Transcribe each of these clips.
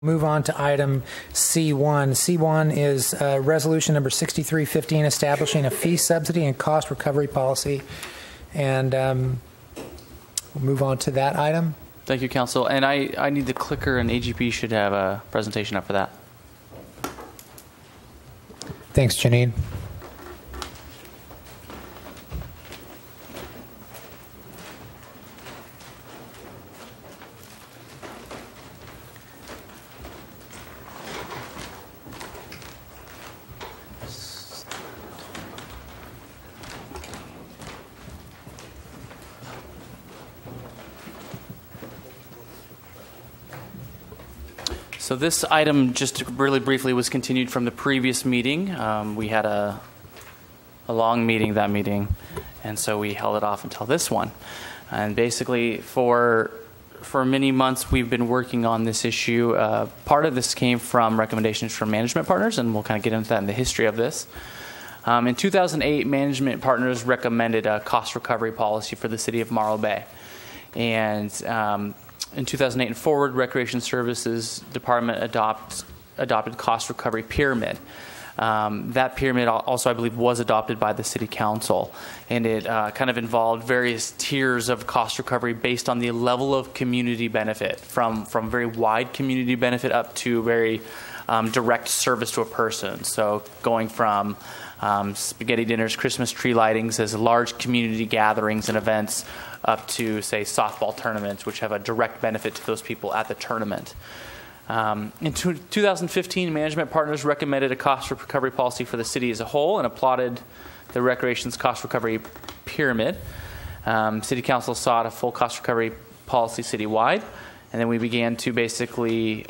Move on to item C1. C1 is resolution number 6315, establishing a fee subsidy and cost recovery policy. And we'll move on to that item. Thank you, Council. And I need the clicker, and AGP should have a presentation up for that. Thanks, Janine. So this item, just really briefly, was continued from the previous meeting. We had a long meeting that meeting, and so we held it off until this one. And basically, for many months, we've been working on this issue. Part of this came from recommendations from management partners, and we'll kind of get into that in the history of this. In 2008, management partners recommended a cost recovery policy for the city of Morro Bay. And in 2008 and forward, Recreation Services Department adopted cost recovery pyramid. That pyramid also, I believe, was adopted by the City Council, and it kind of involved various tiers of cost recovery based on the level of community benefit, from very wide community benefit up to very direct service to a person. So going from spaghetti dinners, Christmas tree lightings as large community gatherings and events, up to, say, softball tournaments, which have a direct benefit to those people at the tournament. In 2015, management partners recommended a cost recovery policy for the city as a whole and applauded the recreation's cost recovery pyramid. City Council sought a full cost recovery policy citywide, and then we began to basically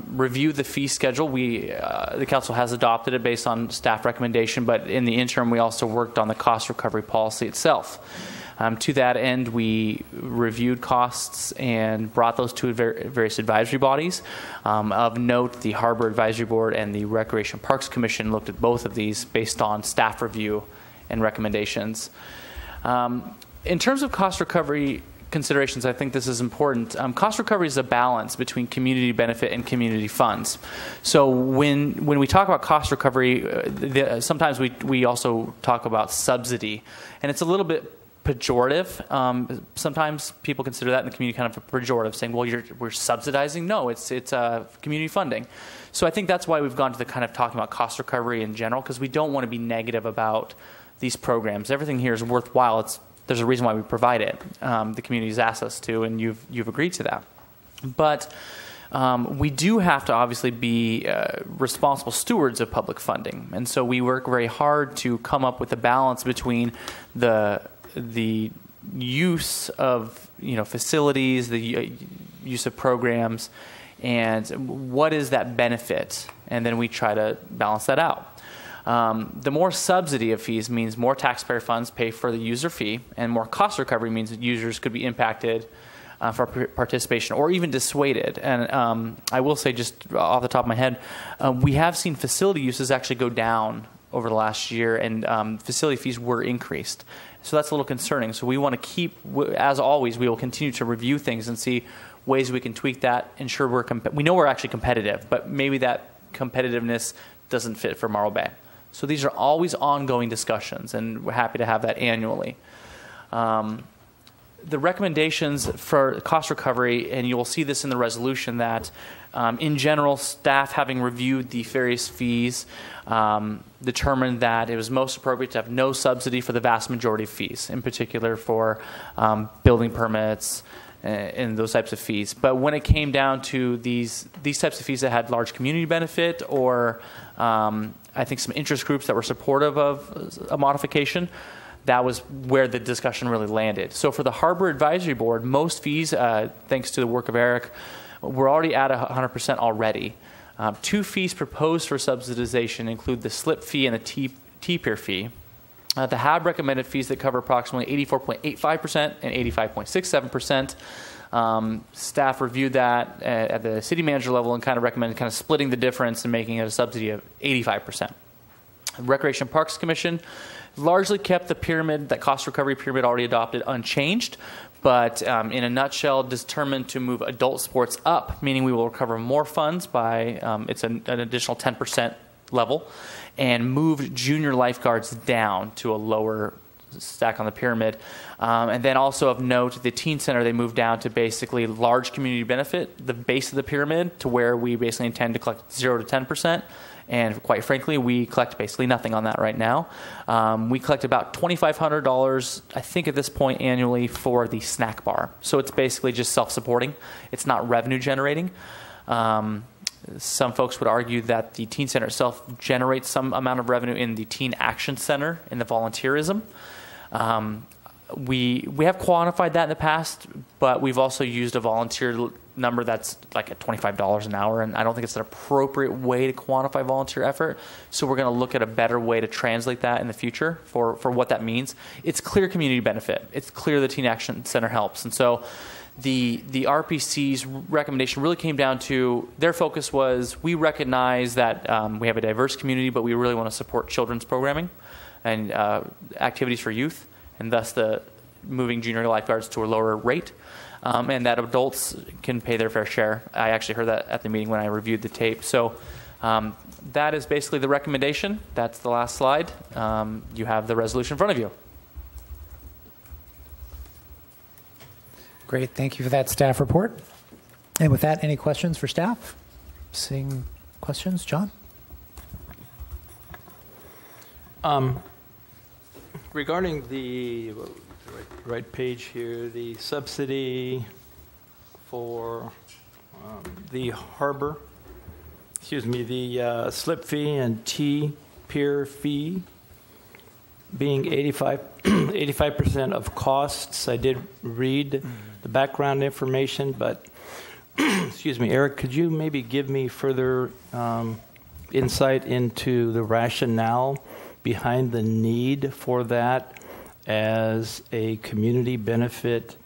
review the fee schedule. The council has adopted it based on staff recommendation, but in the interim, we also worked on the cost recovery policy itself. To that end, we reviewed costs and brought those to various advisory bodies. Of note, the Harbor Advisory Board and the Recreation Parks Commission looked at both of these based on staff review and recommendations. In terms of cost recovery considerations, I think this is important. Cost recovery is a balance between community benefit and community funds. So when we talk about cost recovery, sometimes we also talk about subsidy, and it's a little bit pejorative. Sometimes people consider that in the community kind of a pejorative, saying, well, we're subsidizing. No, it's community funding. So I think that's why we've gone to the kind of talking about cost recovery in general, because we don't want to be negative about these programs. Everything here is worthwhile. There's a reason why we provide it. The community's asked us to, and you've agreed to that. But we do have to obviously be responsible stewards of public funding. And so we work very hard to come up with a balance between the use of facilities, the use of programs, and what is that benefit, and then we try to balance that out. The more subsidy of fees means more taxpayer funds pay for the user fee, and more cost recovery means that users could be impacted for participation or even dissuaded. And I will say, just off the top of my head, we have seen facility uses actually go down over the last year, and facility fees were increased. So that's a little concerning. So we want to keep, as always, we will continue to review things and see ways we can tweak that, ensure we know we're actually competitive, but maybe that competitiveness doesn't fit for Morro Bay. So these are always ongoing discussions, and we're happy to have that annually. The recommendations for cost recovery, and you'll see this in the resolution, that in general, staff, having reviewed the various fees, determined that it was most appropriate to have no subsidy for the vast majority of fees, in particular for building permits and those types of fees. But when it came down to these types of fees that had large community benefit, or I think some interest groups that were supportive of a modification, that was where the discussion really landed. So for the Harbor Advisory Board, most fees, thanks to the work of Eric, we're already at 100% already. Two fees proposed for subsidization include the slip fee and the T-pier fee. The HAB recommended fees that cover approximately 84.85% and 85.67%. Staff reviewed that at the city manager level and kind of recommended kind of splitting the difference and making it a subsidy of 85%. The Recreation Parks Commission largely kept the pyramid, that cost recovery pyramid already adopted, unchanged. But in a nutshell, determined to move adult sports up, meaning we will recover more funds by it's an additional 10% level, and moved junior lifeguards down to a lower stack on the pyramid. And then also of note, the teen center, they moved down to basically large community benefit, the base of the pyramid, to where we basically intend to collect 0 to 10%. And quite frankly, we collect basically nothing on that right now. We collect about $2,500, I think at this point, annually for the snack bar. So it's basically just self-supporting. It's not revenue generating. Some folks would argue that the teen center itself generates some amount of revenue in the teen action center, in the volunteerism. We have quantified that in the past, but we've also used a volunteer number that's like at $25 an hour, and I don't think it's an appropriate way to quantify volunteer effort. So we're going to look at a better way to translate that in the future for what that means. It's clear community benefit. It's clear the Teen Action Center helps. And so the RPC's recommendation really came down to, their focus was, we recognize that we have a diverse community, but we really want to support children's programming and activities for youth, and thus the moving junior lifeguards to a lower rate. And that adults can pay their fair share. I actually heard that at the meeting when I reviewed the tape. So that is basically the recommendation. That's the last slide. You have the resolution in front of you. Great. Thank you for that staff report. And with that, any questions for staff? Seeing questions? John? Regarding the right page here, the subsidy for the harbor, the slip fee and T-pier fee being 85% of costs. I did read the background information, but Eric, could you maybe give me further insight into the rationale behind the need for that as a community benefit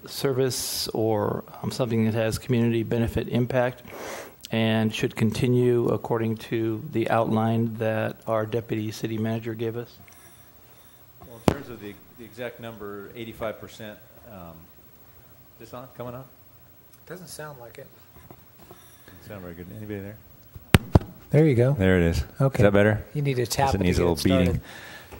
service, or something that has community benefit impact and should continue according to the outline that our deputy city manager gave us? Well, in terms of the exact number, 85%, this on? Coming up? Doesn't sound like it. Doesn't sound very good. Anybody there? There you go. There it is. Okay. Is that better? You need to tap it it needs to a get little it beating.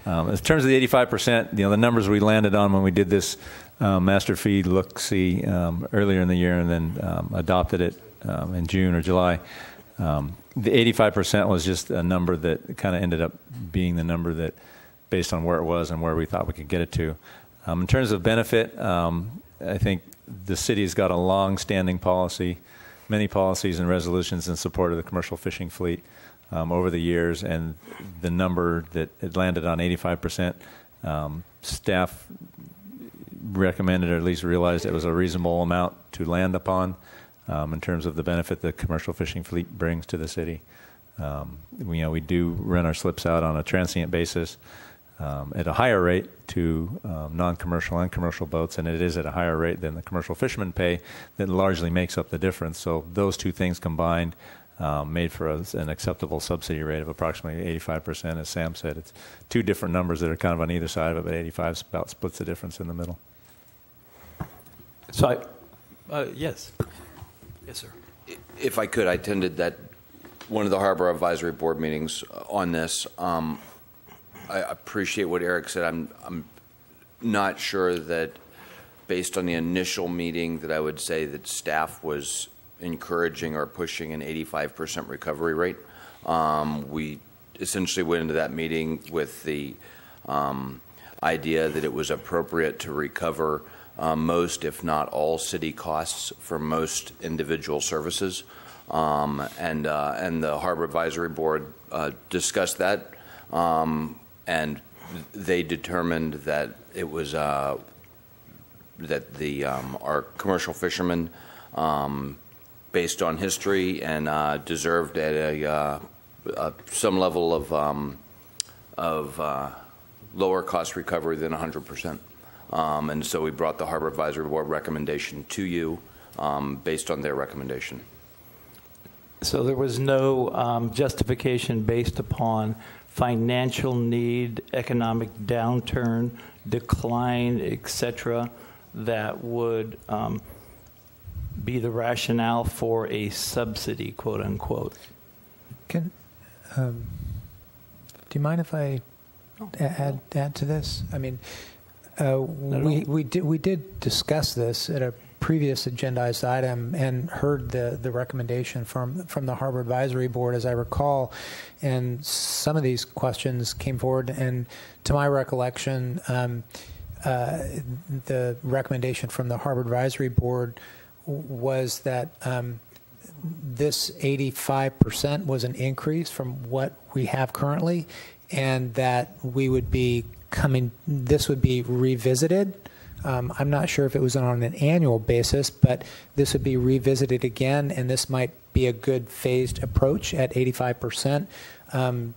In terms of the 85%, the numbers we landed on when we did this master fee look-see earlier in the year, and then adopted it in June or July. The 85% was just a number that kind of ended up being the number that, based on where it was and where we thought we could get it to. In terms of benefit, I think the city's got a long-standing policy, many policies and resolutions in support of the commercial fishing fleet over the years, and the number that it landed on, 85%, staff recommended, or at least realized it was a reasonable amount to land upon in terms of the benefit the commercial fishing fleet brings to the city. We do rent our slips out on a transient basis at a higher rate to non-commercial and commercial boats, and it is at a higher rate than the commercial fishermen pay that largely makes up the difference. So those two things combined made for an acceptable subsidy rate of approximately 85%. As Sam said, it's two different numbers that are kind of on either side of it, but 85 about splits the difference in the middle. So, yes. Yes, sir. If I could, I attended one of the Harbor Advisory Board meetings on this. I appreciate what Eric said. I'm not sure that, based on the initial meeting, that I would say that staff was encouraging or pushing an 85% recovery rate. We essentially went into that meeting with the idea that it was appropriate to recover most, if not all, city costs for most individual services. And the Harbor Advisory Board discussed that, and they determined that it was that our commercial fishermen, based on history, and deserved at some level of lower cost recovery than 100%. And so we brought the Harbor Advisory Board recommendation to you based on their recommendation. So there was no justification based upon financial need, economic downturn, decline, etc., that would be the rationale for a subsidy, quote unquote. Do you mind if I add to this? I mean, we did discuss this at a previous agendized item and heard the recommendation from the Harbor Advisory Board, as I recall, and some of these questions came forward. And to my recollection, the recommendation from the Harbor Advisory Board was that this 85% was an increase from what we have currently, and that we would be this would be revisited. I'm not sure if it was on an annual basis, but this would be revisited again, and this might be a good phased approach at 85%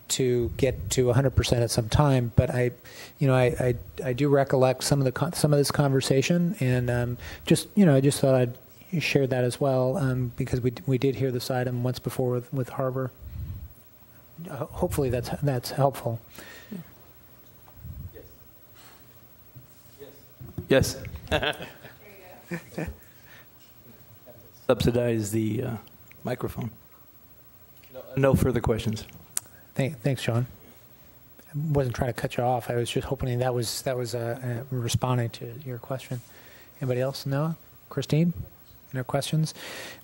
to get to 100% at some time. But I do recollect some of this conversation, and I just thought I'd share that as well, because we did hear this item once before with Harbor. Hopefully that's helpful. Yes. Subsidize the microphone. No further questions. Thanks, John. I wasn't trying to cut you off. I was just hoping that was responding to your question. Anybody else? Noah? Christine? No questions?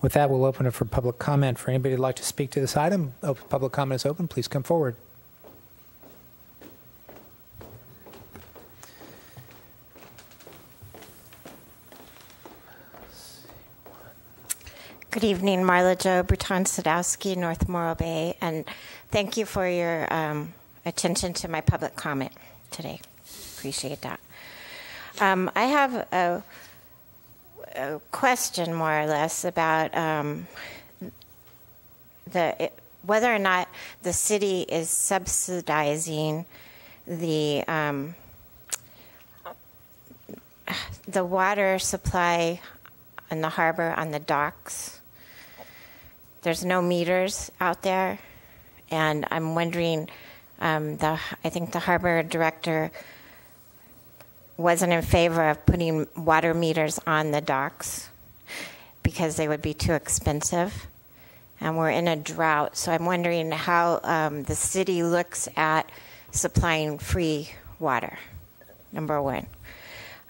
With that, we'll open it for public comment. For anybody who'd like to speak to this item, public comment is open. Please come forward. Good evening, Marla Jo, Breton Sadowski, North Morro Bay, and thank you for your attention to my public comment today. Appreciate that. I have a question, more or less, about whether or not the city is subsidizing the water supply in the harbor on the docks. There's no meters out there, and I'm wondering, I think the harbor director wasn't in favor of putting water meters on the docks because they would be too expensive, and we're in a drought. So I'm wondering how the city looks at supplying free water, number one.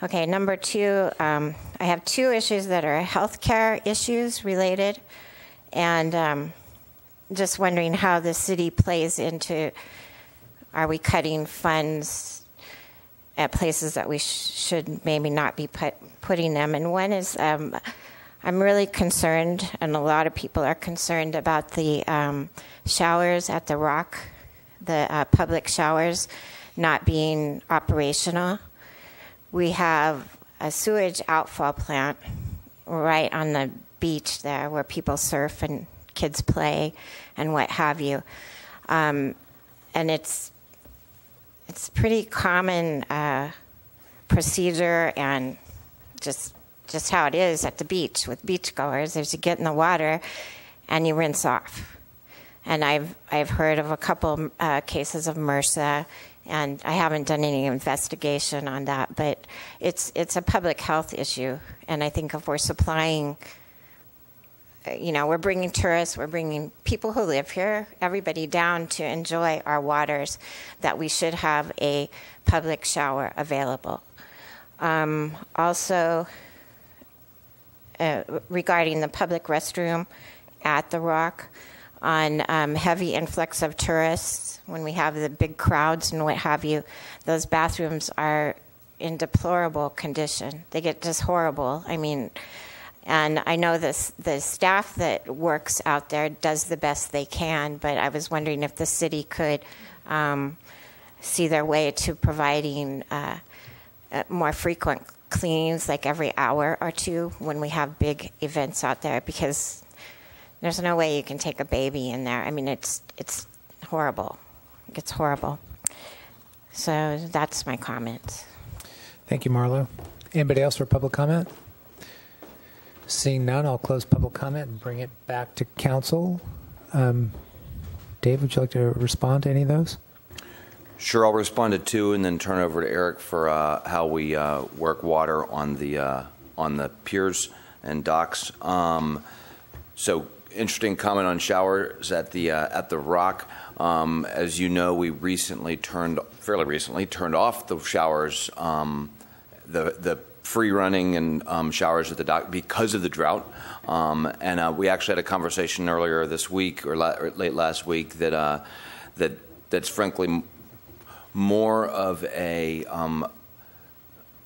Okay, number two, I have two issues that are healthcare issues related, and just wondering how the city plays into, are we cutting funds at places that we should maybe not be putting them? And one is, I'm really concerned, and a lot of people are concerned about the showers at the Rock, the public showers not being operational. We have a sewage outfall plant right on the beach there where people surf and kids play and what have you. And it's pretty common procedure and just how it is at the beach with beachgoers is you get in the water and you rinse off. And I've heard of a couple cases of MRSA, and I haven't done any investigation on that, but it's a public health issue. And I think if we're supplying, we're bringing tourists, we're bringing people who live here, everybody down to enjoy our waters, that we should have a public shower available. Also, regarding the public restroom at the Rock, on heavy influx of tourists, when we have the big crowds and what have you, those bathrooms are in deplorable condition. They get just horrible. I mean, and I know the staff that works out there does the best they can, but I was wondering if the city could see their way to providing more frequent cleanings, like every hour or two when we have big events out there, because there's no way you can take a baby in there. I mean, it's horrible. It's horrible. So that's my comments. Thank you, Marlo. Anybody else for public comment? Seeing none, I'll close public comment and bring it back to council. Dave, would you like to respond to any of those? Sure, I'll respond to two and then turn over to Eric for how we work water on the piers and docks. So, interesting comment on showers at the Rock. As you know, we fairly recently turned off the showers, the free running and showers at the dock because of the drought. And we actually had a conversation earlier this week or late last week that's frankly more of a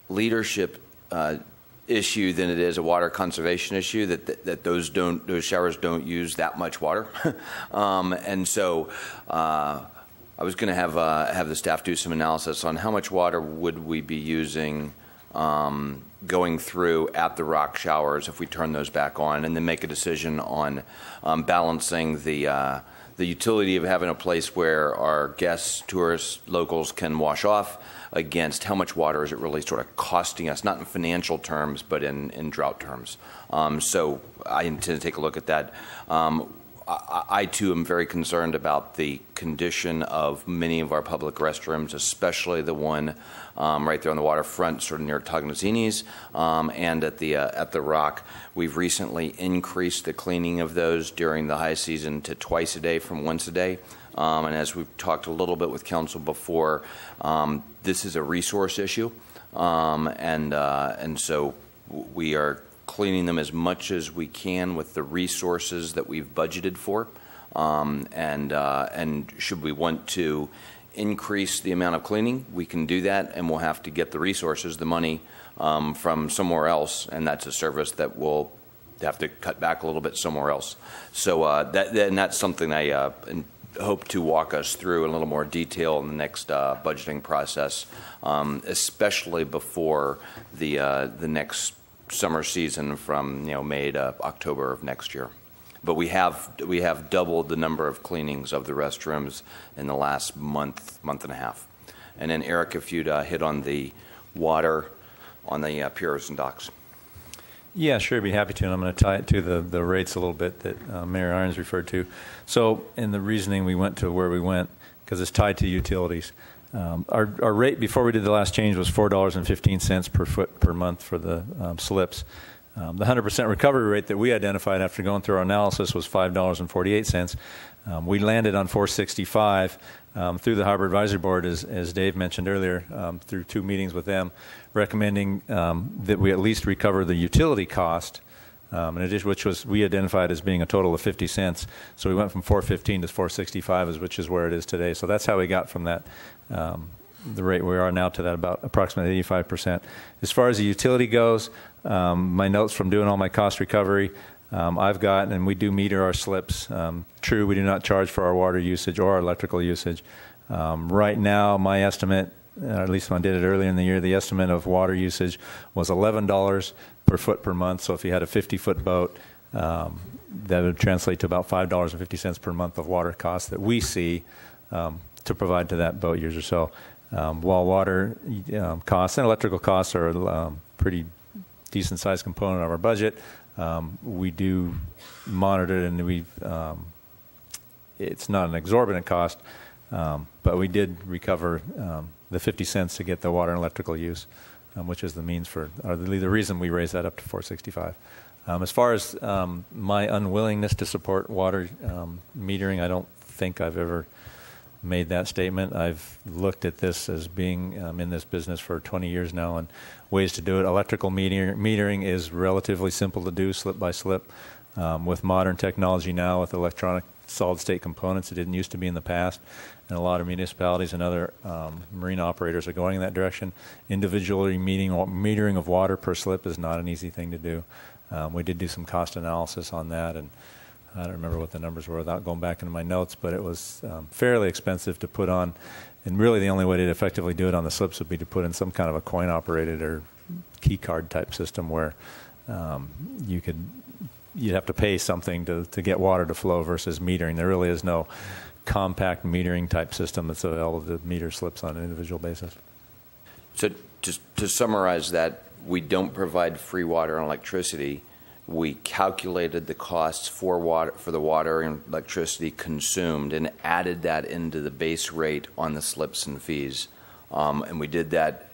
leadership issue than it is a water conservation issue. That those showers don't use that much water, and so I was going to have the staff do some analysis on how much water would we be using going through at the Rock showers if we turn those back on, and then make a decision on balancing the utility of having a place where our guests, tourists, locals can wash off against how much water is it really sort of costing us, not in financial terms, but in drought terms. So I intend to take a look at that. I too am very concerned about the condition of many of our public restrooms, especially the one right there on the waterfront, sort of near Tognazini's, and at the Rock. We've recently increased the cleaning of those during the high season to twice a day from once a day. And as we've talked a little bit with council before, this is a resource issue, and so we are cleaning them as much as we can with the resources that we've budgeted for, and should we want to increase the amount of cleaning, we can do that, and we'll have to get the resources, the money, from somewhere else, and that's a service that we'll have to cut back a little bit somewhere else. So that's something I hope to walk us through in a little more detail in the next budgeting process, especially before the next summer season from May to October of next year. But we have doubled the number of cleanings of the restrooms in the last month and a half. And then Eric, if you'd hit on the water on the piers and docks. Yeah, sure, I'd be happy to. And I'm going to tie it to the rates a little bit that Mayor Irons referred to. So in the reasoning we went to where we went, because it's tied to utilities. Our rate before we did the last change was $4.15 per foot per month for the slips. The 100% recovery rate that we identified after going through our analysis was $5.48. We landed on $4.65 through the Harbor Advisory Board, as Dave mentioned earlier, through 2 meetings with them, recommending that we at least recover the utility cost, in addition, which was we identified as being a total of 50 cents. So we went from $4.15 to $4.65, which is where it is today. So that's how we got from that. The rate we are now to that about approximately 85%. As far as the utility goes, my notes from doing all my cost recovery, I've got, and we do meter our slips. True, we do not charge for our water usage or our electrical usage. Right now, my estimate, at least when I did it earlier in the year, the estimate of water usage was $11 per foot per month. So if you had a 50-foot boat, that would translate to about $5.50 per month of water costs that we see to provide to that boat use or so. While water costs and electrical costs are a pretty decent-sized component of our budget, we do monitor it, and it's not an exorbitant cost, but we did recover the 50 cents to get the water and electrical use, which is the means for, or the reason we raised that up to $4.65. As far as my unwillingness to support water metering, I don't think I've ever made that statement. I've looked at this as being in this business for 20 years now, and ways to do it. Electrical metering is relatively simple to do, slip by slip. With modern technology now, with electronic solid-state components, it didn't used to be in the past, and a lot of municipalities and other marine operators are going in that direction. Individually metering of water per slip is not an easy thing to do. We did do some cost analysis on that, and I don't remember what the numbers were without going back into my notes, but it was fairly expensive to put on. And really the only way to effectively do it on the slips would be to put in some kind of a coin-operated or key card type system where you'd have to pay something to get water to flow versus metering. There really is no compact metering type system that's available to meter slips on an individual basis. So just to summarize that, we don't provide free water and electricity. we calculated the costs for the water and electricity consumed and added that into the base rate on the slips and fees. And we did that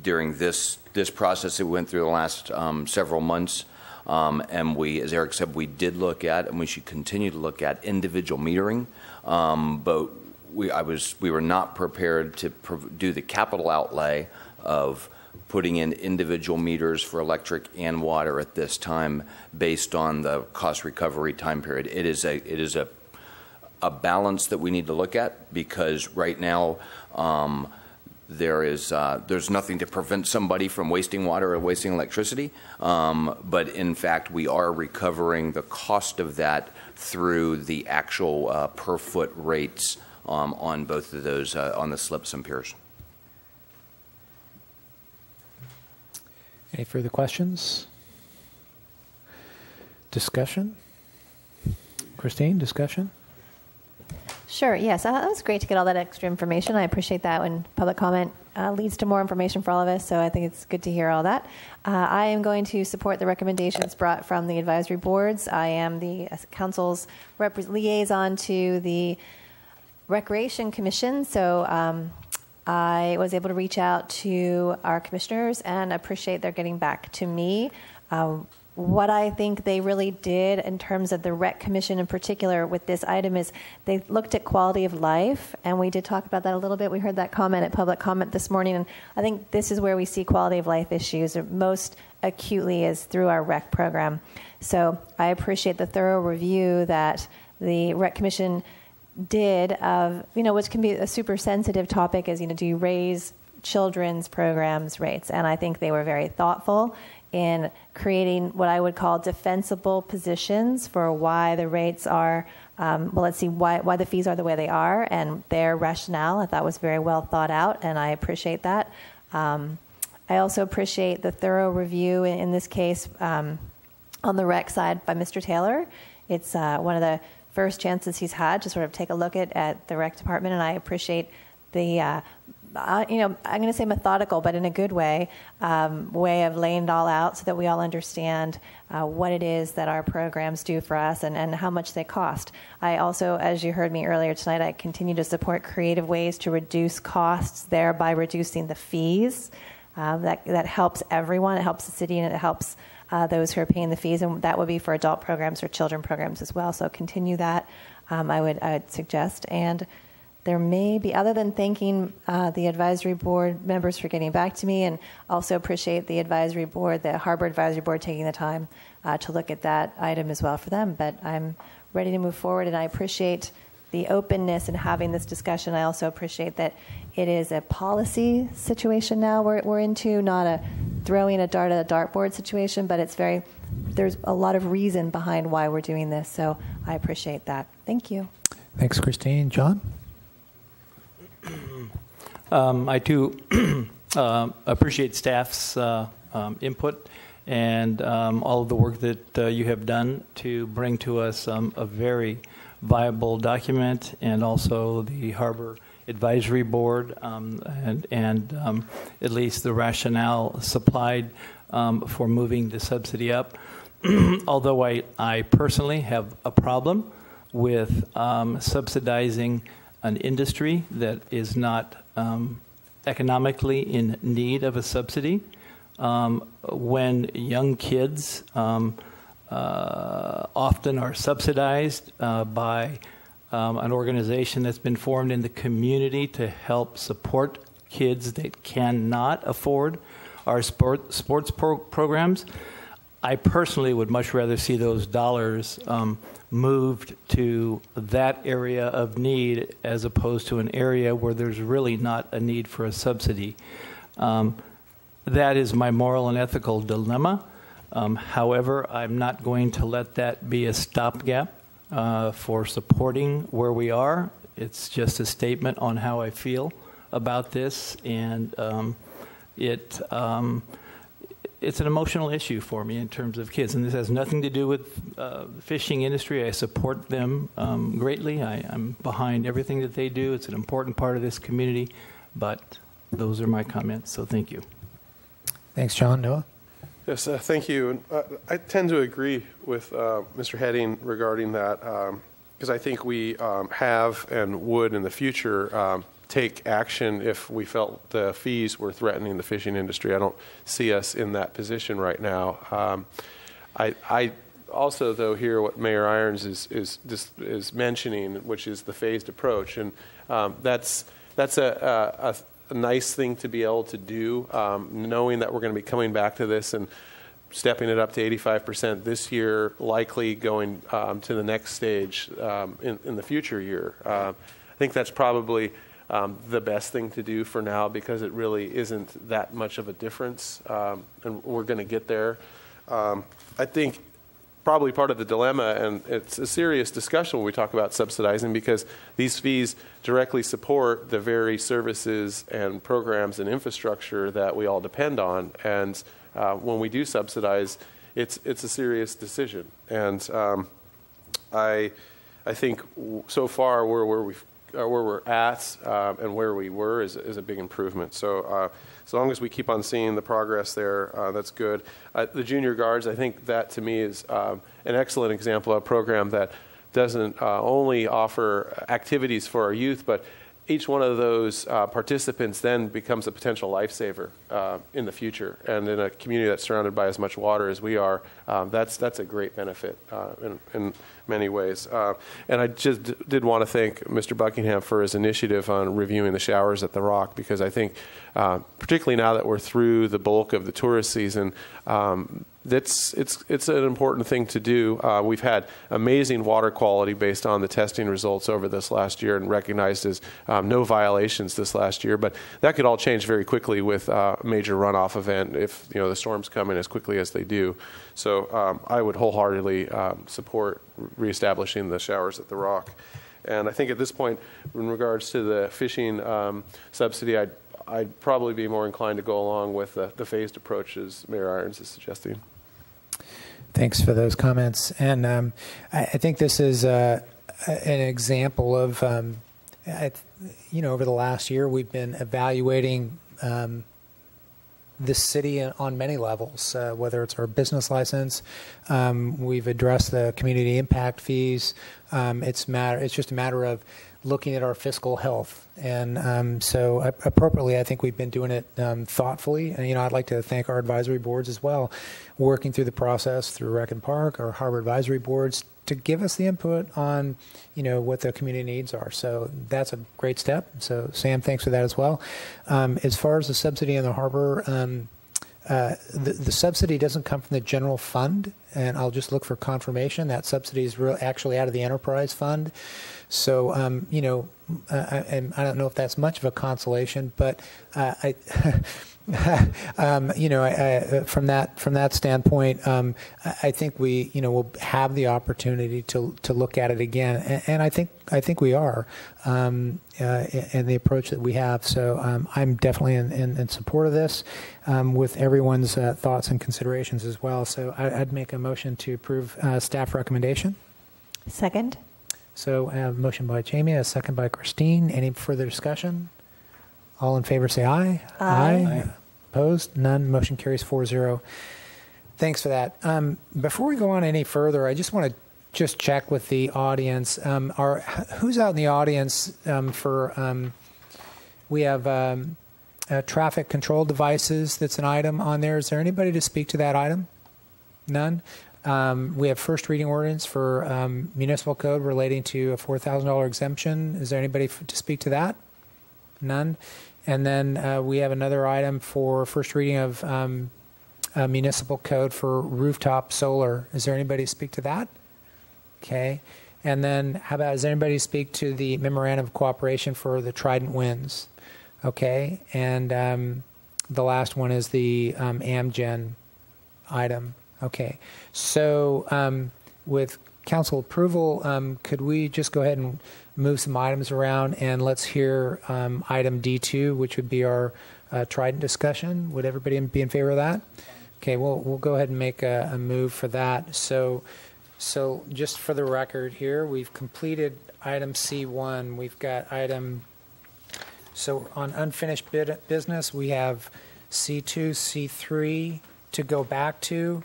during this process that we went through the last several months. And we, as Eric said, we did look at, and we should continue to look at, individual metering. But we were not prepared to do the capital outlay of putting in individual meters for electric and water at this time based on the cost recovery time period. It is a balance that we need to look at, because right now there's nothing to prevent somebody from wasting water or wasting electricity, but in fact we are recovering the cost of that through the actual per foot rates on both of those, on the slips and piers. Any further questions? Discussion? Christine, discussion? Sure, yes. That was great to get all that extra information. I appreciate that when public comment leads to more information for all of us, so I think it's good to hear all that. I am going to support the recommendations brought from the advisory boards. I am the council's liaison to the Recreation Commission, so I was able to reach out to our commissioners and appreciate their getting back to me. What I think they really did in terms of the Rec Commission in particular with this item is they looked at quality of life, and we did talk about that a little bit. We heard that comment at public comment this morning, and I think this is where we see quality of life issues most acutely is through our Rec program. So I appreciate the thorough review that the Rec Commission did of, which can be a super sensitive topic is, do you raise children's programs rates? And I think they were very thoughtful in creating what I would call defensible positions for why the rates are, why the fees are the way they are, and their rationale I thought was very well thought out, and I appreciate that. I also appreciate the thorough review in this case on the rec side by Mr. Taylor. It's one of the first chances he's had to sort of take a look at the rec department, and I appreciate the I'm going to say methodical, but in a good way of laying it all out so that we all understand what it is that our programs do for us and how much they cost. I also, as you heard me earlier tonight, I continue to support creative ways to reduce costs, thereby reducing the fees. That helps everyone. It helps the city, and it helps those who are paying the fees, and that would be for adult programs or children programs as well. So continue that, I would suggest. And there may be, other than thanking the advisory board members for getting back to me, and also appreciate the advisory board, the Harbor Advisory Board, taking the time to look at that item as well for them. But I'm ready to move forward, and I appreciate the openness in having this discussion. I also appreciate that it is a policy situation now we're into, not a throwing a dart at a dartboard situation, but there's a lot of reason behind why we're doing this. So I appreciate that. Thank you. Thanks, Christine. John? I too appreciate staff's input and all of the work that you have done to bring to us a very viable document, and also the Harbor Advisory Board and at least the rationale supplied for moving the subsidy up. Although I personally have a problem with subsidizing an industry that is not economically in need of a subsidy. When young kids often are subsidized by an organization that's been formed in the community to help support kids that cannot afford our sports programs, I personally would much rather see those dollars moved to that area of need as opposed to an area where there's really not a need for a subsidy. That is my moral and ethical dilemma. However, I'm not going to let that be a stopgap for supporting where we are. It's just a statement on how I feel about this, and it's an emotional issue for me in terms of kids, and this has nothing to do with the fishing industry. I support them greatly. I'm behind everything that they do. It's an important part of this community, but those are my comments, so thank you. Thanks, John. Noah? Yes, thank you. And, I tend to agree with Mr. Heading regarding that, because I think we have and would in the future take action if we felt the fees were threatening the fishing industry. I don't see us in that position right now. I also, though, hear what Mayor Irons is mentioning, which is the phased approach, and that's a nice thing to be able to do, knowing that we're going to be coming back to this and stepping it up to 85% this year, likely going to the next stage in the future year. I think that's probably the best thing to do for now, because it really isn't that much of a difference, and we're going to get there. I think probably part of the dilemma, and it's a serious discussion when we talk about subsidizing, because these fees directly support the very services and programs and infrastructure that we all depend on. And when we do subsidize, it's a serious decision. And I think so far where we're at and where we were is a big improvement. So as long as we keep on seeing the progress there, that's good. The junior guards, I think that to me is an excellent example of a program that doesn't only offer activities for our youth, but each one of those participants then becomes a potential lifesaver in the future. And in a community that's surrounded by as much water as we are, that's a great benefit in many ways. And I just did want to thank Mr. Buckingham for his initiative on reviewing the showers at the Rock, because I think, particularly now that we're through the bulk of the tourist season, it's an important thing to do. We've had amazing water quality based on the testing results over this last year, and recognized as no violations this last year. But that could all change very quickly with a major runoff event if the storms come in as quickly as they do. So I would wholeheartedly support reestablishing the showers at the Rock. And I think at this point, in regards to the fishing subsidy, I'd probably be more inclined to go along with the phased approach as Mayor Irons is suggesting. Thanks for those comments. And I think this is an example of, over the last year, we've been evaluating this city on many levels, whether it's our business license. We've addressed the community impact fees. It's just a matter of looking at our fiscal health. And so appropriately, I think we've been doing it thoughtfully. And, I'd like to thank our advisory boards as well, working through the process through Rec and Park, our harbor advisory boards, to give us the input on, what the community needs are. So that's a great step. So Sam, thanks for that as well. As far as the subsidy in the harbor, the subsidy doesn't come from the general fund, and I'll just look for confirmation. That subsidy is actually out of the enterprise fund. So, I don't know if that's much of a consolation, but from that standpoint, I think we, will have the opportunity to look at it again, and I think we are, in the approach that we have. So I'm definitely in support of this, with everyone's thoughts and considerations as well. So I'd make a motion to approve staff recommendation. Second. So a motion by Jamie, a second by Christine. Any further discussion? All in favor say aye. Aye. Opposed? None. Motion carries 4-0. Thanks for that. Before we go on any further, I just want to check with the audience. Who's out in the audience we have traffic control devices. That's an item on there. Is there anybody to speak to that item? None. We have first reading ordinance for municipal code relating to a $4,000 exemption. Is there anybody to speak to that? None. And then we have another item for first reading of municipal code for rooftop solar. Is there anybody to speak to that? Okay. And then how about, does anybody speak to the memorandum of cooperation for the Trident Winds? Okay. And the last one is the Amgen item. Okay. So with council approval, could we just go ahead and move some items around, and let's hear item D2, which would be our Trident discussion. Would everybody be in favor of that? Okay, we'll go ahead and make a move for that. So just for the record here, we've completed item C1. We've got item, so on unfinished business, we have C2, C3, to go back to,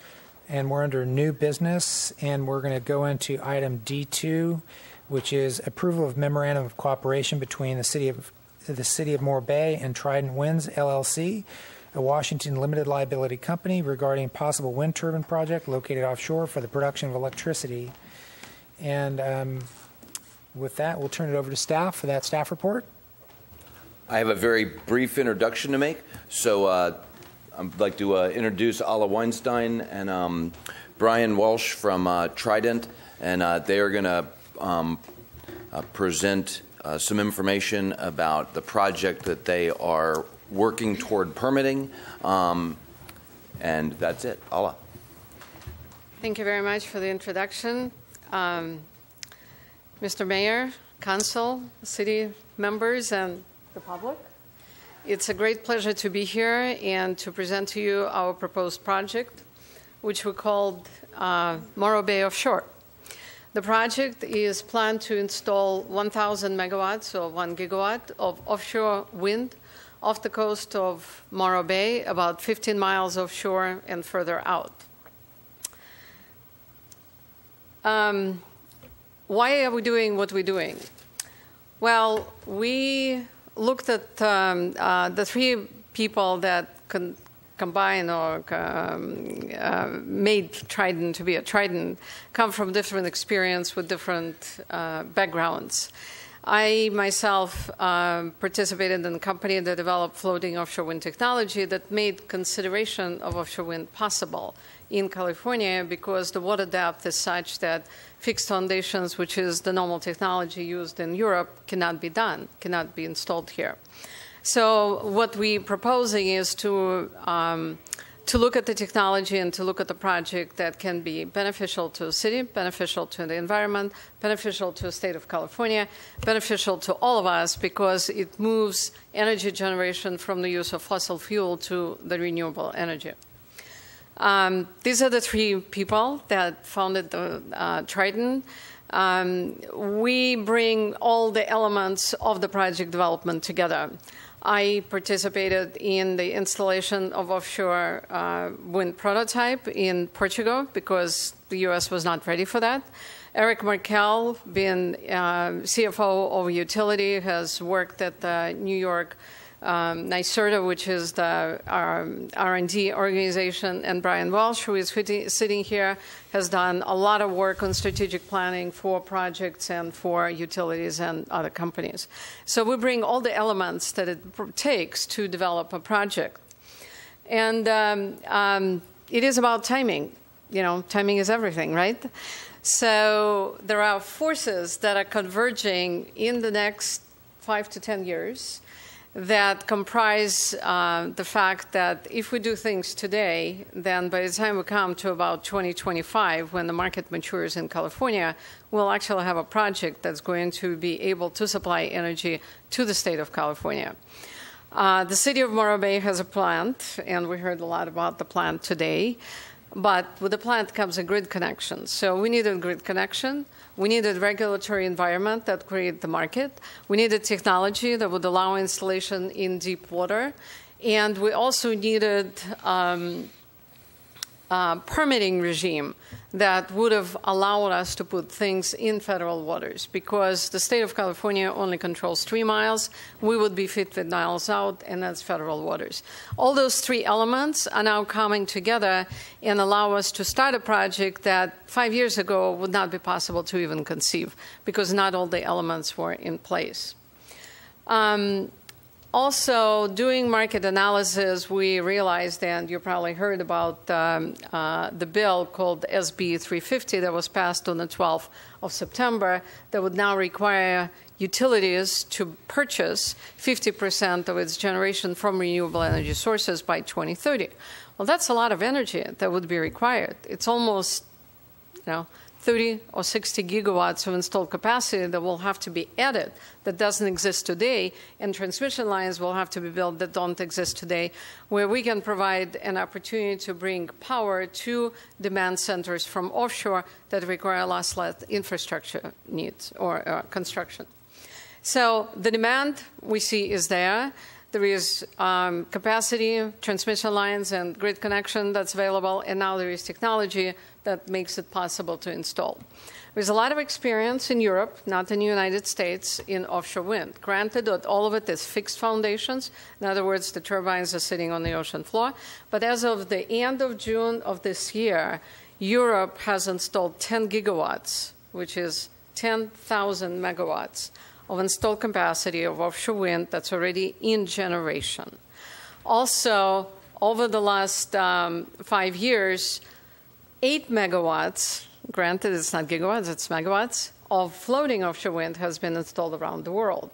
and we're under new business, and we're going to go into item D2, which is approval of memorandum of cooperation between the City of Morro Bay and Trident Winds, LLC, a Washington limited liability company regarding possible wind turbine project located offshore for the production of electricity. And with that, we'll turn it over to staff for that staff report. I have a very brief introduction to make. So I'd like to introduce Alla Weinstein and Brian Walsh from Trident, and they are going to present some information about the project that they are working toward permitting, and that's it. Alla. Thank you very much for the introduction. Mr. Mayor, Council, City members, and the public. It's a great pleasure to be here and to present to you our proposed project, which we called Morro Bay Offshore. The project is planned to install 1,000 megawatts or 1 gigawatt of offshore wind off the coast of Morro Bay, about 15 miles offshore and further out. Why are we doing what we're doing? Well, we looked at the three people that combine or made Trident to be a Trident come from different experience with different backgrounds. I myself participated in a company that developed floating offshore wind technology that made consideration of offshore wind possible in California because the water depth is such that fixed foundations, which is the normal technology used in Europe, cannot be done, cannot be installed here. So what we're proposing is to look at the technology and to look at the project that can be beneficial to the city, beneficial to the environment, beneficial to the state of California, beneficial to all of us because it moves energy generation from the use of fossil fuel to the renewable energy. These are the three people that founded the Trident. We bring all the elements of the project development together. I participated in the installation of offshore wind prototype in Portugal because the U.S. was not ready for that. Eric Markel, being CFO of utility, has worked at the New York NYSERDA, which is the R&D organization, and Brian Walsh, who is sitting here, has done a lot of work on strategic planning for projects and for utilities and other companies. So we bring all the elements that it takes to develop a project. And it is about timing. You know, timing is everything, right? So there are forces that are converging in the next 5 to 10 years that comprise the fact that if we do things today, then by the time we come to about 2025, when the market matures in California, we'll actually have a project that's going to be able to supply energy to the state of California. The city of Morro Bay has a plant, and we heard a lot about the plant today. But with the plant comes a grid connection. So we needed grid connection. We needed regulatory environment that created the market. We needed technology that would allow installation in deep water. And we also needed permitting regime that would have allowed us to put things in federal waters because the state of California only controls 3 miles. We would be 50 miles out, and that's federal waters. All those three elements are now coming together and allow us to start a project that 5 years ago would not be possible to even conceive because not all the elements were in place. Also, doing market analysis, we realized, and you probably heard about the bill called SB 350 that was passed on the 12th of September that would now require utilities to purchase 50% of its generation from renewable energy sources by 2030. Well, that's a lot of energy that would be required. It's almost, 30 or 60 gigawatts of installed capacity that will have to be added that doesn't exist today, and transmission lines will have to be built that don't exist today, where we can provide an opportunity to bring power to demand centers from offshore that require less infrastructure needs or construction. So the demand we see is there. there is capacity, transmission lines, and grid connection that's available, and now there is technology that makes it possible to install. There's a lot of experience in Europe, not in the United States, in offshore wind. Granted that all of it is fixed foundations. In other words, the turbines are sitting on the ocean floor. But as of the end of June of this year, Europe has installed 10 gigawatts, which is 10,000 megawatts of installed capacity of offshore wind that's already in generation. Also, over the last 5 years, 8 megawatts, granted it's not gigawatts, it's megawatts, of floating offshore wind has been installed around the world.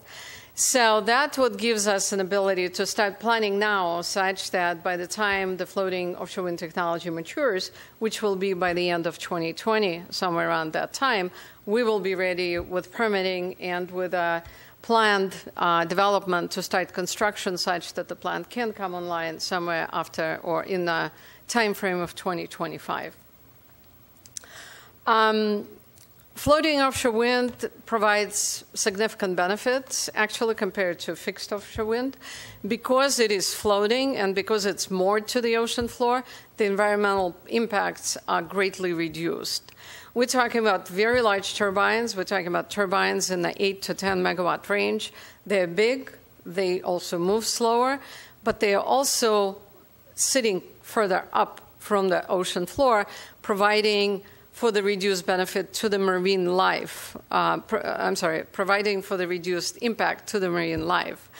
So that's what gives us an ability to start planning now such that by the time the floating offshore wind technology matures, which will be by the end of 2020, somewhere around that time, we will be ready with permitting and with a planned development to start construction such that the plant can come online somewhere after or in the time frame of 2025. Floating offshore wind provides significant benefits, actually, compared to fixed offshore wind. Because it is floating and because it's moored to the ocean floor, the environmental impacts are greatly reduced. We're talking about very large turbines. We're talking about turbines in the 8 to 10 megawatt range. They're big. They also move slower, but they are also sitting further up from the ocean floor, providing for the reduced benefit to the marine life. Providing for the reduced impact to the marine life.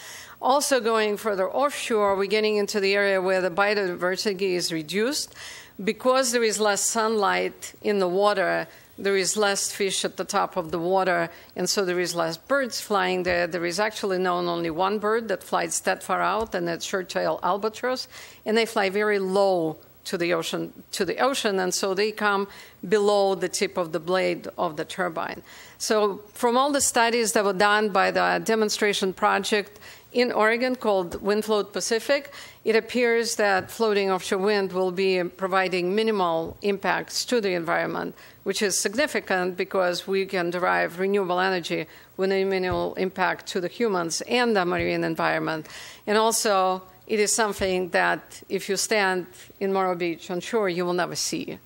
Also going further offshore, we're getting into the area where the biodiversity is reduced. Because there is less sunlight in the water, there is less fish at the top of the water, and so there is less birds flying there. There is actually known only one bird that flies that far out, and that's short-tailed albatross, and they fly very low to the ocean, and so they come below the tip of the blade of the turbine. So from all the studies that were done by the demonstration project in Oregon called WindFloat Pacific, it appears that floating offshore wind will be providing minimal impacts to the environment, which is significant because we can derive renewable energy with a minimal impact to the humans and the marine environment. And also, it is something that if you stand in Morro Beach on shore, you will never see,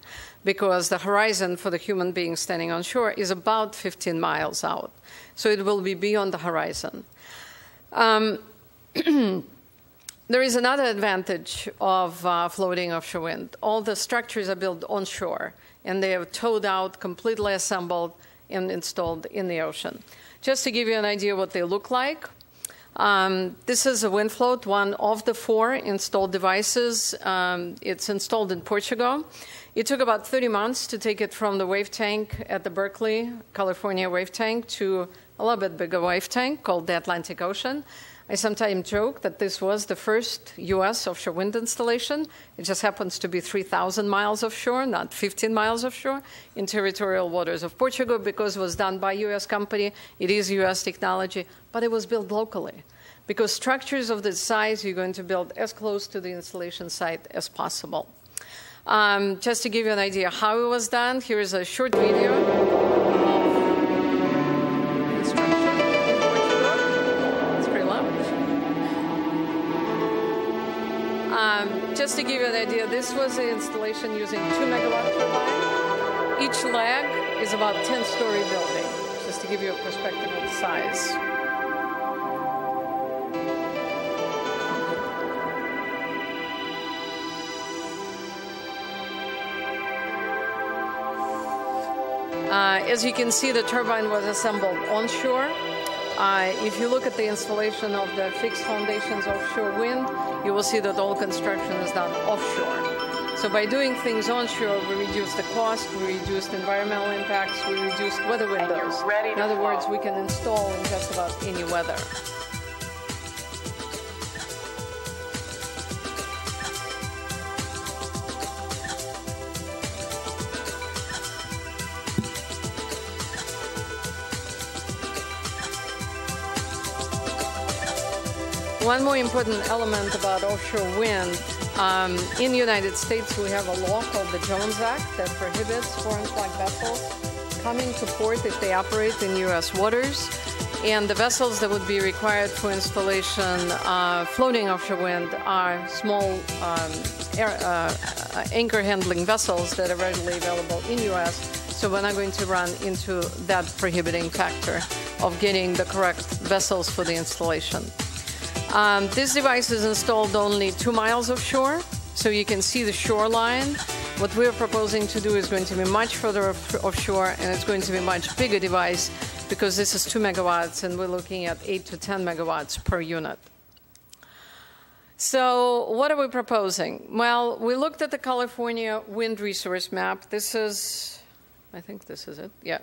because the horizon for the human being standing on shore is about 15 miles out. So it will be beyond the horizon. There is another advantage of floating offshore wind. All the structures are built onshore, and they are towed out, completely assembled, and installed in the ocean. Just to give you an idea what they look like, this is a WindFloat, one of the 4 installed devices. It's installed in Portugal. It took about 30 months to take it from the wave tank at the Berkeley, California wave tank to a little bit bigger wave tank called the Atlantic Ocean. I sometimes joke that this was the first U.S. offshore wind installation. It just happens to be 3,000 miles offshore, not 15 miles offshore, in territorial waters of Portugal, because it was done by a U.S. company. It is U.S. technology, but it was built locally. Because structures of this size, you're going to build as close to the installation site as possible. Just to give you an idea how it was done, here is a short video. Just to give you an idea, this was the installation using 2 megawatt turbine. Each leg is about 10-story building, just to give you a perspective of the size. As you can see, the turbine was assembled onshore. If you look at the installation of the fixed foundations offshore wind, you will see that all construction is done offshore. So by doing things onshore, we reduce the cost, we reduce the environmental impacts, we reduce weather windows. In other words, we can install in just about any weather. One more important element about offshore wind, in the United States we have a law called the Jones Act that prohibits foreign flag vessels coming to port if they operate in U.S. waters. And the vessels that would be required for installation, floating offshore wind, are small anchor handling vessels that are readily available in U.S. So we're not going to run into that prohibiting factor of getting the correct vessels for the installation. This device is installed only 2 miles offshore, so you can see the shoreline. What we're proposing to do is going to be much further offshore, and it's going to be a much bigger device because this is 2 megawatts, and we're looking at 8 to 10 megawatts per unit. So what are we proposing? Well, we looked at the California wind resource map. This is, I think this is it, yeah.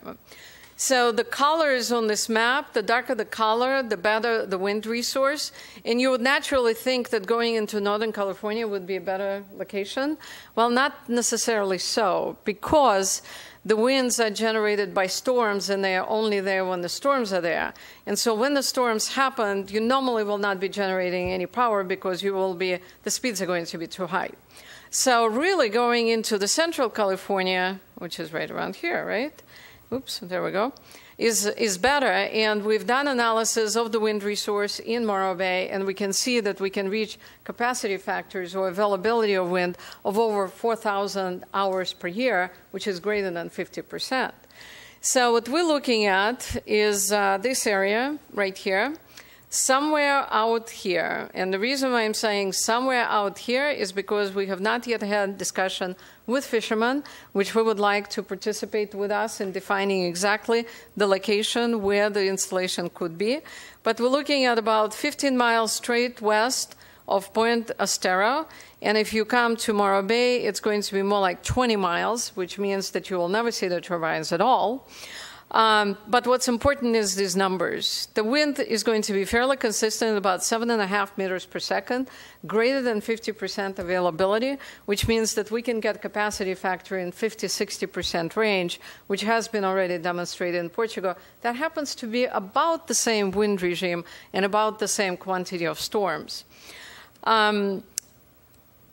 So the colors on this map, the darker the color, the better the wind resource. And you would naturally think that going into Northern California would be a better location. Well, not necessarily so, because the winds are generated by storms, and they are only there when the storms are there. And so when the storms happen, you normally will not be generating any power because you will be, the speeds are going to be too high. So really going into the Central California, which is right around here, right? Oops, there we go, is better. And we've done analysis of the wind resource in Morro Bay, and we can see that we can reach capacity factors or availability of wind of over 4,000 hours per year, which is greater than 50%. So what we're looking at is this area right here, somewhere out here. And the reason why I'm saying somewhere out here is because we have not yet had discussion with fishermen, which we would like to participate with us in defining exactly the location where the installation could be. But we're looking at about 15 miles straight west of Point Estero. And if you come to Morro Bay, it's going to be more like 20 miles, which means that you will never see the turbines at all. But what's important is these numbers. The wind is going to be fairly consistent, about 7.5 meters per second, greater than 50% availability, which means that we can get capacity factor in 50-60% range, which has been already demonstrated in Portugal. That happens to be about the same wind regime and about the same quantity of storms.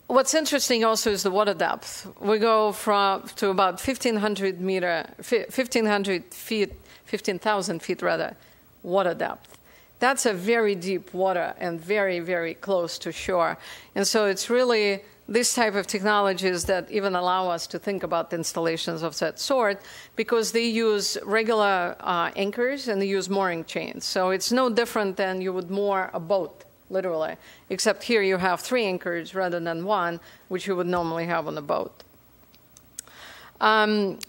What's interesting also is the water depth. We go to about 1,500 feet, 15,000 feet rather, water depth. That's a very deep water and very, very close to shore. And so it's really this type of technologies that even allow us to think about installations of that sort, because they use regular anchors and they use mooring chains. So it's no different than you would moor a boat, literally, except here you have 3 anchors rather than 1, which you would normally have on a boat.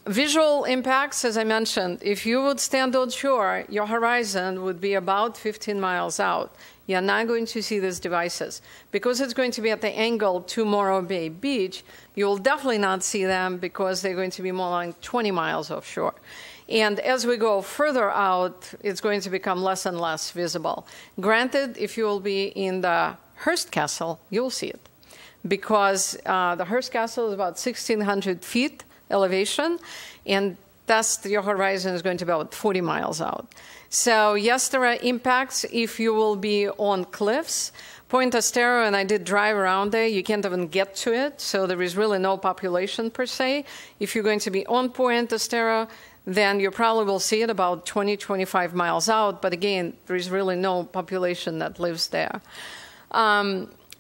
Visual impacts, as I mentioned, if you would stand on shore, your horizon would be about 15 miles out. You're not going to see these devices. Because it's going to be at the angle to Morro Bay Beach, you will definitely not see them because they're going to be more like 20 miles offshore. And as we go further out, it's going to become less and less visible. Granted, if you will be in the Hearst Castle, you'll see it. Because the Hearst Castle is about 1,600 feet elevation, and thus your horizon is going to be about 40 miles out. So yes, there are impacts if you will be on cliffs. Point Estero, and I did drive around there, you can't even get to it, so there is really no population per se. If you're going to be on Point Estero, then you probably will see it about 20, 25 miles out. But again, there is really no population that lives there.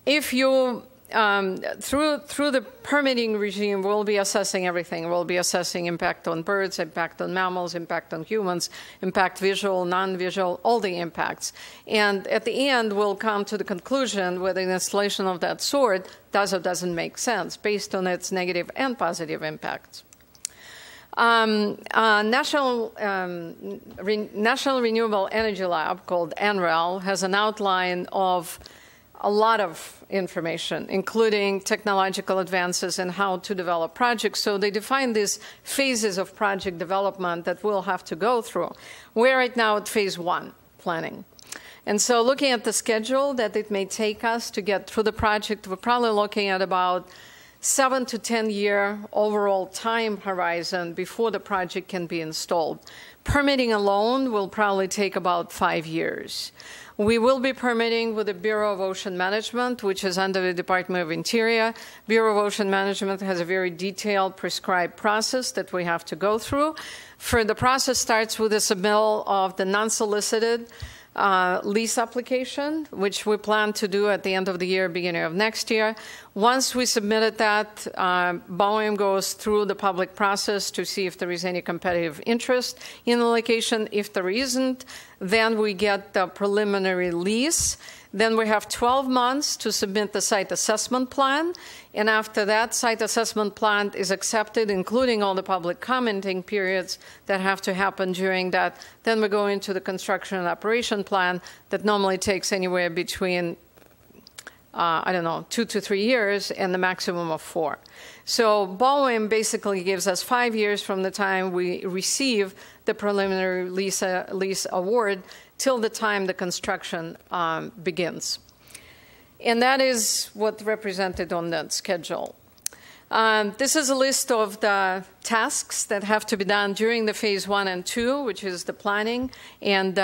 If you, through the permitting regime, we'll be assessing everything. We'll be assessing impact on birds, impact on mammals, impact on humans, impact visual, non-visual, all the impacts. And at the end, we'll come to the conclusion whether an installation of that sort does or doesn't make sense based on its negative and positive impacts. National Renewable Energy Lab, called NREL, has an outline of a lot of information, including technological advances and how to develop projects. So they define these phases of project development that we'll have to go through. We're right now at phase 1, planning. And so looking at the schedule that it may take us to get through the project, we're probably looking at about 7 to 10 year overall time horizon before the project can be installed. Permitting alone will probably take about 5 years. We will be permitting with the Bureau of Ocean Management, which is under the Department of Interior. Bureau of Ocean Management has a very detailed prescribed process that we have to go through. The process starts with the submittal of the non-solicited lease application, which we plan to do at the end of the year, beginning of next year. Once we submitted that, BOEM goes through the public process to see if there is any competitive interest in the location. If there isn't, then we get the preliminary lease. Then we have 12 months to submit the site assessment plan. And after that site assessment plan is accepted, including all the public commenting periods that have to happen during that, then we go into the construction and operation plan that normally takes anywhere between 2 to 3 years and the maximum of 4. So BOEM basically gives us 5 years from the time we receive the preliminary lease award till the time the construction begins. And that is what represented on that schedule. This is a list of the tasks that have to be done during the phase 1 and 2, which is the planning and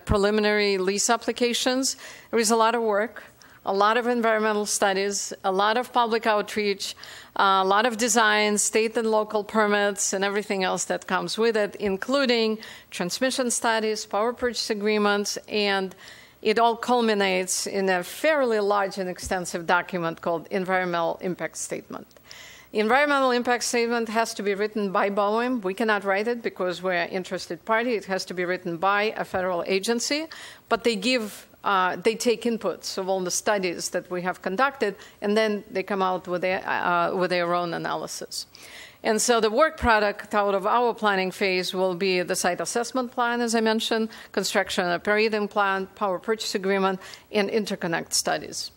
preliminary lease applications. There is a lot of work, a lot of environmental studies, a lot of public outreach, a lot of design, state and local permits, and everything else that comes with it, including transmission studies, power purchase agreements, and it all culminates in a fairly large and extensive document called Environmental Impact Statement. The Environmental Impact Statement has to be written by BOEM. We cannot write it because we're an interested party. It has to be written by a federal agency, but they take inputs of all the studies that we have conducted, and then they come out with their own analysis. And so the work product out of our planning phase will be the site assessment plan, as I mentioned, construction and operating plan, power purchase agreement, and interconnect studies.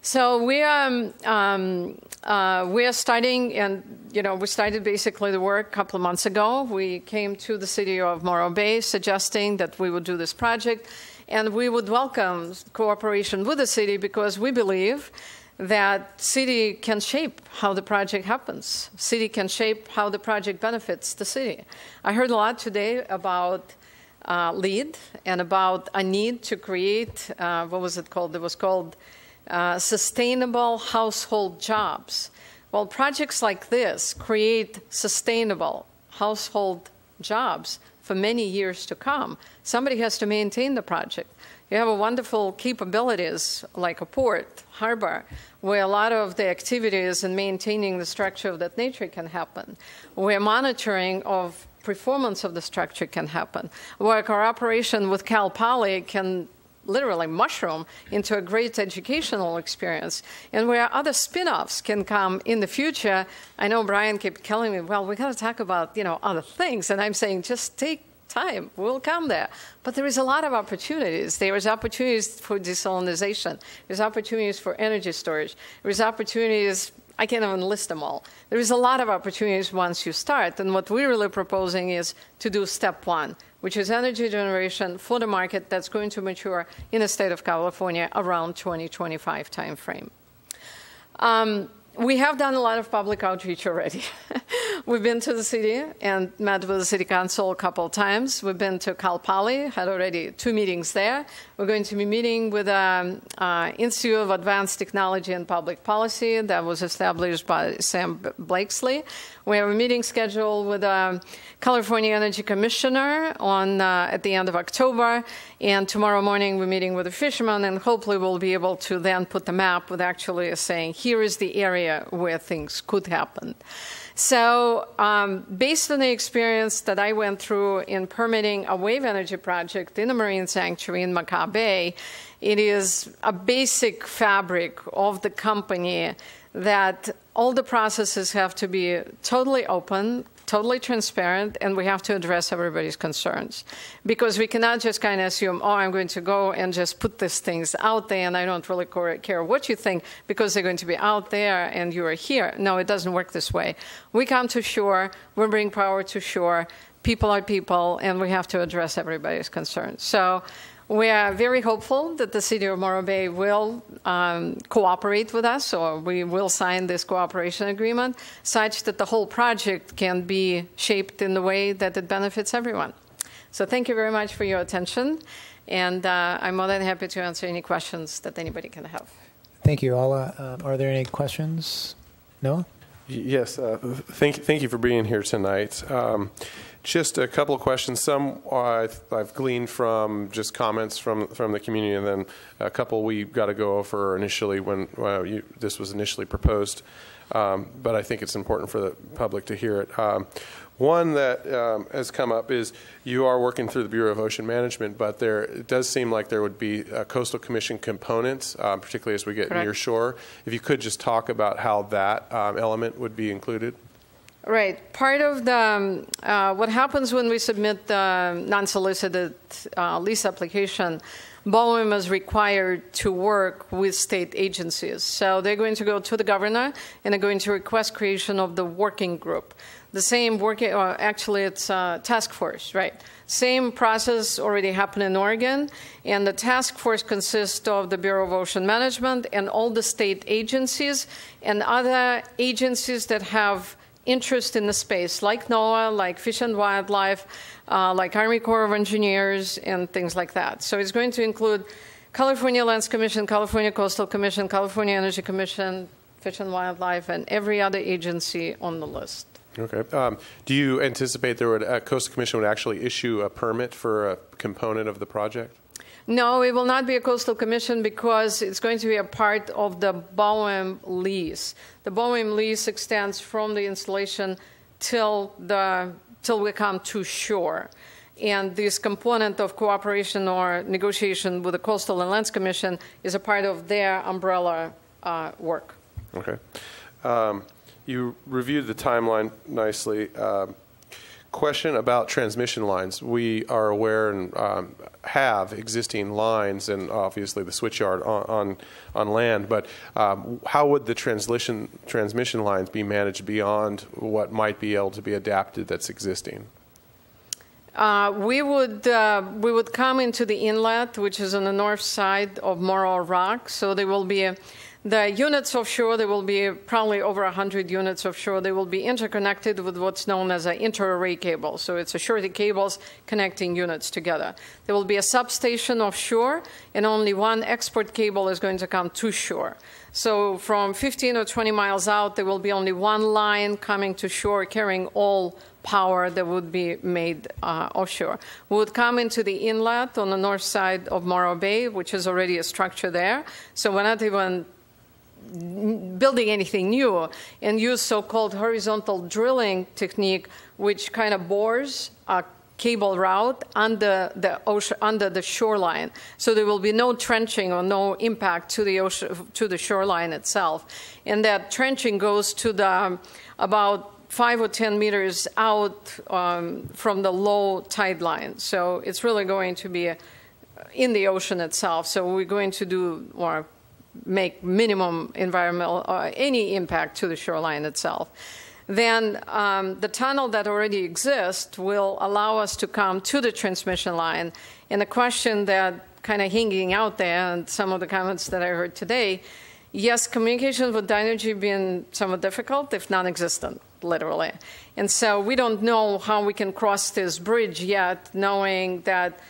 So we are starting, and we started basically the work a couple of months ago. We came to the city of Morro Bay suggesting that we would do this project, and we would welcome cooperation with the city because we believe that city can shape how the project happens. City can shape how the project benefits the city. I heard a lot today about LEED and about a need to create, what was it called? It was called sustainable household jobs. Well, projects like this create sustainable household jobs for many years to come. Somebody has to maintain the project. You have wonderful capabilities like a port, harbor, where a lot of the activities and maintaining the structure of that nature can happen, where monitoring of performance of the structure can happen, where cooperation with Cal Poly can literally mushroom into a great educational experience, and where other spin-offs can come in the future. I know Brian kept telling me, well, we got to talk about, other things, and I'm saying, just take time, we'll come there. But there is a lot of opportunities. There is opportunities for desalinization. There's opportunities for energy storage. There's opportunities, I can't even list them all. There is a lot of opportunities once you start, and what we're really proposing is to do step 1, which is energy generation for the market that's going to mature in the state of California around 2025 timeframe. We have done a lot of public outreach already. We've been to the city and met with the city council a couple of times. We've been to Cal Poly, had already 2 meetings there. We're going to be meeting with the Institute of Advanced Technology and Public Policy that was established by Sam Blakesley. We have a meeting scheduled with the California Energy Commissioner at the end of October. And tomorrow morning, we're meeting with the fishermen, and hopefully we'll be able to then put the map with actually saying, here is the area where things could happen. So based on the experience that I went through in permitting a wave energy project in a marine sanctuary in Macao Bay, it is a basic fabric of the company that all the processes have to be totally open, totally transparent, and we have to address everybody's concerns. Because we cannot just kind of assume, oh, I'm going to go and just put these things out there, and I don't really care what you think, because they're going to be out there and you are here. No, it doesn't work this way. We come to shore, we bring power to shore, people are people, and we have to address everybody's concerns. So we are very hopeful that the city of Morro Bay will cooperate with us, or we will sign this cooperation agreement such that the whole project can be shaped in the way that it benefits everyone. So thank you very much for your attention. And I'm more than happy to answer any questions that anybody can have. Thank you, Alla. Are there any questions? Noah? Yes, thank you for being here tonight. Just a couple of questions. Some I've gleaned from just comments from the community, and then a couple we got to go over initially when this was initially proposed. But I think it's important for the public to hear it. One that has come up is you are working through the Bureau of Ocean Management, but it does seem like there would be Coastal Commission components, particularly as we get near shore. If you could just talk about how that element would be included. Right. Part of the what happens when we submit the non-solicited lease application, BOEM is required to work with state agencies. So they're going to go to the governor and they're going to request creation of the working group. The same working, actually it's a task force, right? Same process already happened in Oregon, and the task force consists of the Bureau of Ocean Management and all the state agencies and other agencies that have interest in the space, like NOAA, like Fish and Wildlife, like Army Corps of Engineers, and things like that. So it's going to include California Lands Commission, California Coastal Commission, California Energy Commission, Fish and Wildlife, and every other agency on the list. Okay. Do you anticipate Coastal Commission would actually issue a permit for a component of the project? No, it will not be a Coastal Commission because it's going to be a part of the BOEM lease. The BOEM lease extends from the installation till we come to shore. And this component of cooperation or negotiation with the Coastal and Lands Commission is a part of their umbrella work. Okay. You reviewed the timeline nicely. Question about transmission lines. We are aware and have existing lines and obviously the switchyard on land, but how would the transmission lines be managed beyond what might be able to be adapted that's existing? We would come into the inlet, which is on the north side of Morro Rock, so there will be the units offshore, there will be probably over 100 units offshore. They will be interconnected with what's known as an inter-array cable. So it's a shorty cables connecting units together. There will be a substation offshore, and only one export cable is going to come to shore. So from 15 or 20 miles out, there will be only one line coming to shore carrying all power that would be made offshore. We would come into the inlet on the north side of Morro Bay, which is already a structure there. So we're not even building anything new, and use so-called horizontal drilling technique, which kind of bores a cable route under the ocean, under the shoreline. So there will be no trenching or no impact to the ocean, to the shoreline itself. And that trenching goes to the about 5 or 10 meters out from the low tide line. So it's really going to be in the ocean itself. So we're going to do or make minimum environmental any impact to the shoreline itself. Then the tunnel that already exists will allow us to come to the transmission line. And the question that kind of hanging out there, and some of the comments that I heard today, yes, communication with Dynegy been somewhat difficult, if non-existent, literally. And so we don't know how we can cross this bridge yet, knowing that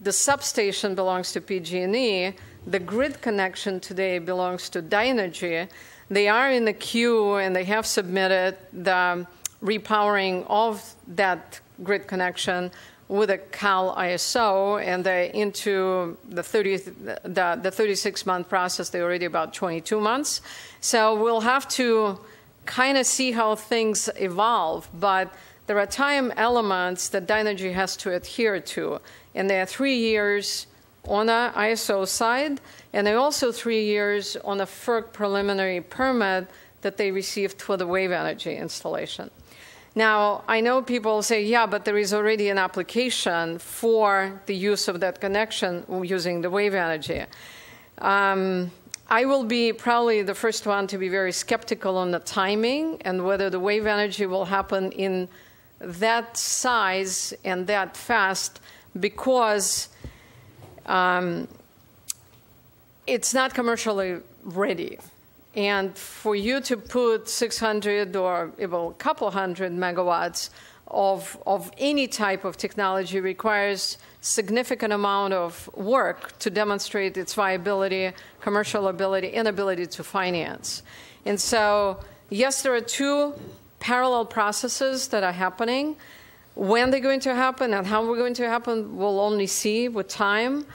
the substation belongs to PG&E, the grid connection today belongs to Dynegy. They are in the queue and they have submitted the repowering of that grid connection with a Cal ISO, and they're into the 36-month process. They're already about 22 months. So we'll have to kind of see how things evolve, but there are time elements that Dynegy has to adhere to, and there are 3 years on the ISO side, and there are also 3 years on a FERC preliminary permit that they received for the wave energy installation. Now, I know people say, yeah, but there is already an application for the use of that connection using the wave energy. I will be probably the first one to be very skeptical on the timing and whether the wave energy will happen in that size and that fast, because it's not commercially ready. And for you to put 600 or a couple hundred megawatts of any type of technology requires significant amount of work to demonstrate its viability, commercial ability, and ability to finance. And so, yes, there are two parallel processes that are happening. When they're going to happen and how we're going to happen, we'll only see with time.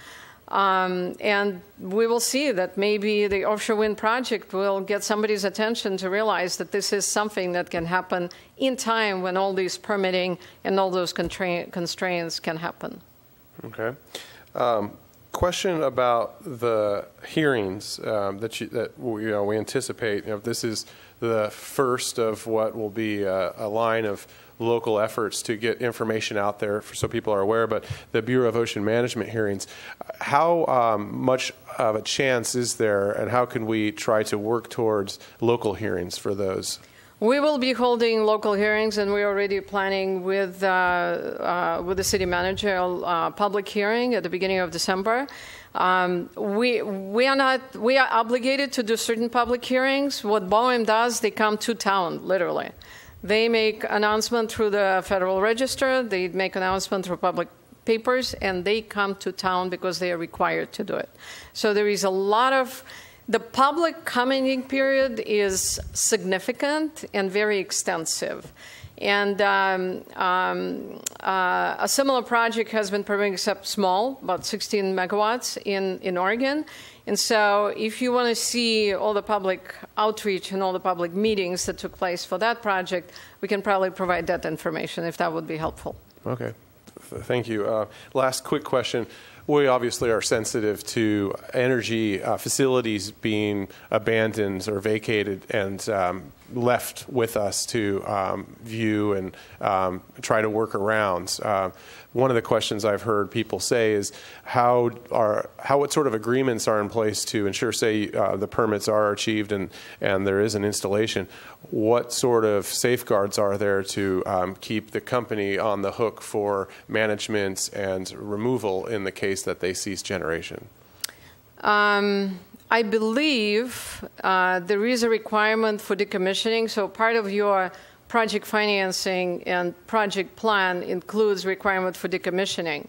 And we will see that maybe the offshore wind project will get somebody's attention to realize that this is something that can happen in time when all these permitting and all those constraints can happen. Okay. Question about the hearings that we anticipate. This is the first of what will be a line of local efforts to get information out there so people are aware, but the Bureau of Ocean Management hearings, how much of a chance is there, and how can we try to work towards local hearings for those? We will be holding local hearings, and we're already planning with the city manager a public hearing at the beginning of December. We are obligated to do certain public hearings. What BOEM does, they come to town, literally. They make announcement through the Federal Register, they make announcement through public papers, and they come to town because they are required to do it. So there is a lot of, the public commenting period is significant and very extensive. And a similar project has been permitted, except small, about 16 megawatts in Oregon. And so if you want to see all the public outreach and all the public meetings that took place for that project, we can probably provide that information if that would be helpful. Okay. Thank you. Last quick question. We obviously are sensitive to energy facilities being abandoned or vacated and left with us to view and try to work around. One of the questions I've heard people say is what sort of agreements are in place to ensure, say, the permits are achieved and there is an installation. What sort of safeguards are there to keep the company on the hook for management and removal in the case that they cease generation? I believe there is a requirement for decommissioning. So part of your project financing and project plan includes requirement for decommissioning.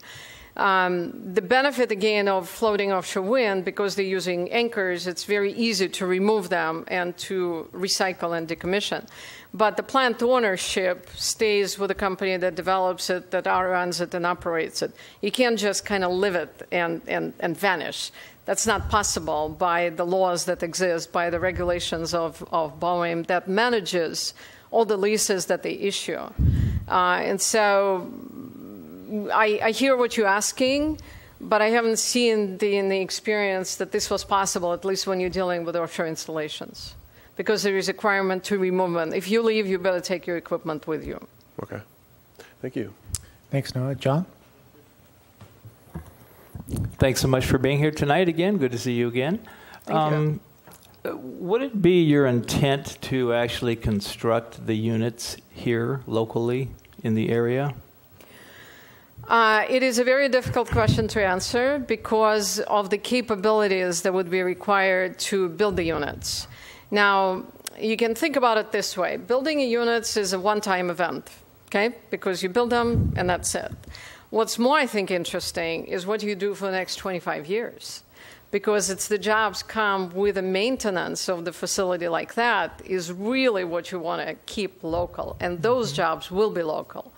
The benefit, again, of floating offshore wind, because they're using anchors, it's very easy to remove them and to recycle and decommission. But the plant ownership stays with the company that develops it, that runs it and operates it. You can't just kind of leave it and vanish. That's not possible by the laws that exist, by the regulations of BOEM that manages all the leases that they issue. And so I hear what you're asking, but I haven't seen in the experience that this was possible, at least when you're dealing with offshore installations, because there is a requirement to remove them. If you leave, you better take your equipment with you. Okay. Thank you. Thanks, Noah. John? Thanks so much for being here tonight again. Good to see you again. Thank you. Would it be your intent to actually construct the units here locally in the area? It is a very difficult question to answer because of the capabilities that would be required to build the units. Now, you can think about it this way. Building units is a one-time event, okay? Because you build them and that's it. What's more, I think, interesting is what you do for the next 25 years. Because it's the jobs come with the maintenance of the facility like that is really what you want to keep local. And those jobs will be local.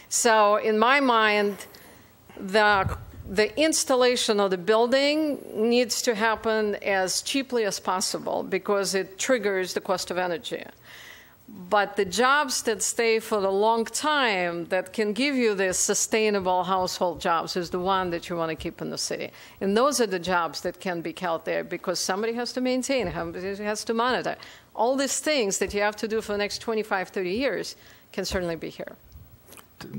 So in my mind, the installation of the building needs to happen as cheaply as possible because it triggers the cost of energy. But the jobs that stay for the long time that can give you this sustainable household jobs is the one that you want to keep in the city. And those are the jobs that can be kept there because somebody has to maintain, somebody has to monitor. All these things that you have to do for the next 25, 30 years can certainly be here.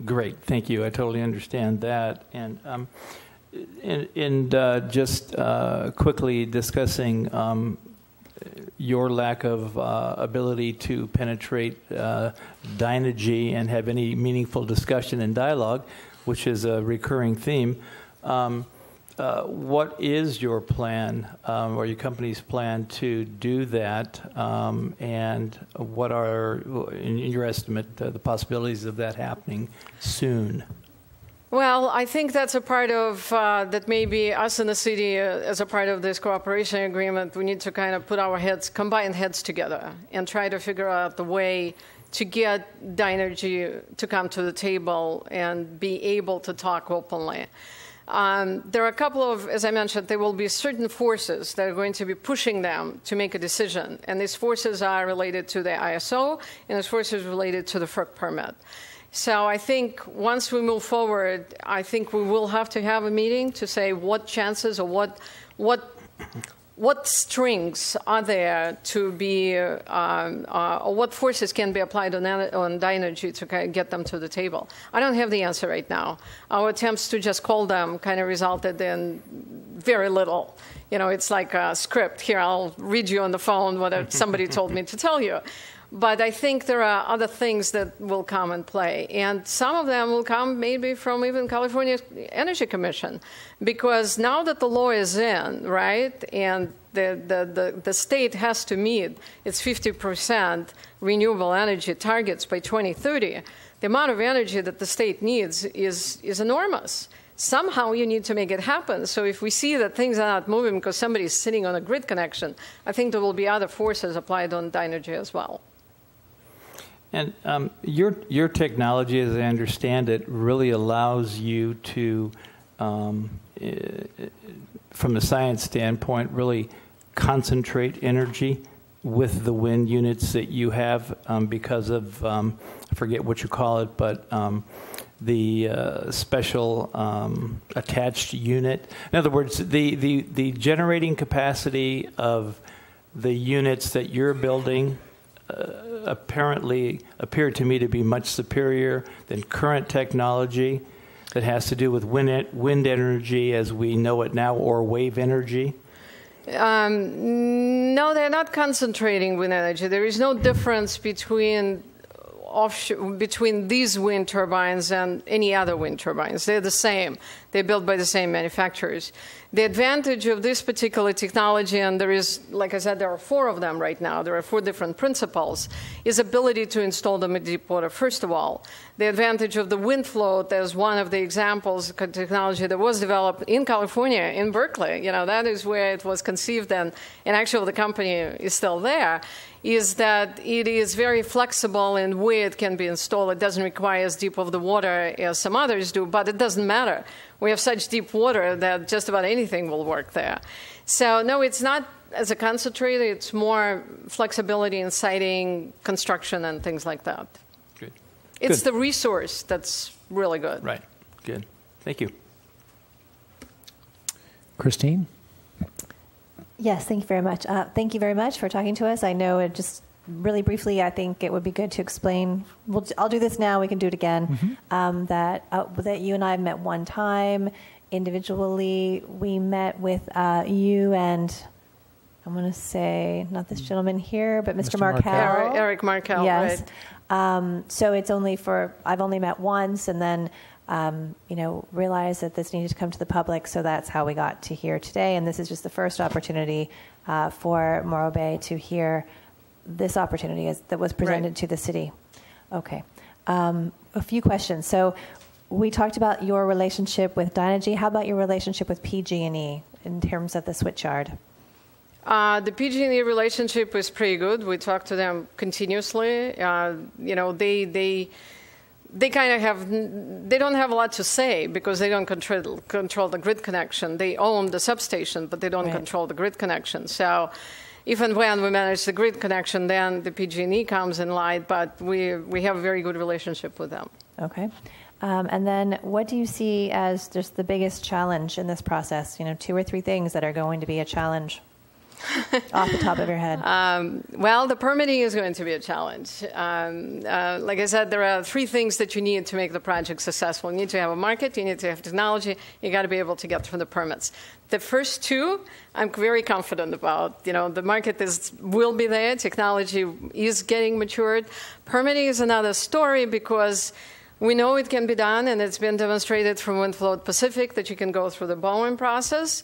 Great, thank you. I totally understand that. And just quickly discussing your lack of ability to penetrate Dynegy and have any meaningful discussion and dialogue, which is a recurring theme. what is your plan or your company's plan to do that? And what are, in your estimate, the possibilities of that happening soon? Well, I think that's a part of, that maybe us in the city, as a part of this cooperation agreement, we need to kind of put our heads, combine heads together and try to figure out the way to get Dynergy to come to the table and be able to talk openly. There are a couple of, as I mentioned, there will be certain forces that are going to be pushing them to make a decision. And these forces are related to the ISO, and these forces related to the FERC permit. So I think once we move forward, I think we will have to have a meeting to say what chances or what strings are there to be, or what forces can be applied on Dynergy to kind of get them to the table. I don't have the answer right now. Our attempts to just call them kind of resulted in very little. You know, it's like a script. Here, I'll read you on the phone what somebody told me to tell you. But I think there are other things that will come and play. And some of them will come maybe from even California Energy Commission. Because now that the law is in, right, and the state has to meet its 50% renewable energy targets by 2030, the amount of energy that the state needs is enormous. Somehow you need to make it happen. So if we see that things are not moving because somebody is sitting on a grid connection, I think there will be other forces applied on Dynergy as well. And your technology, as I understand it, really allows you to, from a science standpoint, really concentrate energy with the wind units that you have because of, I forget what you call it, but the special attached unit. In other words, the generating capacity of the units that you're building apparently appear to me to be much superior than current technology that has to do with wind energy as we know it now, or wave energy? No, they're not concentrating wind energy. There is no difference between these wind turbines and any other wind turbines. They're the same. They're built by the same manufacturers. The advantage of this particular technology, and there is, like I said, there are 4 of them right now. There are 4 different principles, is ability to install them in deep water, first of all. The advantage of the wind float, as one of the examples of technology that was developed in California, in Berkeley, you know, that is where it was conceived, and actually the company is still there, is that it is very flexible in where it can be installed. It doesn't require as deep of the water as some others do, but it doesn't matter. We have such deep water that just about anything will work there. So no, it's not as a concentrator. It's more flexibility in siting, construction, and things like that. Good. It's the resource that's really good. Right. Good. Thank you. Christine? Yes, thank you very much. Thank you very much for talking to us. I know it just really briefly, I think it would be good to explain. I'll do this now. We can do it again. That you and I have met one time individually. We met with you and I'm going to say not this gentleman here, but Mr. Markel. Eric Markel. Yes. Right. So it's only I've only met once, and then realized that this needed to come to the public. So that's how we got to here today. And this is just the first opportunity for Morro Bay to hear this opportunity that was presented to the city. Okay. A few questions. So we talked about your relationship with Dynergy. How about your relationship with PG&E in terms of the switchyard? The PG&E relationship is pretty good. We talk to them continuously. They kind of they don't have a lot to say because they don't control the grid connection. They own the substation, but they don't control the grid connection. So even when we manage the grid connection, then the PG&E comes in line, but we have a very good relationship with them. Okay. And then what do you see as just the biggest challenge in this process? 2 or 3 things that are going to be a challenge off the top of your head. Well, the permitting is going to be a challenge. Like I said, there are 3 things that you need to make the project successful. You need to have a market, you need to have technology, you got to be able to get through the permits. The first 2, I'm very confident about. The market will be there, technology is getting matured. Permitting is another story because We know it can be done, and it's been demonstrated from WindFloat Pacific that you can go through the Bowen process.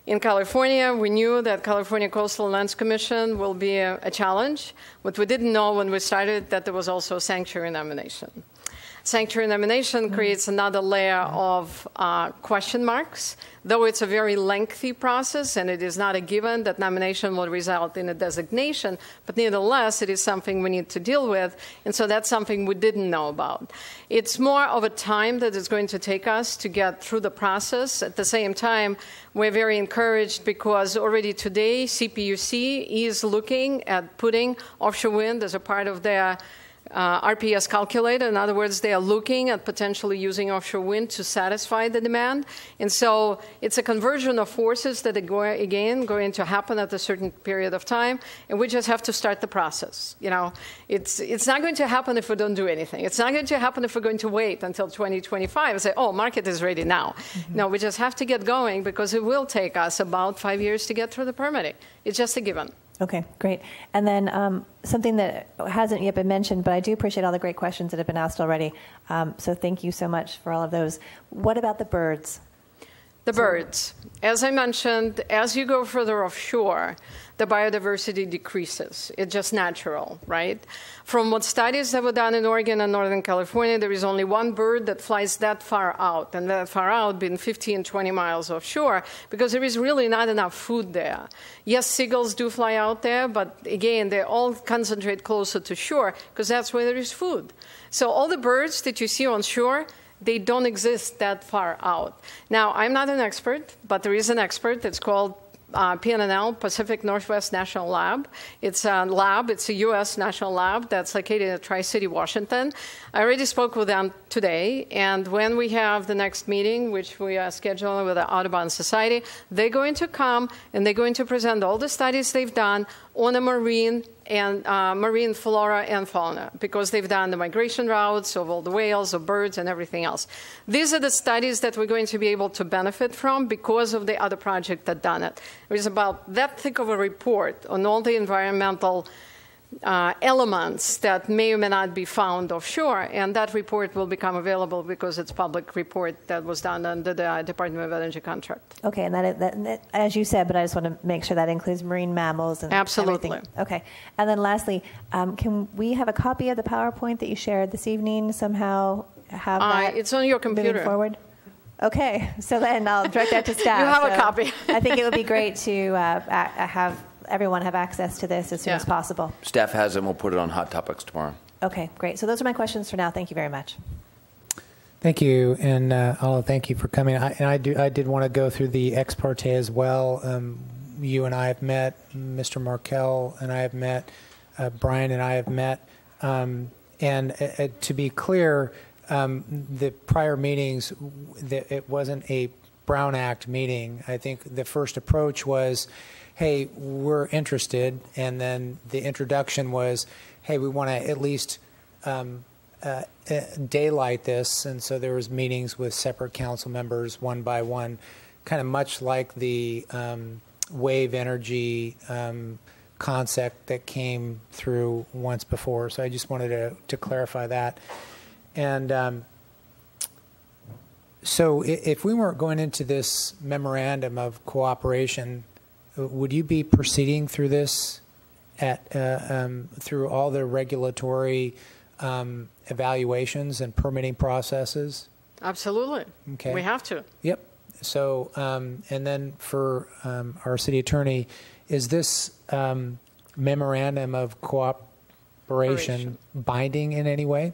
In California, we knew that California Coastal Lands Commission will be a challenge. What we didn't know when we started, that there was also sanctuary nomination. Sanctuary nomination creates another layer of question marks, though it's a very lengthy process, and it is not a given that nomination will result in a designation, but nevertheless, it is something we need to deal with, and so that's something we didn't know about. It's more of a time that it's going to take us to get through the process. At the same time, we're very encouraged because already today, CPUC is looking at putting offshore wind as a part of their RPS calculator. In other words, they are looking at potentially using offshore wind to satisfy the demand. And so it's a conversion of forces that are going to happen at a certain period of time, and we just have to start the process. You know, it's not going to happen if we don't do anything. It's not going to happen if we're going to wait until 2025 and say, oh, market is ready now. Mm-hmm. No, we just have to get going because it will take us about 5 years to get through the permitting. It's just a given. Okay, great. And then something that hasn't yet been mentioned, but I do appreciate all the great questions that have been asked already. So thank you so much for all of those. What about the birds? The birds. As I mentioned, as you go further offshore, the biodiversity decreases. It's just natural, right? From what studies that were done in Oregon and Northern California, there is only one bird that flies that far out, and that far out being 15, 20 miles offshore, because there is really not enough food there. Yes, seagulls do fly out there, but again, they all concentrate closer to shore, because that's where there is food. So all the birds that you see on shore, they don't exist that far out. Now, I'm not an expert, but there is an expert that's called PNNL, Pacific Northwest National Lab. It's a lab, it's a U.S. national lab that's located in Tri-City, Washington. I already spoke with them today, and when we have the next meeting, which we are scheduling with the Audubon Society, they're going to come and they're going to present all the studies they've done on the marine and marine flora and fauna, because they've done the migration routes of all the whales, of birds, and everything else. These are the studies that we're going to be able to benefit from because of the other project that done it. It was about that thick of a report on all the environmental elements that may or may not be found offshore, and that report will become available because it's a public report that was done under the Department of Energy contract. Okay, and that as you said, but I just want to make sure that includes marine mammals and absolutely everything. Okay, and then lastly, can we have a copy of the PowerPoint that you shared this evening somehow? Have that it's on your computer. Moving forward. Okay, so then I'll direct that to staff. You have a copy. I think it would be great to have everyone have access to this as soon as possible. Staff has it, and we'll put it on Hot Topics tomorrow. Okay, great. So those are my questions for now. Thank you very much. Thank you, and I'll thank you for coming. I did want to go through the ex parte as well. You and I have met, Mr. Markell and I have met, Brian and I have met, and to be clear, the prior meetings, it wasn't a Brown Act meeting. I think the first approach was, hey, we're interested, and then the introduction was, hey, we want to at least daylight this, and so there was meetings with separate council members, one by one, kind of much like the wave energy concept that came through once before. So I just wanted to clarify that. And so if we weren't going into this memorandum of cooperation, would you be proceeding through this through all the regulatory evaluations and permitting processes? Absolutely. Okay. We have to. Yep. So, and then for our city attorney, is this memorandum of cooperation binding in any way?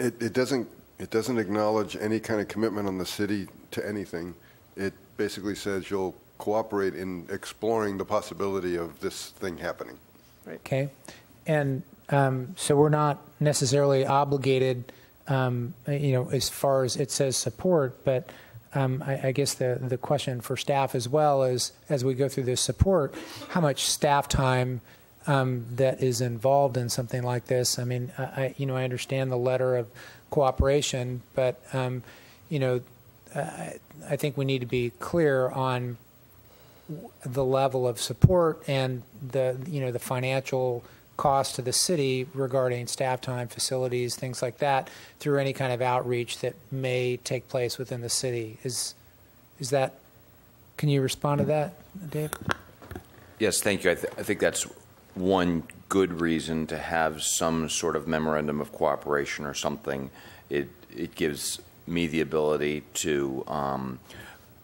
It doesn't acknowledge any kind of commitment on the city to anything. It basically says you'll cooperate in exploring the possibility of this thing happening. Right. Okay. And so we're not necessarily obligated, as far as it says support, but I guess the question for staff as well is, as we go through this support, how much staff time that is involved in something like this. I mean, I understand the letter of cooperation, but I think we need to be clear on the level of support and the financial cost to the city regarding staff time, facilities, things like that, through any kind of outreach that may take place within the city. Is that? Can you respond to that, Dave? Yes, thank you. I think that's one good reason to have some sort of memorandum of cooperation or something. It gives me the ability to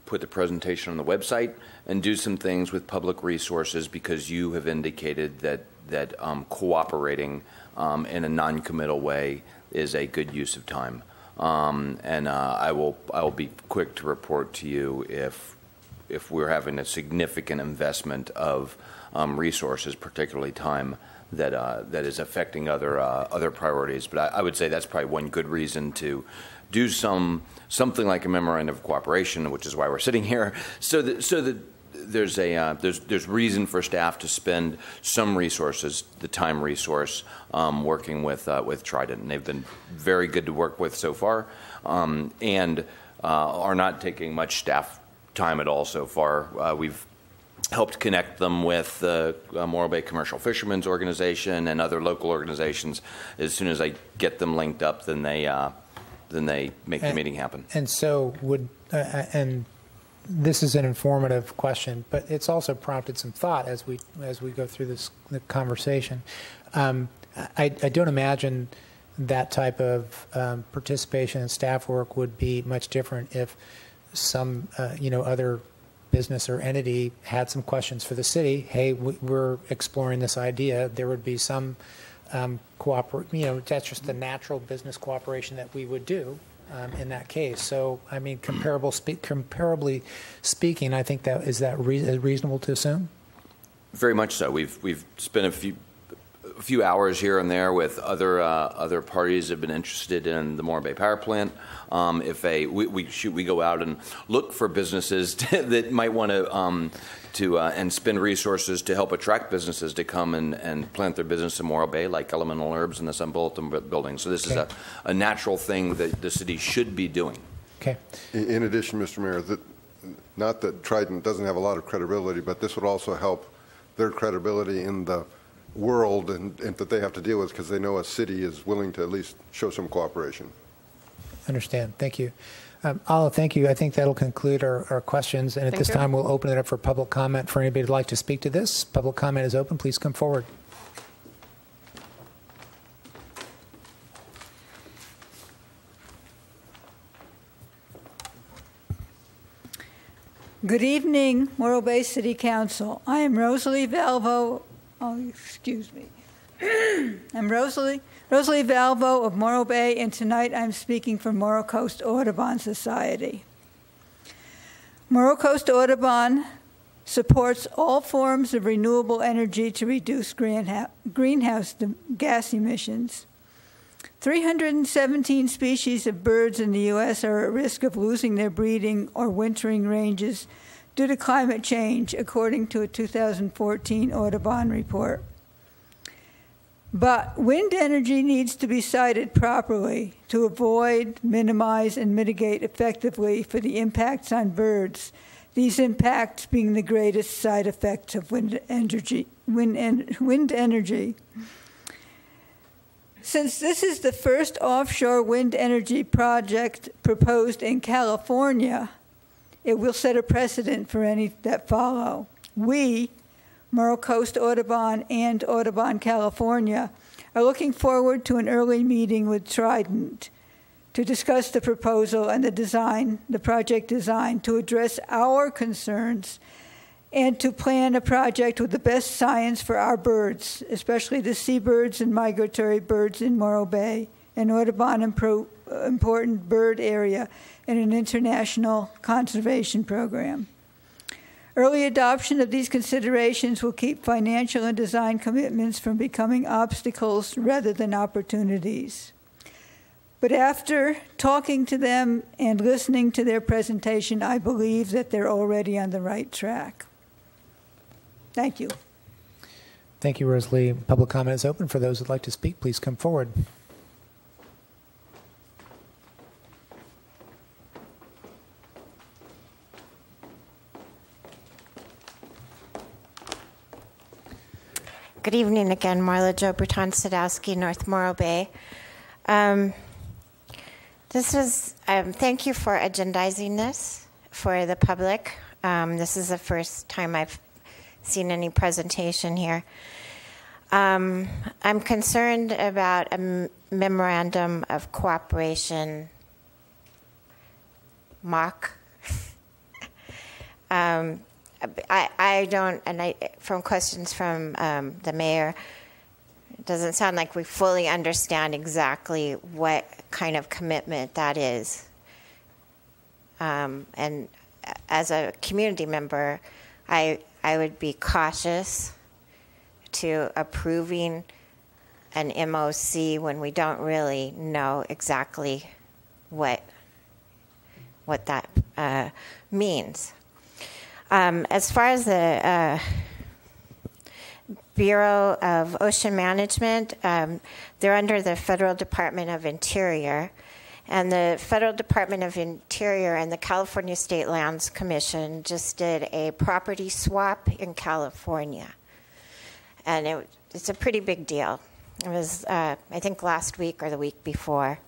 put the presentation on the website and do some things with public resources, because you have indicated that cooperating in a non-committal way is a good use of time. And I will be quick to report to you if we're having a significant investment of resources, particularly time, that is affecting other priorities. But I would say that's probably one good reason to do something like a memorandum of cooperation, which is why we're sitting here, so that there's reason for staff to spend some resources, the time resource, working with Trident, and they've been very good to work with so far, and are not taking much staff time at all so far. We've helped connect them with the Morro Bay Commercial Fishermen's Organization and other local organizations. As soon as I get them linked up, then they make the meeting happen. And so and this is an informative question, but it's also prompted some thought as we go through the conversation. I don't imagine that type of participation in staff work would be much different if some other business or entity had some questions for the city. Hey, we're exploring this idea. There would be some cooperate. That's just the natural business cooperation that we would do in that case. So, I mean, comparably speaking, I think that is reasonable to assume. Very much so. We've spent a few hours here and there with other parties that have been interested in the Morro Bay Power Plant. We go out and look for businesses that might want to and spend resources to help attract businesses to come and plant their business in Morro Bay, like Elemental Herbs and the Sun Bulletin building. So this is a natural thing that the city should be doing. Okay. In addition, Mr. Mayor, not that Trident doesn't have a lot of credibility, but this would also help their credibility in the world and that they have to deal with, because they know a city is willing to at least show some cooperation. Understand. Thank you. Ala, thank you. I think that'll conclude our questions. And at this time, we'll open it up for public comment for anybody who'd like to speak to this. Public comment is open. Please come forward. Good evening, Morro Bay City Council. I am Rosalie Valvo. Oh, excuse me. I'm Rosalie Valvo of Morro Bay, and tonight I'm speaking for Morro Coast Audubon Society. Morro Coast Audubon supports all forms of renewable energy to reduce greenhouse gas emissions. 317 species of birds in the U.S. are at risk of losing their breeding or wintering ranges due to climate change, according to a 2014 Audubon report. But wind energy needs to be sited properly to avoid, minimize, and mitigate effectively for the impacts on birds, these impacts being the greatest side effects of wind energy. Since this is the first offshore wind energy project proposed in California, it will set a precedent for any that follow. We, Morro Coast Audubon and Audubon California, are looking forward to an early meeting with Trident to discuss the proposal and the project design to address our concerns and to plan a project with the best science for our birds, especially the seabirds and migratory birds in Morro Bay, an Audubon important bird area, and an international conservation program. Early adoption of these considerations will keep financial and design commitments from becoming obstacles rather than opportunities. But after talking to them and listening to their presentation, I believe that they're already on the right track. Thank you. Thank you, Rosalie. Public comment is open. For those who'd like to speak, please come forward. Good evening again, Marla Jo Bruton Sadowski, North Morro Bay. This is, thank you for agendizing this for the public. This is the first time I've seen any presentation here. I'm concerned about a memorandum of cooperation mock. I don't, and from questions from the mayor, it doesn't sound like we fully understand exactly what kind of commitment that is. And as a community member, I would be cautious to approving an MOC when we don't really know exactly what that means. As far as the Bureau of Ocean Management, they're under the Federal Department of Interior, and the Federal Department of Interior and the California State Lands Commission just did a property swap in California, and it's a pretty big deal. It was, I think, last week or the week before,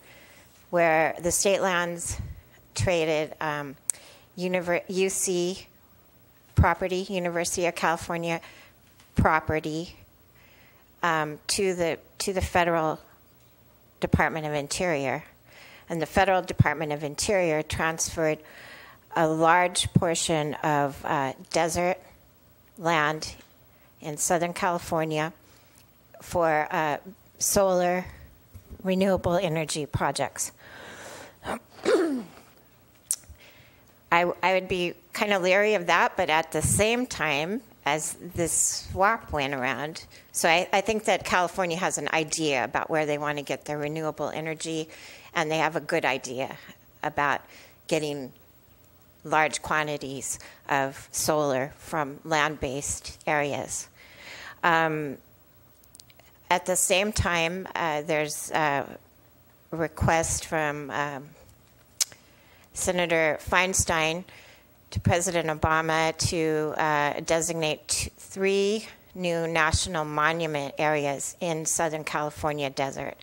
where the state lands traded UC property, University of California property, to the Federal Department of Interior. And the Federal Department of Interior transferred a large portion of desert land in Southern California for solar renewable energy projects. I would be kind of leery of that, but at the same time, as this swap went around, so I think that California has an idea about where they want to get their renewable energy, and they have a good idea about getting large quantities of solar from land-based areas. At the same time, there's a request from Senator Feinstein to President Obama to designate 3 new national monument areas in Southern California desert.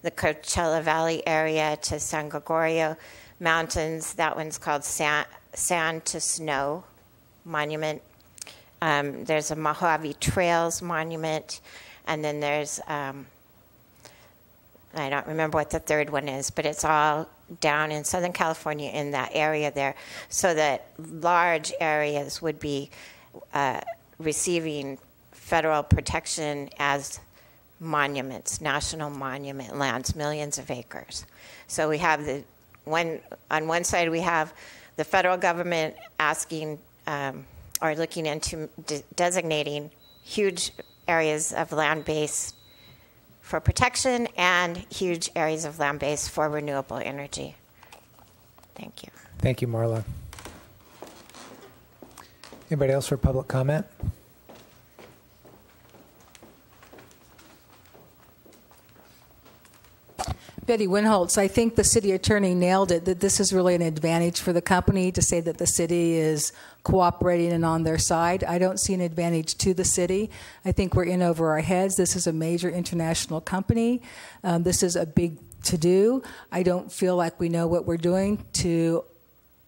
The Coachella Valley area to San Gregorio Mountains, that one's called Sand to Snow Monument. There's a Mojave Trails Monument, and then there's, I don't remember what the third one is, but it's all down in Southern California in that area there, so that large areas would be receiving federal protection as monuments, national monument lands, millions of acres. So we have on one side we have the federal government asking or looking into designating huge areas of land base for protection and huge areas of land base for renewable energy. Thank you. Thank you, Marla. Anybody else for public comment? Betty Winholtz, I think the city attorney nailed it, that this is really an advantage for the company to say that the city is cooperating and on their side. I don't see an advantage to the city. I think we're in over our heads. This is a major international company. This is a big to-do. I don't feel like we know what we're doing to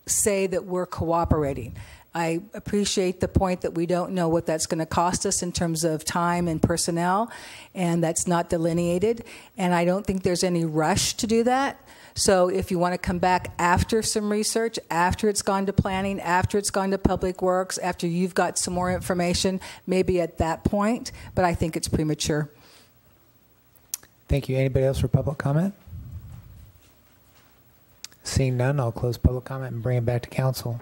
say that we're cooperating. I appreciate the point that we don't know what that's going to cost us in terms of time and personnel, and that's not delineated. And I don't think there's any rush to do that. So if you want to come back after some research, after it's gone to planning, after it's gone to public works, after you've got some more information, maybe at that point, but I think it's premature. Thank you. Anybody else for public comment? Seeing none, I'll close public comment and bring it back to council.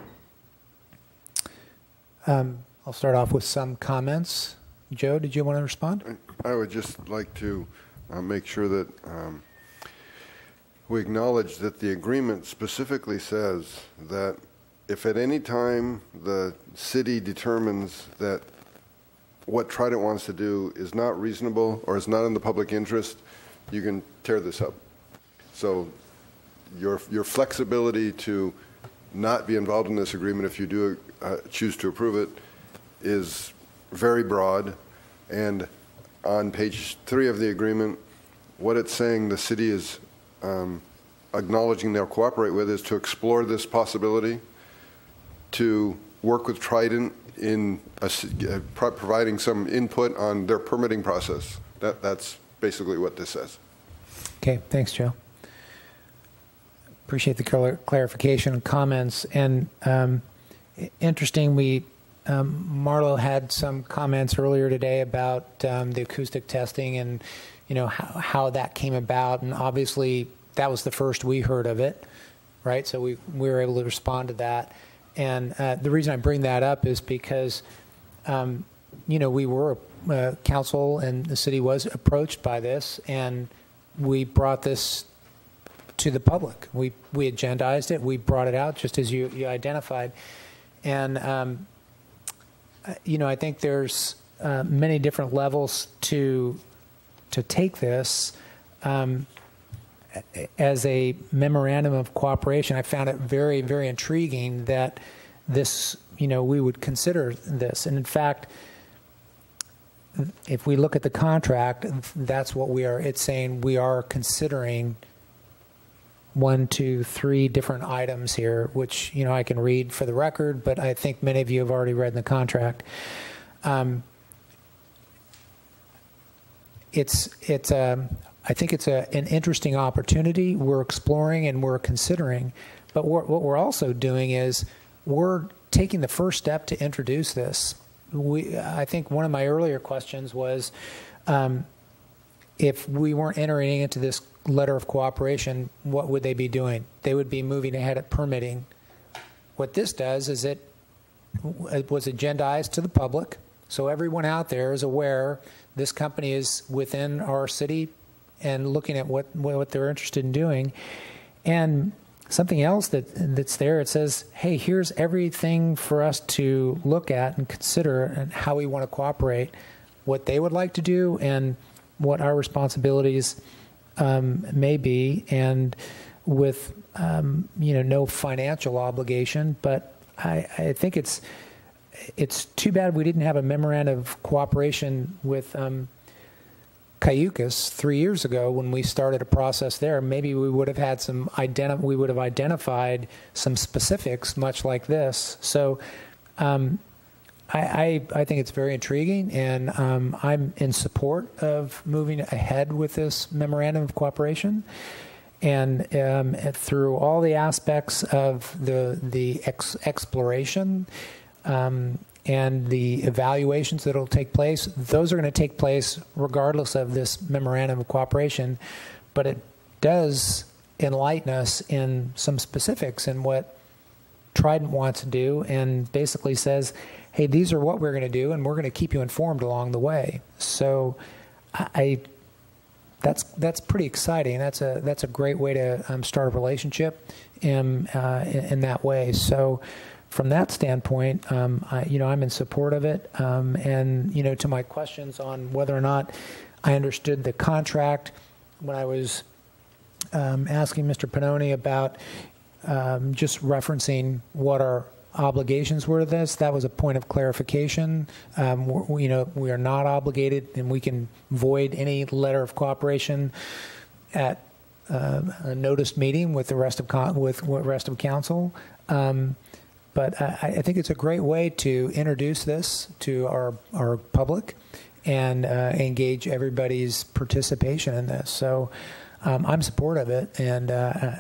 I'll start off with some comments. Joe, did you want to respond? I would just like to make sure that we acknowledge that the agreement specifically says that if at any time the city determines that what Trident wants to do is not reasonable or is not in the public interest, you can tear this up. So your flexibility to not be involved in this agreement if you do choose to approve it is very broad, and on page 3 of the agreement, what it's saying the city is acknowledging they'll cooperate with is to explore this possibility, to work with Trident in providing some input on their permitting process. That's basically what this says. Okay, thanks, Joe. Appreciate the clarification and comments. And interesting, Marlo had some comments earlier today about the acoustic testing and how that came about. And obviously, that was the first we heard of it, right? So we were able to respond to that. And the reason I bring that up is because, we were council and the city was approached by this, and we brought this to the public. We agendized it. We brought it out just as you identified. And, I think there's many different levels to take this. As a memorandum of cooperation, I found it very, very intriguing that this, we would consider this. And in fact, if we look at the contract, that's what it's saying we are considering 1, 2, 3 different items here, which, I can read for the record, but I think many of you have already read in the contract. I think it's an interesting opportunity we're exploring and we're considering. But what we're also doing is we're taking the first step to introduce this. I think one of my earlier questions was if we weren't entering into this letter of cooperation, what would they be doing? They would be moving ahead at permitting. What this does is it was agendized to the public, so everyone out there is aware this company is within our city and looking at what they're interested in doing. And something else that's there, it says, hey, here's everything for us to look at and consider and how we want to cooperate, what they would like to do and what our responsibilities may be, and with no financial obligation. But I think it's too bad we didn't have a memorandum of cooperation with Cayucas 3 years ago when we started a process there. Maybe we would have had we would have identified some specifics, much like this. So I think it's very intriguing, and I'm in support of moving ahead with this memorandum of cooperation. And through all the aspects of the exploration and the evaluations that will take place, those are going to take place regardless of this memorandum of cooperation. But it does enlighten us in some specifics in what Trident wants to do, and basically says, hey, these are what we're going to do, and we're going to keep you informed along the way. So that's pretty exciting. That's a great way to start a relationship in that way. So from that standpoint, I'm in support of it. And to my questions on whether or not I understood the contract, when I was asking Mr. Pannoni about just referencing what our obligations were to this, that was a point of clarification. We are not obligated, and we can void any letter of cooperation at a noticed meeting with the rest of council. But I think it's a great way to introduce this to our public and engage everybody's participation in this. So I'm supportive of it, and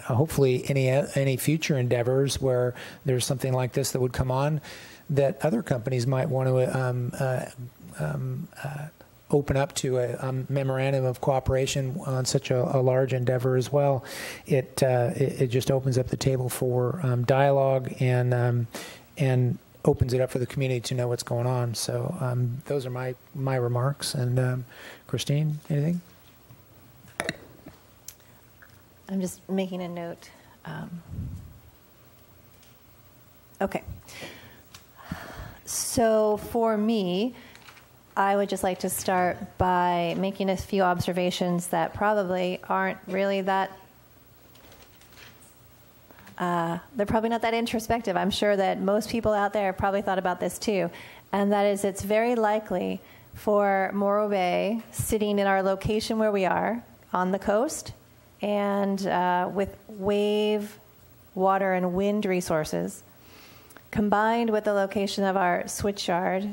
hopefully any future endeavors where there's something like this that would come on, that other companies might want to open up to a memorandum of cooperation on such a large endeavor as well. It just opens up the table for dialogue and opens it up for the community to know what's going on. So those are my remarks. And Christine, anything? I'm just making a note. Okay. So for me, I would just like to start by making a few observations that probably aren't really that, they're probably not that introspective. I'm sure that most people out there have probably thought about this too. And that is, it's very likely for Morro Bay, sitting in our location where we are on the coast, and with wave, water, and wind resources, combined with the location of our switchyard,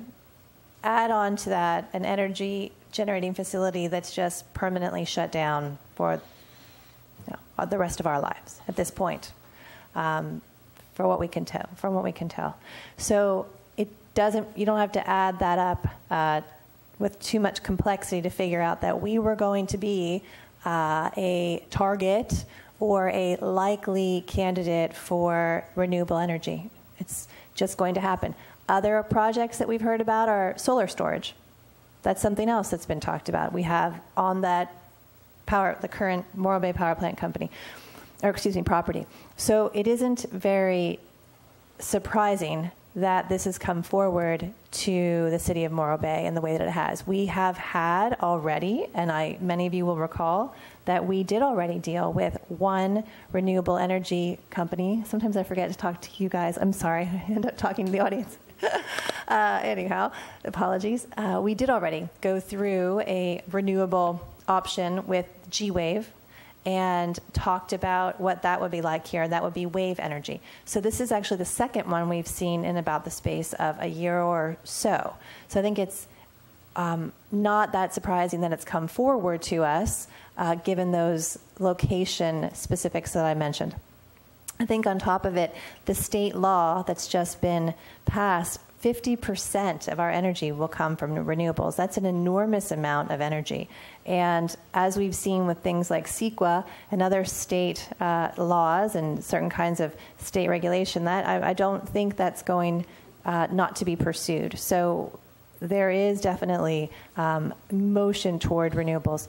add on to that an energy generating facility that's just permanently shut down for the rest of our lives at this point, from what we can tell. So it doesn't. You don't have to add that up with too much complexity to figure out that we were going to be a target or a likely candidate for renewable energy. It's just going to happen. Other projects that we've heard about are solar storage. That's something else that's been talked about. We have on that the current Morro Bay Power Plant property. So it isn't very surprising that this has come forward to the city of Morro Bay in the way that it has. We have had already, and many of you will recall, that we did already deal with one renewable energy company. Sometimes I forget to talk to you guys. I'm sorry. I end up talking to the audience. Anyhow, apologies. We did already go through a renewable option with G-Wave and talked about what that would be like here, and that would be wave energy. So this is actually the second one we've seen in about the space of a year or so. So I think it's not that surprising that it's come forward to us, given those location specifics that I mentioned. I think on top of it, the state law that's just been passed, 50% of our energy will come from renewables. That's an enormous amount of energy. And as we've seen with things like CEQA and other state laws and certain kinds of state regulation, that I don't think that's going not to be pursued. So there is definitely motion toward renewables.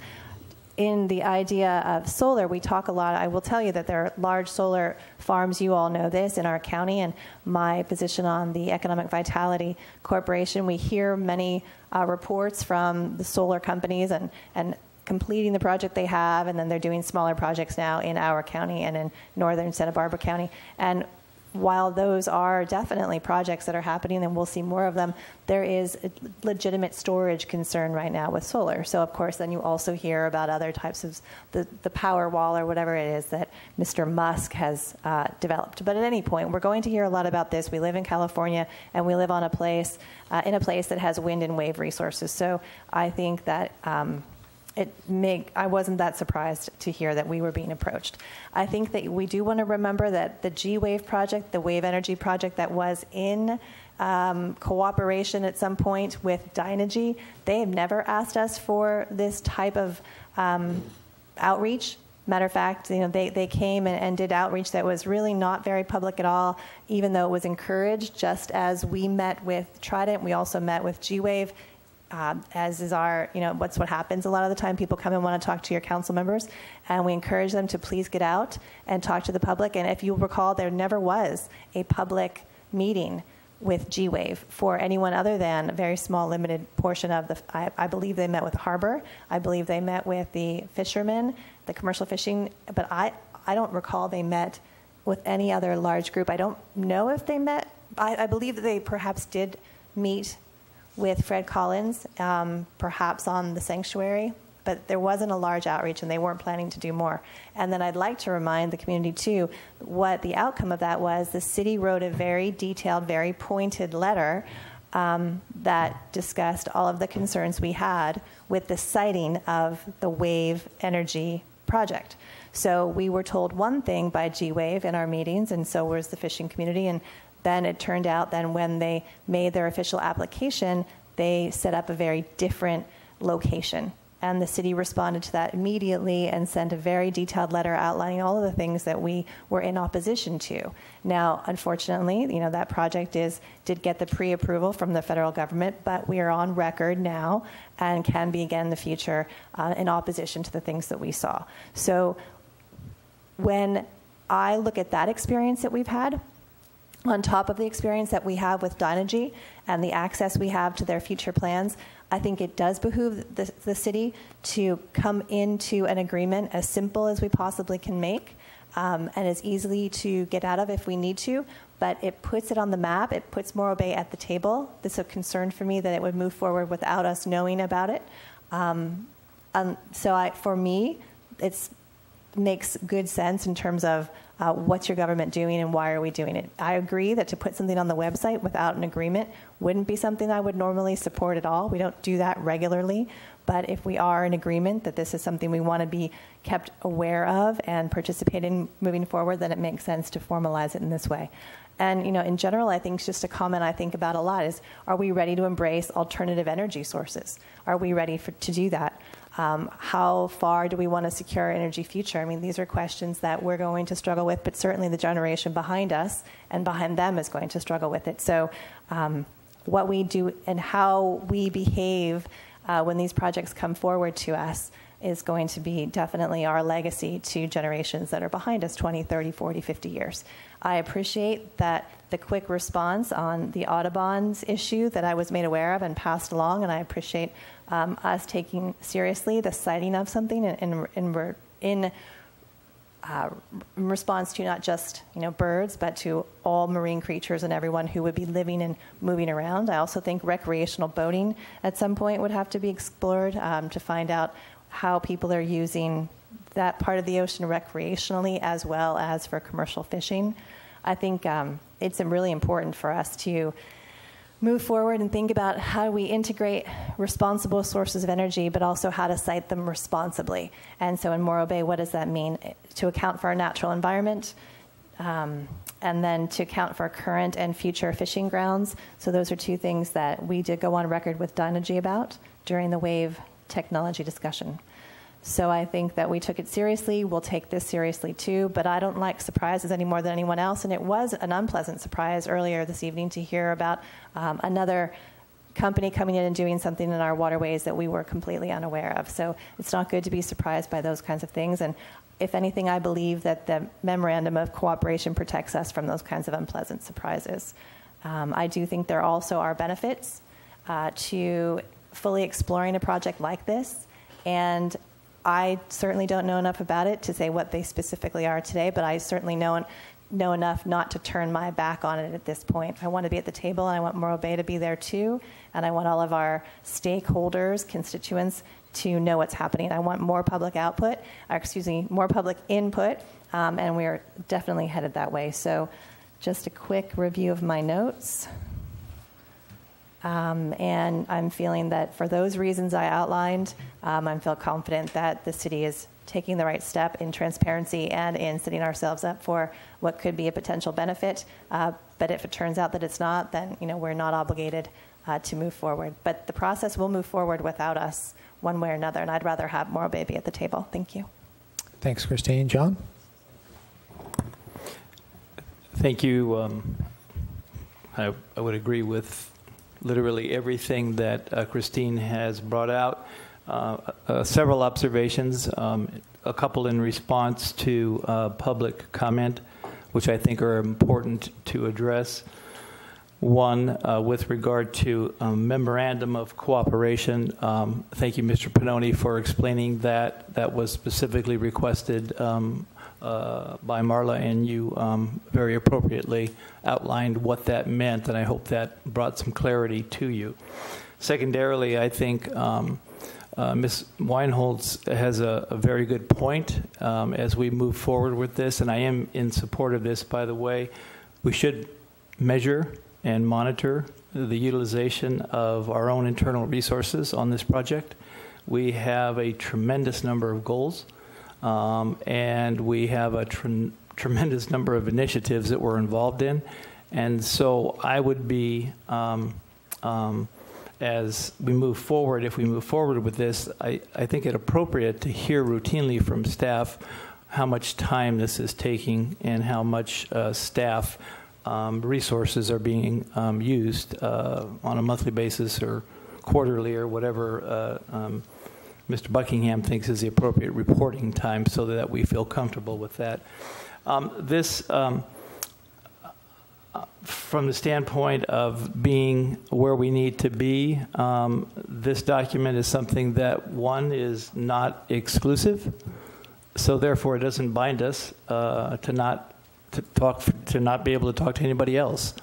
In the idea of solar, we talk a lot. I will tell you that there are large solar farms, you all know this, in our county, and my position on the Economic Vitality Corporation, we hear many reports from the solar companies and completing the project they have, and then they're doing smaller projects now in our county and in northern Santa Barbara County. And while those are definitely projects that are happening, and we'll see more of them, there is a legitimate storage concern right now with solar. So, of course, then you also hear about other types of the power wall or whatever it is that Mr. Musk has developed. But at any point, we're going to hear a lot about this. We live in California, and we live on a place in a place that has wind and wave resources. So I think that I wasn't that surprised to hear that we were being approached. I think that we do want to remember that the G-Wave project, the wave energy project that was in cooperation at some point with Dynegy, they have never asked us for this type of outreach. Matter of fact, they came and did outreach that was really not very public at all, even though it was encouraged. Just as we met with Trident, we also met with G-Wave. As is our, what happens a lot of the time. People come and want to talk to your council members, and we encourage them to please get out and talk to the public. And if you'll recall, there never was a public meeting with G-Wave for anyone other than a very small, limited portion of the. I believe they met with the harbor. I believe they met with the fishermen, the commercial fishing. But I don't recall they met with any other large group. I don't know if they met. I believe that they perhaps did meet with Fred Collins, perhaps on the sanctuary, but there wasn't a large outreach, and they weren't planning to do more. And then I'd like to remind the community, too, what the outcome of that was. The city wrote a very detailed, very pointed letter that discussed all of the concerns we had with the siting of the wave energy project. So we were told one thing by G-Wave in our meetings, and so was the fishing community, and then it turned out then when they made their official application, they set up a very different location. And the city responded to that immediately and sent a very detailed letter outlining all of the things that we were in opposition to. Now, unfortunately, that project did get the pre-approval from the federal government, but we are on record now and can be again in the future in opposition to the things that we saw. So when I look at that experience that we've had, on top of the experience that we have with Dynegy and the access we have to their future plans, I think it does behoove the city to come into an agreement as simple as we possibly can make and is easily to get out of if we need to, but it puts it on the map. It puts Morro Bay at the table. This is a concern for me that it would move forward without us knowing about it. For me, it makes good sense in terms of what's your government doing and why are we doing it. I agree that to put something on the website without an agreement wouldn't be something I would normally support at all. We don't do that regularly. But if we are in agreement that this is something we want to be kept aware of and participate in moving forward, then it makes sense to formalize it in this way. And, in general, I think just a comment I think about a lot is, are we ready to embrace alternative energy sources? Are we ready to do that? How far do we want to secure our energy future? I mean, these are questions that we're going to struggle with, but certainly the generation behind us and behind them is going to struggle with it. So what we do and how we behave when these projects come forward to us is going to be definitely our legacy to generations that are behind us 20, 30, 40, 50 years. I appreciate that the quick response on the Audubon's issue that I was made aware of and passed along, and I appreciate us taking seriously the citing of something in response to not just birds, but to all marine creatures and everyone who would be living and moving around. I also think recreational boating at some point would have to be explored to find out how people are using that part of the ocean recreationally as well as for commercial fishing. I think it's really important for us to move forward and think about how we integrate responsible sources of energy, but also how to site them responsibly. And so in Morro Bay, what does that mean? To account for our natural environment, and then to account for our current and future fishing grounds. So those are two things that we did go on record with Dynegy about during the WAVE technology discussion. So I think that we took it seriously. We'll take this seriously too, but I don't like surprises any more than anyone else. And it was an unpleasant surprise earlier this evening to hear about another company coming in and doing something in our waterways that we were completely unaware of. So it's not good to be surprised by those kinds of things. And if anything, I believe that the memorandum of cooperation protects us from those kinds of unpleasant surprises. I do think there also are benefits to fully exploring a project like this. And I certainly don't know enough about it to say what they specifically are today, but I certainly know enough not to turn my back on it at this point. I want to be at the table, and I want Morro Bay to be there too, and I want all of our stakeholders, constituents, to know what's happening. I want more public more public input, and we're definitely headed that way. So just a quick review of my notes. And I'm feeling that for those reasons I outlined, I feel confident that the city is taking the right step in transparency and in setting ourselves up for what could be a potential benefit. But if it turns out that it's not, then we're not obligated to move forward. But the process will move forward without us one way or another, and I'd rather have Morro Bay be at the table. Thank you. Thanks, Christine. John? Thank you. I would agree with literally everything that Christine has brought out. Several observations, a couple in response to public comment, which I think are important to address. One, with regard to memorandum of cooperation, thank you, Mr. Pannoni, for explaining that. That was specifically requested by Marla, and you very appropriately outlined what that meant, and I hope that brought some clarity to you. Secondarily, I think Ms. Weinholz has a very good point as we move forward with this, and I am in support of this, by the way. We should measure and monitor the utilization of our own internal resources on this project. We have a tremendous number of goals, and we have a tremendous number of initiatives that we're involved in. And so I would be, as we move forward, if we move forward with this, I think it appropriate to hear routinely from staff how much time this is taking and how much staff resources are being used on a monthly basis or quarterly or whatever Mr. Buckingham thinks is the appropriate reporting time, so that we feel comfortable with that. From the standpoint of being where we need to be, this document is something that, one, is not exclusive, So therefore, it doesn't bind us to not be able to talk to anybody else.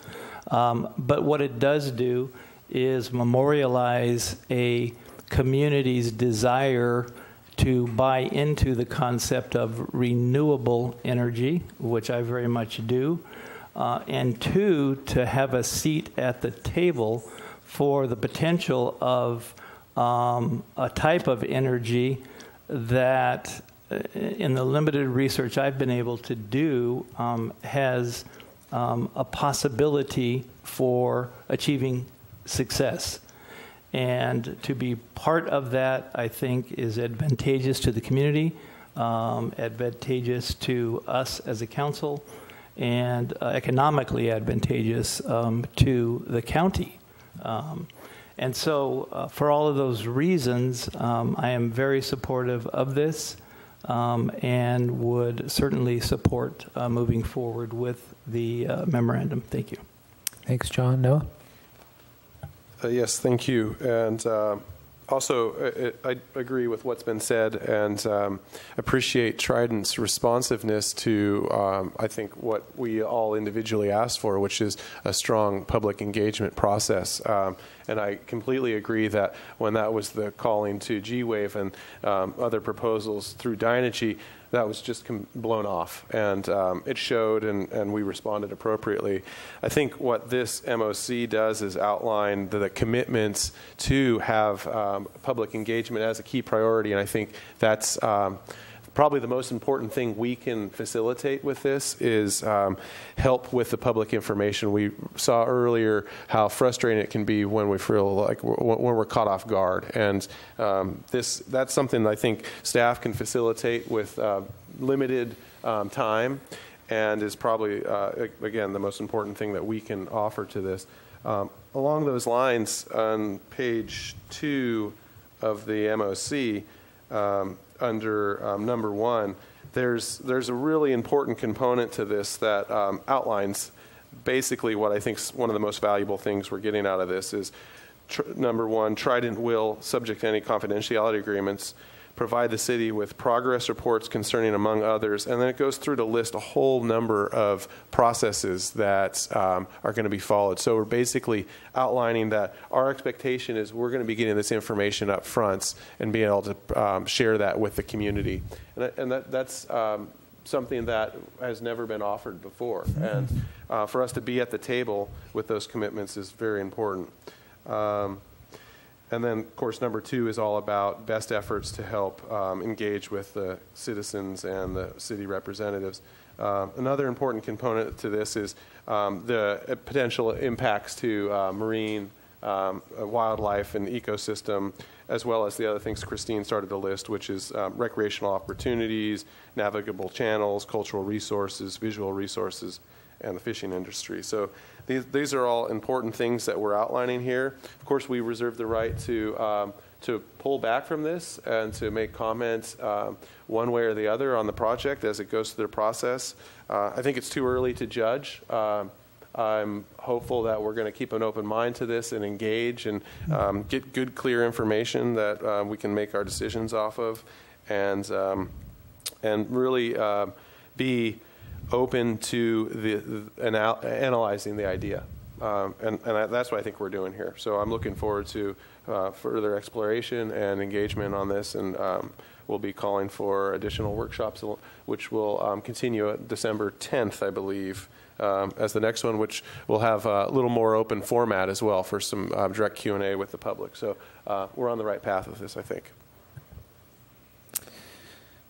But what it does do is memorialize a community's desire to buy into the concept of renewable energy, which I very much do, and two, to have a seat at the table for the potential of a type of energy that, in the limited research I've been able to do, has a possibility for achieving success. And to be part of that, I think, is advantageous to the community, advantageous to us as a council, and economically advantageous to the county. And so for all of those reasons, I am very supportive of this and would certainly support moving forward with the memorandum. Thank you. Thanks, John. Noah? Yes, thank you. And also, I agree with what's been said and appreciate Trident's responsiveness to, I think, what we all individually asked for, which is a strong public engagement process. And I completely agree that when that was the calling to G-Wave and other proposals through Dynegy, that was just blown off. And it showed, and we responded appropriately. I think what this MOC does is outline the commitments to have public engagement as a key priority. And I think that's probably the most important thing we can facilitate with this is help with the public information. We saw earlier how frustrating it can be when we feel like when we're caught off guard. And that's something I think staff can facilitate with limited time and is probably, again, the most important thing that we can offer to this. Along those lines, on page 2 of the MOC, under number 1, there's a really important component to this that outlines basically what I think is one of the most valuable things we're getting out of this is number 1, Trident will, subject to any confidentiality agreements, provide the city with progress reports concerning, among others, and then it goes through to list a whole number of processes that are going to be followed. So we're basically outlining that our expectation is we're going to be getting this information up front and being able to share that with the community. And that's something that has never been offered before. And for us to be at the table with those commitments is very important. And then, of course, number 2 is all about best efforts to help engage with the citizens and the city representatives. Another important component to this is the potential impacts to marine, wildlife, and ecosystem, as well as the other things Christine started to list, which is recreational opportunities, navigable channels, cultural resources, visual resources, and the fishing industry. So these are all important things that we're outlining here. Of course, we reserve the right to pull back from this and to make comments one way or the other on the project as it goes through the process. I think it's too early to judge. I'm hopeful that we're going to keep an open mind to this and engage and get good, clear information that we can make our decisions off of, and really be open to analyzing the idea. And that's what I think we're doing here. So I'm looking forward to further exploration and engagement on this, and we'll be calling for additional workshops, which will continue at December 10th, I believe, as the next one, which will have a little more open format as well for some direct Q&A with the public. So we're on the right path with this, I think.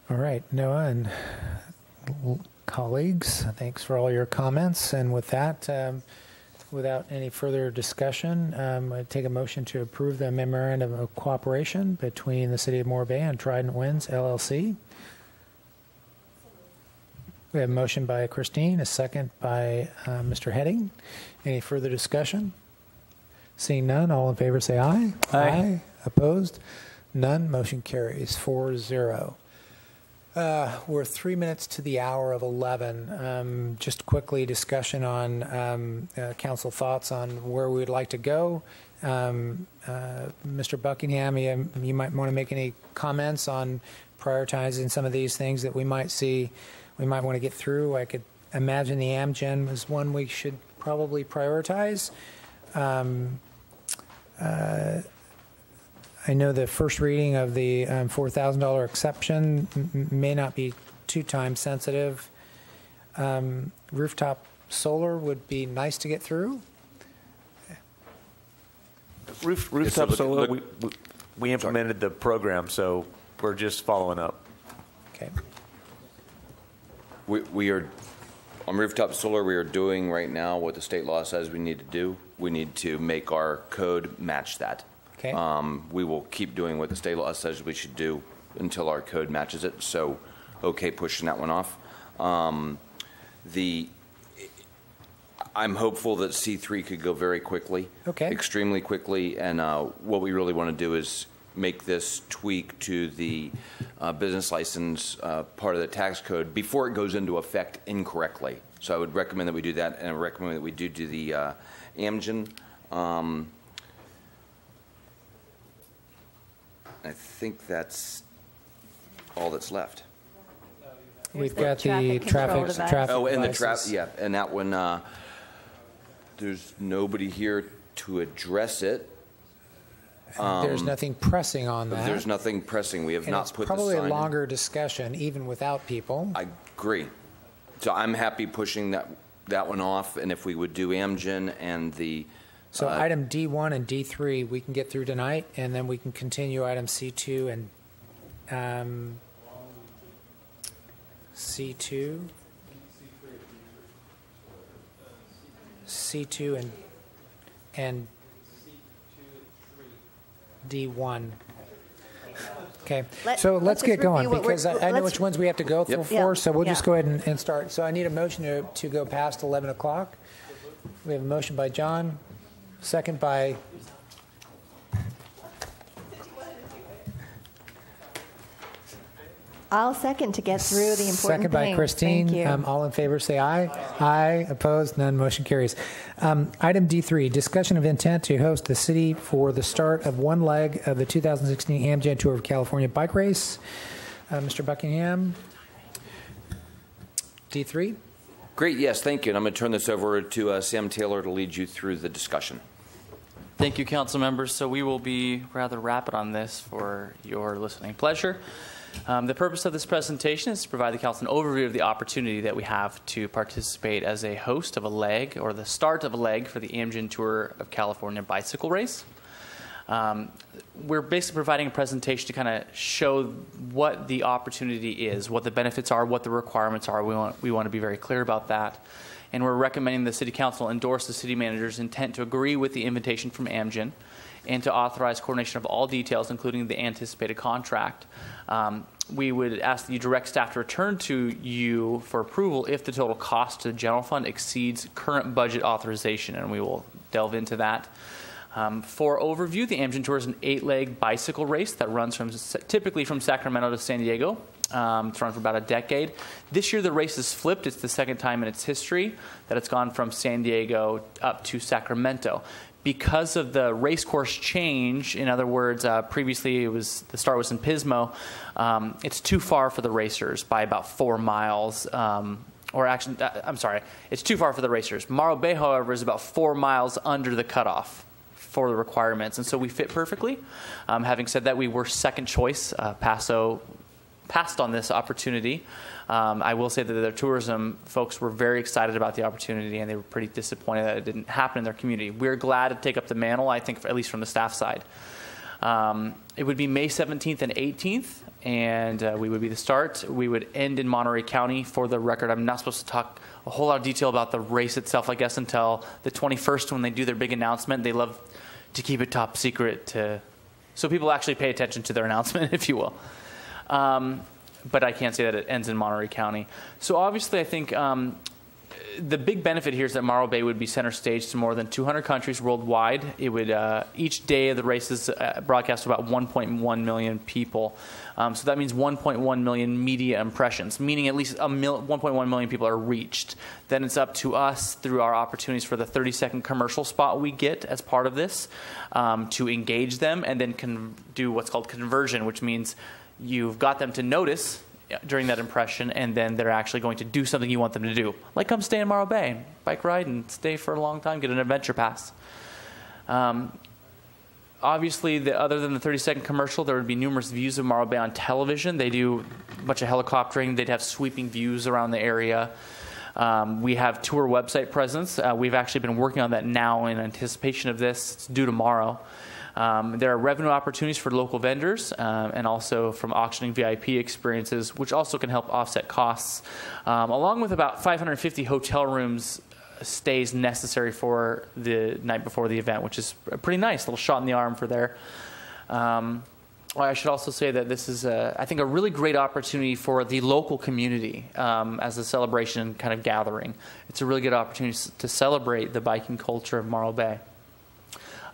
All right, Noah and colleagues, thanks for all your comments. And with that, without any further discussion, I take a motion to approve the memorandum of cooperation between the City of Morro Bay and Trident Winds, LLC. We have a motion by Christine, a second by Mr. Heading. Any further discussion? Seeing none, all in favor say aye. Aye. Opposed? None. Motion carries 4-0. We're 3 minutes to the hour of 11. Just quickly, discussion on council thoughts on where we would like to go. Mr. Buckingham, you might want to make any comments on prioritizing some of these things that we might see, we might want to get through. I could imagine the Amgen is one we should probably prioritize. I know the first reading of the $4,000 exception may not be too time sensitive. Rooftop solar would be nice to get through. Rooftop solar, we implemented the program, so we're just following up. Okay. We are, on rooftop solar, we are doing right now what the state law says we need to do. We need to make our code match that. Okay. We will keep doing what the state law says we should do until our code matches it. So, okay, pushing that one off. I'm hopeful that C3 could go very quickly. Okay. Extremely quickly. And what we really want to do is make this tweak to the business license part of the tax code before it goes into effect incorrectly. So I would recommend that we do that, and I recommend that we do the Amgen. I think that's all that's left. We've got the traffic. Oh, and the devices. yeah, and that one. There's nobody here to address it. There's nothing pressing on that. There's nothing pressing. We have not put the sign. It's probably a longer discussion, even without people. I agree. So I'm happy pushing that one off, and if we would do Amgen and the. So item D1 and D3 we can get through tonight, and then we can continue item C2 and C2 and D1. Okay, so let's get going because I know which ones we have to go through for, so we'll just go ahead and start. So I need a motion to go past 11 o'clock. We have a motion by John, second by I'll second to get through the important second by things. Christine. Thank you. All in favor, say aye. Aye. Opposed? None. Motion carries. Item D3, discussion of intent to host the city for the start of one leg of the 2016 Amgen Tour of California bike race. Mr. Buckingham, D3. Great. Yes, thank you. And I'm going to turn this over to Sam Taylor to lead you through the discussion. Thank you, council members. So we will be rather rapid on this for your listening pleasure. The purpose of this presentation is to provide the council an overview of the opportunity that we have to participate as a host of a leg, or the start of a leg, for the Amgen Tour of California bicycle race. We're basically providing a presentation to kind of show what the opportunity is, what the benefits are, what the requirements are. We want to be very clear about that. And we're recommending the City Council endorse the City Manager's intent to agree with the invitation from Amgen and to authorize coordination of all details, including the anticipated contract. We would ask that you direct staff to return to you for approval if the total cost to the general fund exceeds current budget authorization, and we will delve into that. For overview, the Amgen Tour is an 8-leg bicycle race that runs typically from Sacramento to San Diego. It's run for about a decade. This year the race is flipped. It's the second time in its history that it's gone from San Diego up to Sacramento. Because of the race course change, in other words, previously the start was in Pismo, it's too far for the racers by about 4 miles. It's too far for the racers. Morro Bay, however, is about 4 miles under the cutoff for the requirements, and so we fit perfectly. Having said that, we were second choice. Paso passed on this opportunity. I will say that the tourism folks were very excited about the opportunity, and they were pretty disappointed that it didn't happen in their community. We're glad to take up the mantle, I think, at least from the staff side. It would be May 17th and 18th, and we would be the start. We would end in Monterey County. For the record, I'm not supposed to talk a whole lot of detail about the race itself, I guess, until the 21st when they do their big announcement. They love to keep it top secret so people actually pay attention to their announcement, if you will. But I can't say that it ends in Monterey County. So obviously, I think the big benefit here is that Morro Bay would be center stage to more than 200 countries worldwide. It would each day of the races broadcast to about 1.1 million people. So that means 1.1 million media impressions, meaning at least 1.1 million people are reached. Then it's up to us through our opportunities for the 30-second commercial spot we get as part of this to engage them and then do what's called conversion, which means you've got them to notice during that impression, and then they're actually going to do something you want them to do, like come stay in Morro Bay, bike ride, and stay for a long time, get an adventure pass. Obviously, other than the 30-second commercial, there would be numerous views of Morro Bay on television. They do a bunch of helicoptering. They'd have sweeping views around the area. We have tour website presence. We've actually been working on that now in anticipation of this. It's due tomorrow. There are revenue opportunities for local vendors and also from auctioning VIP experiences, which also can help offset costs, along with about 550 hotel rooms stays necessary for the night before the event, which is a pretty nice little shot in the arm for there. I should also say that this is, I think, a really great opportunity for the local community as a celebration kind of gathering. It's a really good opportunity to celebrate the biking culture of Morro Bay.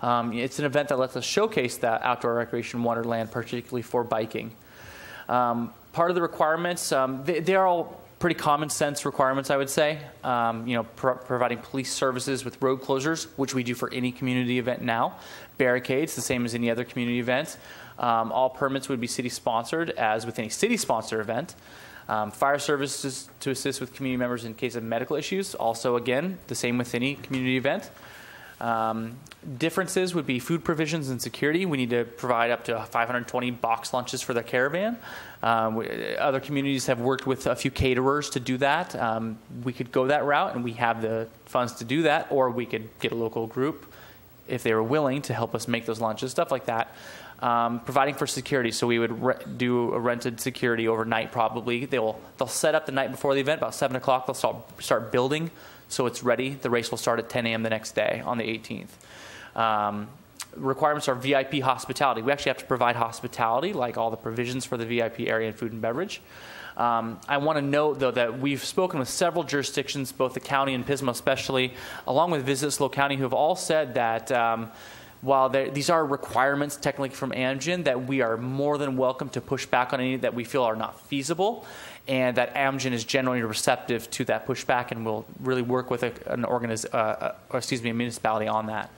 It's an event that lets us showcase that outdoor recreation wonderland, particularly for biking. Part of the requirements, they are all pretty common sense requirements, I would say. Providing police services with road closures, which we do for any community event now. Barricades, the same as any other community event. All permits would be city-sponsored, as with any city-sponsored event. Fire services to assist with community members in case of medical issues. Also, again, the same with any community event. Differences would be food provisions and security. We need to provide up to 520 box lunches for the caravan. Other communities have worked with a few caterers to do that. We could go that route, and we have the funds to do that, or we could get a local group if they were willing to help us make those lunches, stuff like that. Providing for security, so we would do a rented security overnight probably. They'll set up the night before the event, about 7 o'clock. They'll start building, so it's ready. The race will start at 10 a.m. the next day on the 18th. Requirements are VIP hospitality. We actually have to provide hospitality, like all the provisions for the VIP area and food and beverage. I want to note, though, that we've spoken with several jurisdictions, both the county and Pismo especially, along with Visit SLO County, who have all said that while these are requirements technically from Amgen, that we are more than welcome to push back on any that we feel are not feasible, and that Amgen is generally receptive to that pushback and will really work with a municipality on that.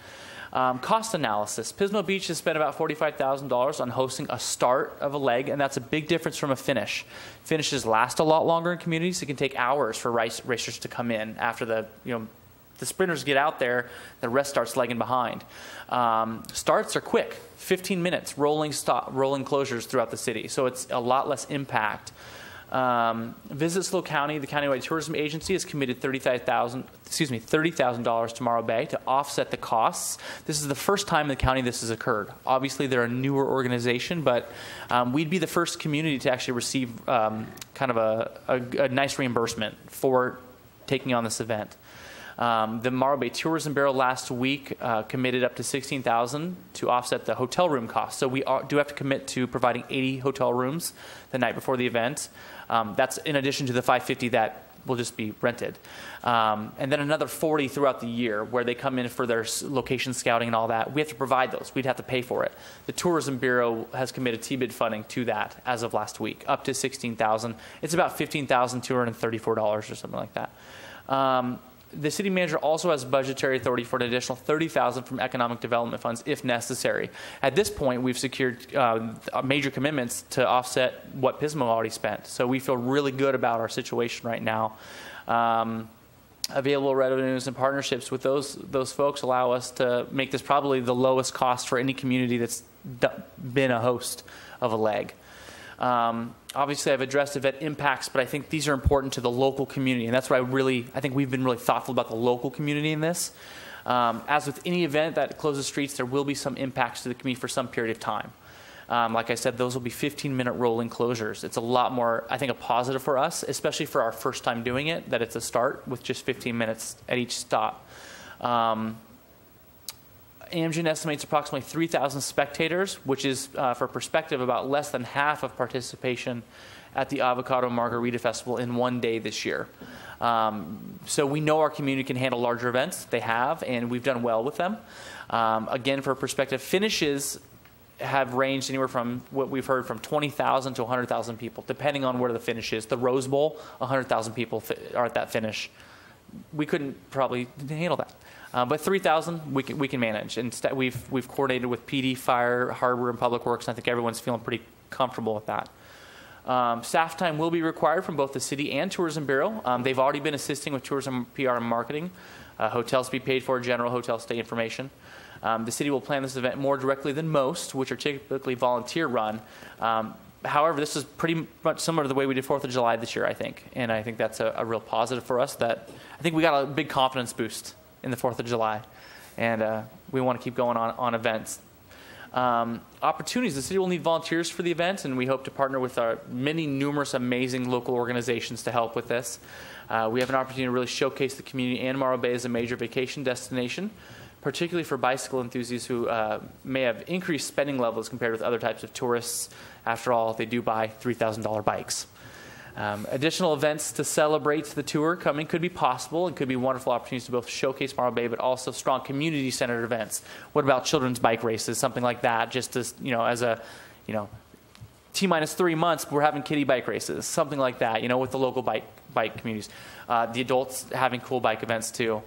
Cost analysis. Pismo Beach has spent about $45,000 on hosting a start of a leg, and that's a big difference from a finish. Finishes last a lot longer in communities. It can take hours for racers to come in after the sprinters get out there, the rest starts lagging behind. Starts are quick, 15 minutes, rolling closures throughout the city, so it's a lot less impact. Visit SLO County, the countywide tourism agency, has committed $30,000 to Morro Bay to offset the costs. This is the first time in the county this has occurred. Obviously, they're a newer organization, but we'd be the first community to actually receive kind of a nice reimbursement for taking on this event. The Morro Bay Tourism Bureau last week committed up to $16,000 to offset the hotel room costs. So we do have to commit to providing 80 hotel rooms the night before the event. That's in addition to the 550 that will just be rented. And then another 40 throughout the year where they come in for their location scouting and all that. We have to provide those. We'd have to pay for it. The Tourism Bureau has committed TBID funding to that as of last week, up to $16,000. It's about $15,234 or something like that. The city manager also has budgetary authority for an additional $30,000 from economic development funds if necessary. At this point, we've secured major commitments to offset what Pismo already spent. So we feel really good about our situation right now. Available revenues and partnerships with those folks allow us to make this probably the lowest cost for any community that's been a host of a leg. Obviously, I've addressed event impacts, but I think these are important to the local community, and that's why I think we've been really thoughtful about the local community in this. As with any event that closes streets, there will be some impacts to the community for some period of time. Like I said, those will be 15-minute rolling closures. It's a lot more, I think, a positive for us, especially for our first time doing it, that it's a start with just 15 minutes at each stop. Amgen estimates approximately 3,000 spectators, which is, for perspective, about less than half of participation at the Avocado Margarita Festival in one day this year. So we know our community can handle larger events. They have, and we've done well with them. Again, for perspective, finishes have ranged anywhere from what we've heard from 20,000 to 100,000 people, depending on where the finish is. The Rose Bowl, 100,000 people are at that finish. We couldn't probably handle that. But 3,000 we can manage. Instead, we've coordinated with PD, Fire, Harbor, and Public Works, and I think everyone's feeling pretty comfortable with that. Staff time will be required from both the city and Tourism Bureau. They've already been assisting with tourism, PR, and marketing. Hotels to be paid for, general hotel stay information. The city will plan this event more directly than most, which are typically volunteer run. However, this is pretty much similar to the way we did 4th of July this year, I think. And I think that's a real positive for us. That I think we got a big confidence boost in the 4th of July. And we want to keep going on events. Opportunities. The city will need volunteers for the event, and we hope to partner with our numerous amazing local organizations to help with this. We have an opportunity to really showcase the community and Morro Bay as a major vacation destination, particularly for bicycle enthusiasts who may have increased spending levels compared with other types of tourists. After all, they do buy $3,000 bikes. Additional events to celebrate the tour coming could be possible and could be wonderful opportunities to both showcase Morro Bay, but also strong community-centered events. What about children's bike races, something like that, just as, as a, T-minus 3 months, we're having kiddie bike races, something like that, with the local bike communities. The adults having cool bike events too.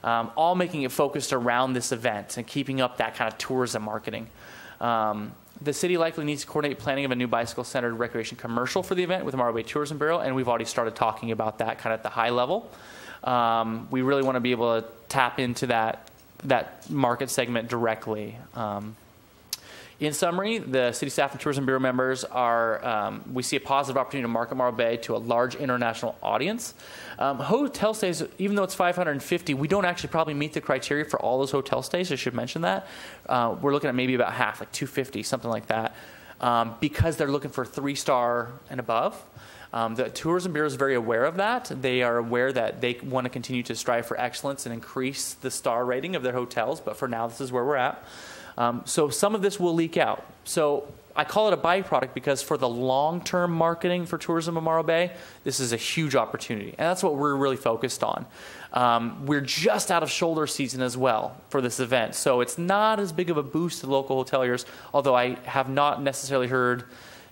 All making it focused around this event and keeping up that kind of tourism marketing. The city likely needs to coordinate planning of a new bicycle-centered recreation commercial for the event with the Morro Bay Tourism Bureau, and we've already started talking about that kind of at the high level. We really want to be able to tap into that market segment directly. In summary, the city staff and Tourism Bureau members we see a positive opportunity to market Morro Bay to a large international audience. Hotel stays, even though it's 550, we don't actually probably meet the criteria for all those hotel stays. I should mention that. We're looking at maybe about half, like 250, something like that, because they're looking for 3-star and above. The Tourism Bureau is very aware of that. They are aware that they want to continue to strive for excellence and increase the star rating of their hotels, but for now, this is where we're at. So some of this will leak out. So I call it a byproduct because for the long-term marketing for tourism in Morro Bay, this is a huge opportunity. And that's what we're really focused on. We're just out of shoulder season as well for this event. So it's not as big of a boost to local hoteliers, although I have not necessarily heard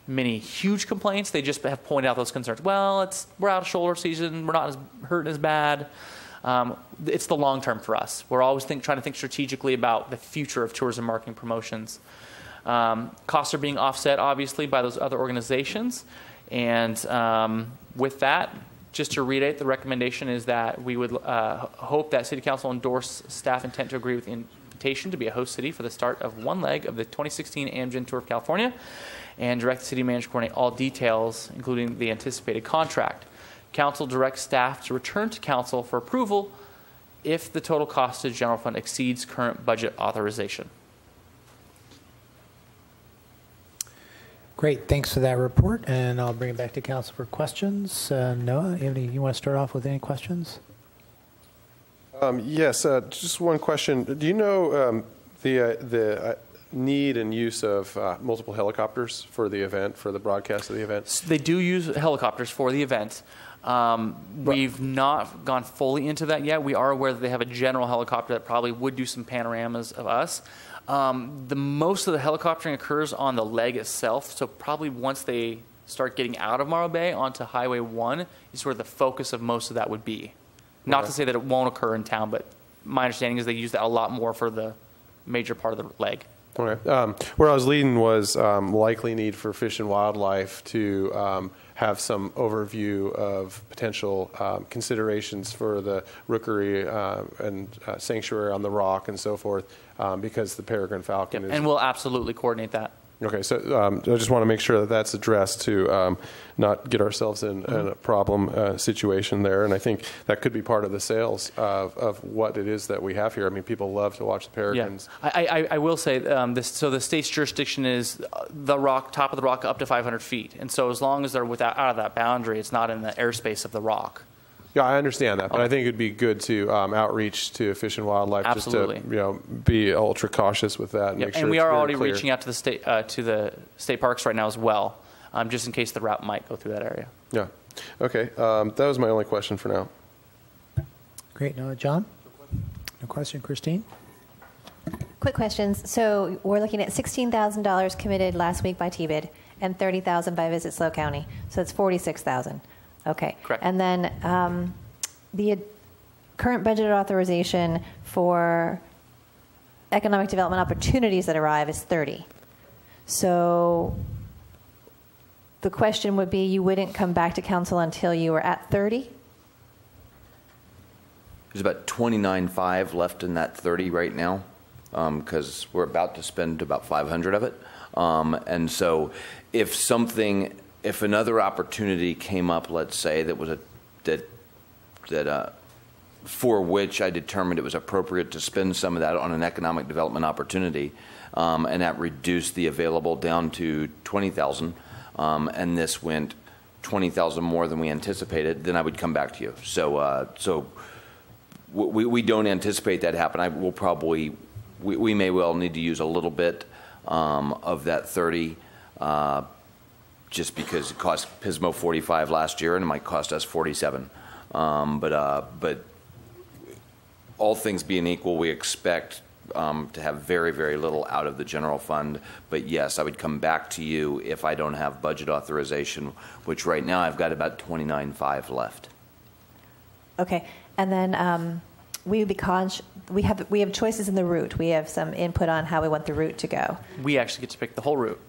many huge complaints. They just have pointed out those concerns. Well, we're out of shoulder season. We're not hurting as bad. It's the long term for us. We're always trying to think strategically about the future of tourism marketing promotions. Costs are being offset, obviously, by those other organizations. And with that, just to reiterate, the recommendation is that we would hope that City Council endorse staff intent to agree with the invitation to be a host city for the start of one leg of the 2016 Amgen Tour of California and direct the city manager to coordinate all details, including the anticipated contract. Council directs staff to return to council for approval if the total cost to the general fund exceeds current budget authorization. Great, thanks for that report, and I'll bring it back to council for questions. Noah, you want to start off with any questions? Yes, just one question. Do you know the need and use of multiple helicopters for the event, for the broadcast of the event? They do use helicopters for the event. We've not gone fully into that yet. We are aware that they have a general helicopter that probably would do some panoramas of us. The most of the helicoptering occurs on the leg itself, so probably once they start getting out of Morro Bay onto Highway 1 is where the focus of most of that would be. Not to say that it won't occur in town, but my understanding is they use that a lot more for the major part of the leg. Okay. Where I was leading was likely need for Fish and Wildlife to have some overview of potential considerations for the rookery and sanctuary on the Rock and so forth, because the peregrine falcon is... And we'll absolutely coordinate that. Okay, so I just want to make sure that that's addressed to not get ourselves in a problem situation there. And I think that could be part of the sales of what it is that we have here. I mean, people love to watch the peregrines. Yeah. I will say, so the state's jurisdiction is the Rock, top of the Rock, up to 500 feet. And so as long as they're out of that boundary, it's not in the airspace of the Rock. Yeah, I understand that, but I think it'd be good to outreach to Fish and Wildlife. Absolutely. Just to be ultra cautious with that and make sure. And we it's are very already clear. reaching out to the state parks right now as well, just in case the route might go through that area. Yeah. Okay. That was my only question for now. Great. No, John? No question. Christine? Quick questions. So we're looking at $16,000 committed last week by TBID and $30,000 by Visit SLO County. So it's $46,000. Okay. Correct. And then the current budget authorization for economic development opportunities that arrive is 30. So the question would be, you wouldn't come back to council until you were at 30? There's about 29.5 left in that 30 right now, because we're about to spend about 500 of it. And so if another opportunity came up, let's say, that was for which I determined it was appropriate to spend some of that on an economic development opportunity, and that reduced the available down to 20,000, and this went 20,000 more than we anticipated, then I would come back to you. So we don't anticipate that happen. We may well need to use a little bit of that 30, just because it cost Pismo 45 last year and it might cost us 47. But all things being equal, we expect to have very, very little out of the general fund. But yes, I would come back to you if I don't have budget authorization, which right now I've got about 29.5 left. Okay. And then we have choices in the route. We have some input on how we want the route to go. We actually get to pick the whole route.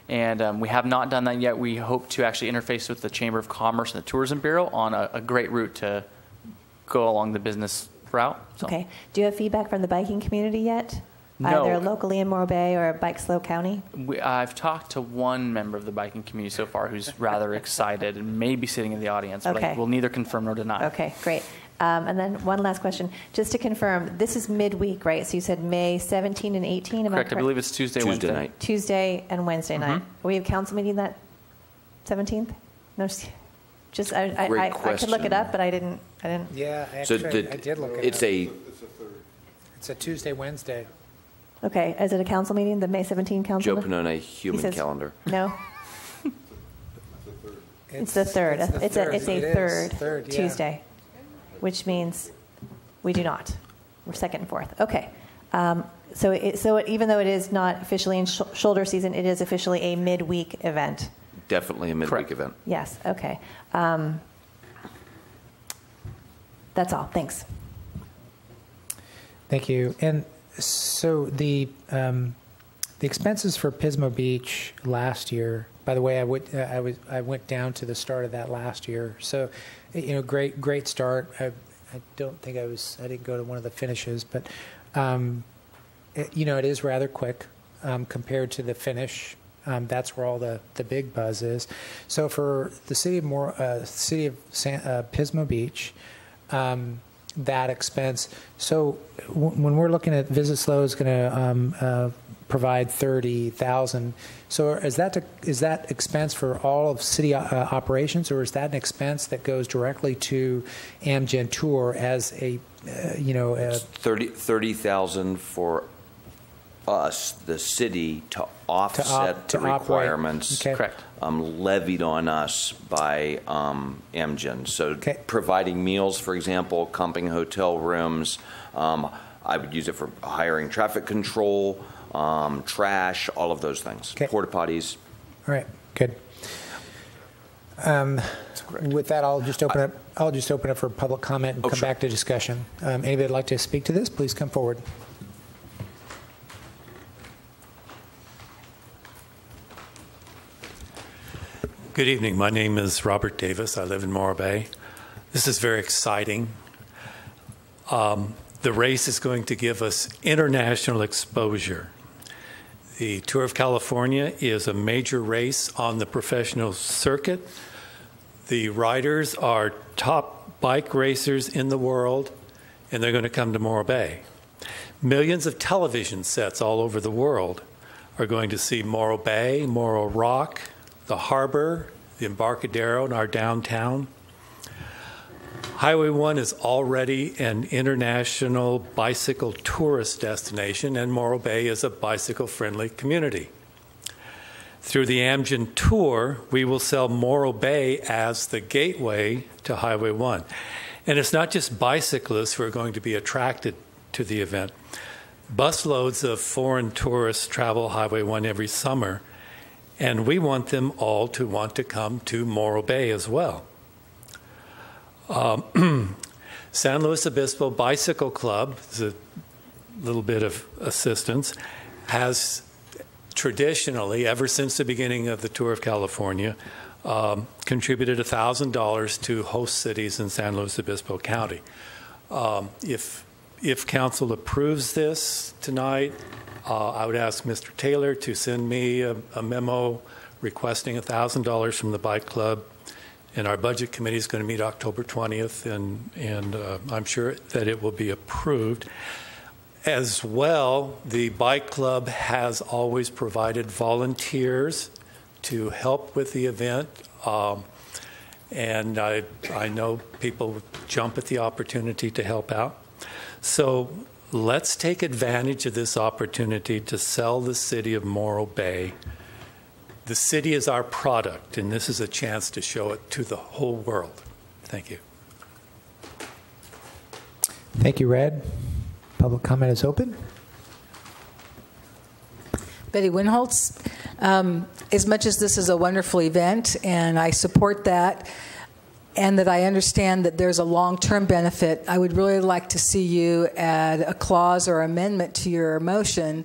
And we have not done that yet. We hope to actually interface with the Chamber of Commerce and the Tourism Bureau on a great route to go along the business route. So. Okay. Do you have feedback from the biking community yet? No. Either locally in Morro Bay or Bike SLO County? I've talked to one member of the biking community so far who's rather excited and may be sitting in the audience, but I will neither confirm nor deny. Okay, great. And then one last question. Just to confirm, this is midweek, right? So you said May 17 and 18? Correct. I believe it's Tuesday Wednesday night. Tuesday and Wednesday night. We have council meeting that 17th? No, just I could look it up, but I didn't. Yeah, actually, I did look it up. It's a Tuesday, Wednesday. Okay. Is it a council meeting, the May 17 council? Joe Panone, human calendar. No. It's the third. It's a third Tuesday, which means we do not. We're second and fourth. Okay. So even though it is not officially in shoulder season, it is officially a midweek event. Definitely a midweek event. Yes. Okay. That's all. Thanks. Thank you. And so the expenses for Pismo Beach last year. By the way, I went down to the start of that last year. So, great start. I don't think I didn't go to one of the finishes, but it is rather quick compared to the finish. That's where all the big buzz is. So for the city of Pismo Beach, that expense. So when we're looking at Visit SLO is going to provide 30,000. So is that expense for all of city operations, or is that an expense that goes directly to Amgen Tour as a 30,000 for us, the city, to offset the requirements Correct. Levied on us by Amgen. So providing meals, for example, comping hotel rooms. I would use it for hiring traffic control, trash, all of those things. Porta potties. All right, good. With that, I'll just open up for public comment and come back to discussion. Anybody would like to speak to this, please come forward. Good evening. My name is Robert Davis. I live in Morro Bay. This is very exciting. The race is going to give us international exposure. The Tour of California is a major race on the professional circuit. The riders are top bike racers in the world, and they're going to come to Morro Bay. Millions of television sets all over the world are going to see Morro Bay, Morro Rock, the harbor, the Embarcadero, and our downtown. Highway 1 is already an international bicycle tourist destination, and Morro Bay is a bicycle-friendly community. Through the Amgen tour, we will sell Morro Bay as the gateway to Highway 1. And it's not just bicyclists who are going to be attracted to the event. Busloads of foreign tourists travel Highway 1 every summer, and we want them all to want to come to Morro Bay as well. San Luis Obispo Bicycle Club, is a little bit of assistance, has traditionally, ever since the beginning of the Tour of California, contributed $1,000 to host cities in San Luis Obispo County. If council approves this tonight, I would ask Mr. Taylor to send me a memo requesting $1,000 from the bike club. And our budget committee is going to meet October 20th, and I'm sure that it will be approved. As well, the bike club has always provided volunteers to help with the event. And I know people jump at the opportunity to help out. So let's take advantage of this opportunity to sell the city of Morro Bay. The city is our product, and this is a chance to show it to the whole world. Thank you. Thank you, Red. Public comment is open. Betty Winholtz, as much as this is a wonderful event, and I support that, and that I understand that there's a long-term benefit, I would really like to see you add a clause or amendment to your motion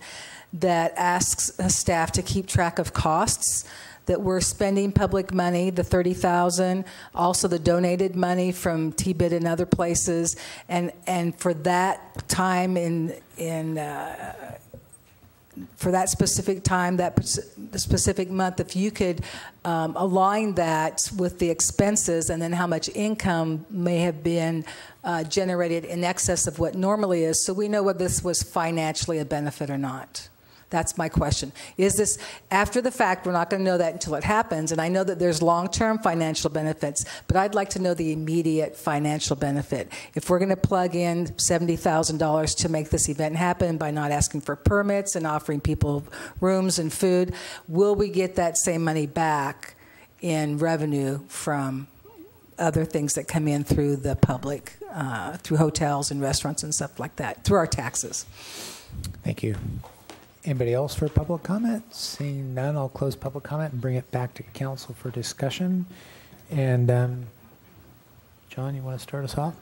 that asks staff to keep track of costs, that we're spending public money, the $30,000, also the donated money from TBIT and other places, and for that time for that specific time, the specific month, if you could align that with the expenses and then how much income may have been generated in excess of what normally is, so we know whether this was financially a benefit or not. That's my question. Is this after the fact? We're not going to know that until it happens, and I know that there's long-term financial benefits, but I'd like to know the immediate financial benefit. If we're going to plug in $70,000 to make this event happen by not asking for permits and offering people rooms and food, will we get that same money back in revenue from other things that come in through the public, through hotels and restaurants and stuff like that, through our taxes? Thank you. Anybody else for public comment? Seeing none, I'll close public comment and bring it back to council for discussion. And John, you want to start us off?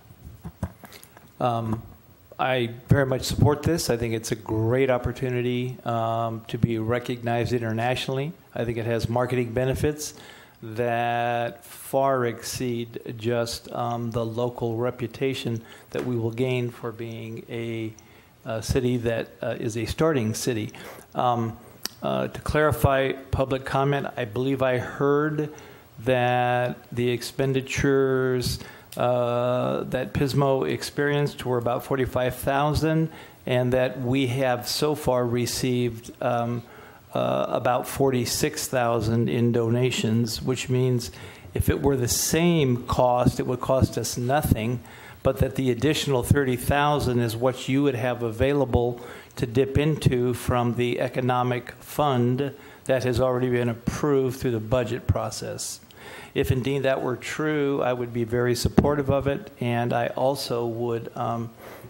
I very much support this. I think it's a great opportunity to be recognized internationally. I think it has marketing benefits that far exceed just the local reputation that we will gain for being a city that is a starting city. To clarify public comment, I believe I heard that the expenditures that Pismo experienced were about $45,000, and that we have so far received about $46,000 in donations, which means if it were the same cost, it would cost us nothing, but that the additional $30,000 is what you would have available to dip into from the economic fund that has already been approved through the budget process. If indeed that were true, I would be very supportive of it, and I also would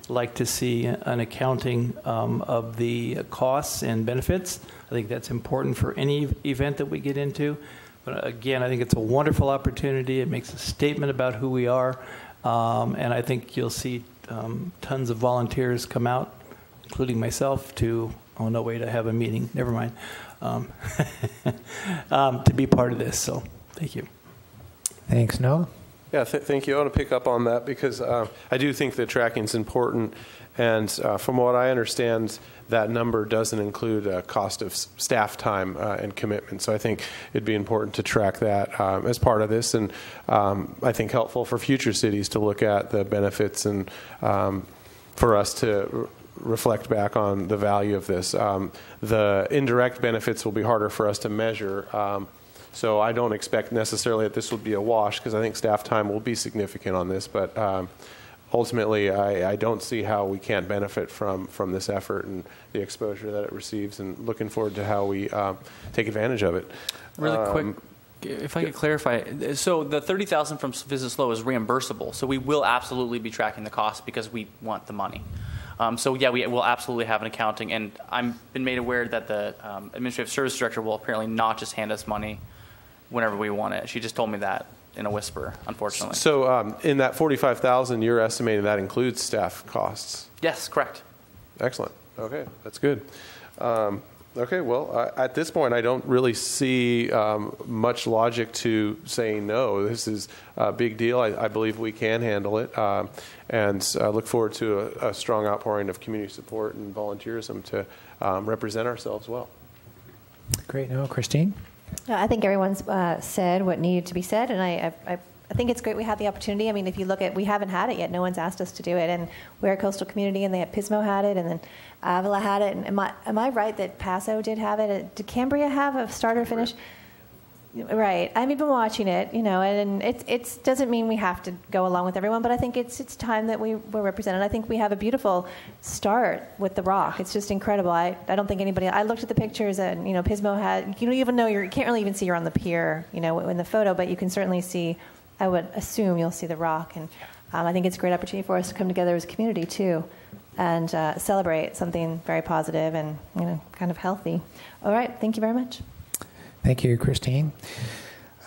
like to see an accounting of the costs and benefits. I think that's important for any event that we get into. But again, I think it's a wonderful opportunity. It makes a statement about who we are. And I think you'll see tons of volunteers come out, including myself, to, oh, no way to have a meeting, never mind, to be part of this. So thank you. Thanks, Noah. Yeah, thank you. I want to pick up on that because I do think that tracking is important. And from what I understand, that number doesn't include a cost of staff time and commitment. So I think it'd be important to track that as part of this, and I think helpful for future cities to look at the benefits and for us to reflect back on the value of this. The indirect benefits will be harder for us to measure. So I don't expect necessarily that this will be a wash, because I think staff time will be significant on this. But ultimately, I don't see how we can't benefit from this effort and the exposure that it receives, and looking forward to how we take advantage of it. Really quick, if I could clarify, so the $30,000 from Visit Slow is reimbursable, so we will absolutely be tracking the cost because we want the money. So yeah, we will absolutely have an accounting, and I've been made aware that the administrative service director will apparently not just hand us money whenever we want it. She just told me that in a whisper, unfortunately. So in that $45,000, you're estimating that includes staff costs? Yes, correct. Excellent. Okay, that's good. Okay, well, at this point, I don't really see much logic to saying no. This is a big deal. I believe we can handle it, and I look forward to a strong outpouring of community support and volunteerism to represent ourselves well. Great. No, Christine? I think everyone's said what needed to be said, and I think it's great we had the opportunity. I mean, if you look at, we haven't had it yet. No one's asked us to do it, and we're a coastal community, and they had Pismo had it, and then Avila had it. And am I right that Paso did have it? Did Cambria have a starter finish? Right. I've been watching it, and it doesn't mean we have to go along with everyone, but I think it's time that we're represented. I think we have a beautiful start with the rock. It's just incredible. I don't think anybody. I looked at the pictures, and Pismo had. You don't even know you can't really even see you're on the pier, in the photo, but you can certainly see. I would assume you'll see the rock, and I think it's a great opportunity for us to come together as a community too, and celebrate something very positive and kind of healthy. All right. Thank you very much. Thank you, Christine.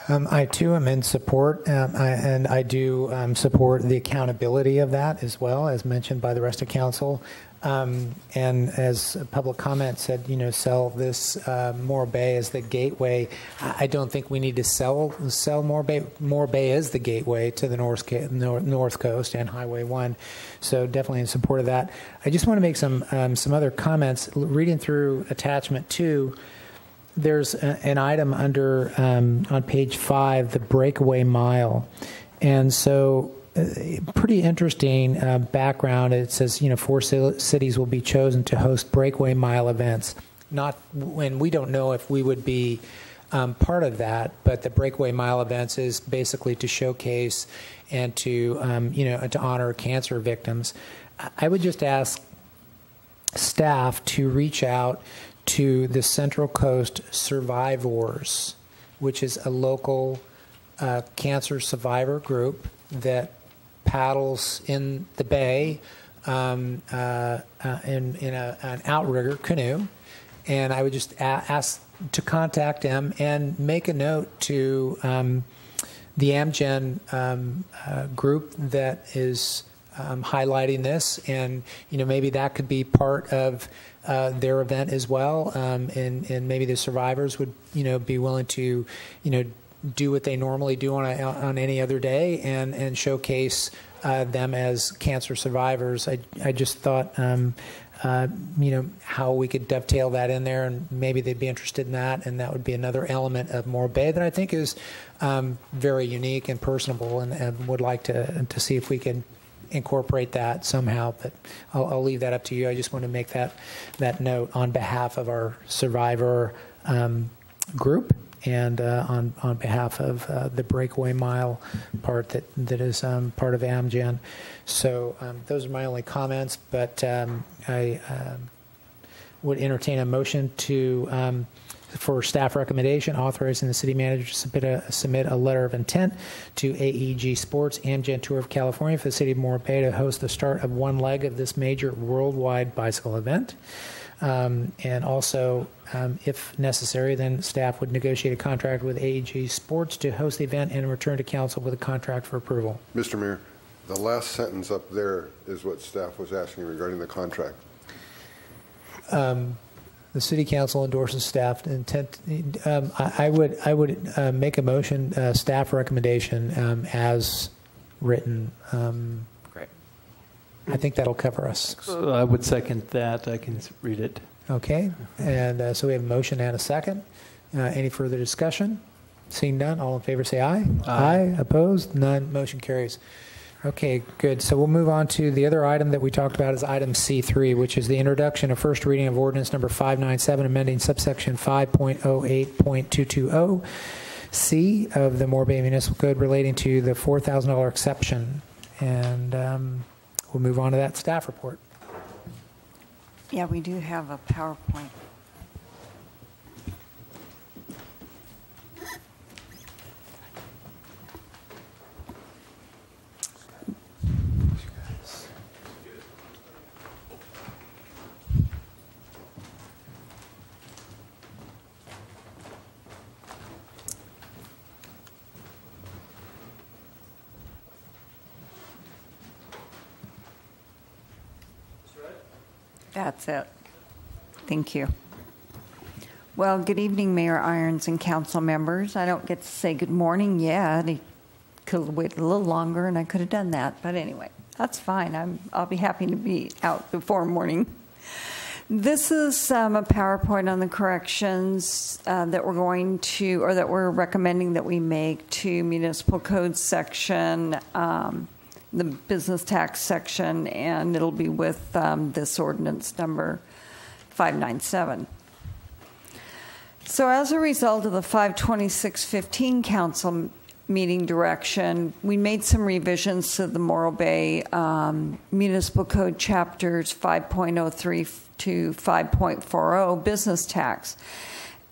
I, too, am in support, and I do support the accountability of that as well, as mentioned by the rest of council. And as public comment said, sell this Moore Bay as the gateway. I don't think we need to sell Moore Bay. Moore Bay is the gateway to the North Coast and Highway 1. So definitely in support of that. I just want to make some other comments. Reading through attachment 2, there's an item under on page 5, the breakaway mile, and so pretty interesting background. It says 4 cities will be chosen to host breakaway mile events. When we don't know if we would be part of that, but the breakaway mile events is basically to showcase and to to honor cancer victims. I would just ask staff to reach out to the Central Coast Survivors, which is a local cancer survivor group that paddles in the bay in an outrigger canoe. And I would just ask to contact them and make a note to the Amgen group that is highlighting this, and maybe that could be part of their event as well, and maybe the survivors would be willing to do what they normally do on any other day and showcase them as cancer survivors. I just thought how we could dovetail that in there, and maybe they'd be interested in that, and that would be another element of Moore Bay that I think is very unique and personable, and would like to see if we can incorporate that somehow, but I'll leave that up to you. I just want to make that note on behalf of our survivor group and on behalf of the breakaway mile part that is part of Amgen. So those are my only comments, but I would entertain a motion to for staff recommendation authorizing the city manager to submit a letter of intent to AEG Sports Amgen Tour of California for the city of Moore Bay to host the start of one leg of this major worldwide bicycle event. And also, if necessary, then staff would negotiate a contract with AEG Sports to host the event and return to council with a contract for approval. Mr. Mayor, the last sentence up there is what staff was asking regarding the contract. The city council endorses staff intent. I would make a motion, staff recommendation as written. Great. I think that'll cover us. I would second that. I can read it. Okay, and so we have a motion and a second. Any further discussion? Seeing none, all in favor say aye. Aye. Opposed? None. Motion carries. Okay, good. So we'll move on to the other item that we talked about is item C3, which is the introduction of first reading of ordinance number 597, amending subsection 5.08.220 C of the Moore Bay Municipal Code relating to the $4,000 exception. And we'll move on to that staff report. Yeah, we do have a PowerPoint. That's it. Thank you. Well, good evening, Mayor Irons and council members. I don't get to say good morning yet. I could have waited a little longer, and I could have done that. But anyway, that's fine. I'll be happy to be out before morning. This is a PowerPoint on the corrections that we're going to, or that we're recommending that we make to municipal code section, the business tax section, and it'll be with this ordinance number 597. So as a result of the 52615 council meeting direction, we made some revisions to the Morro Bay Municipal Code chapters 5.03 to 5.40 business tax.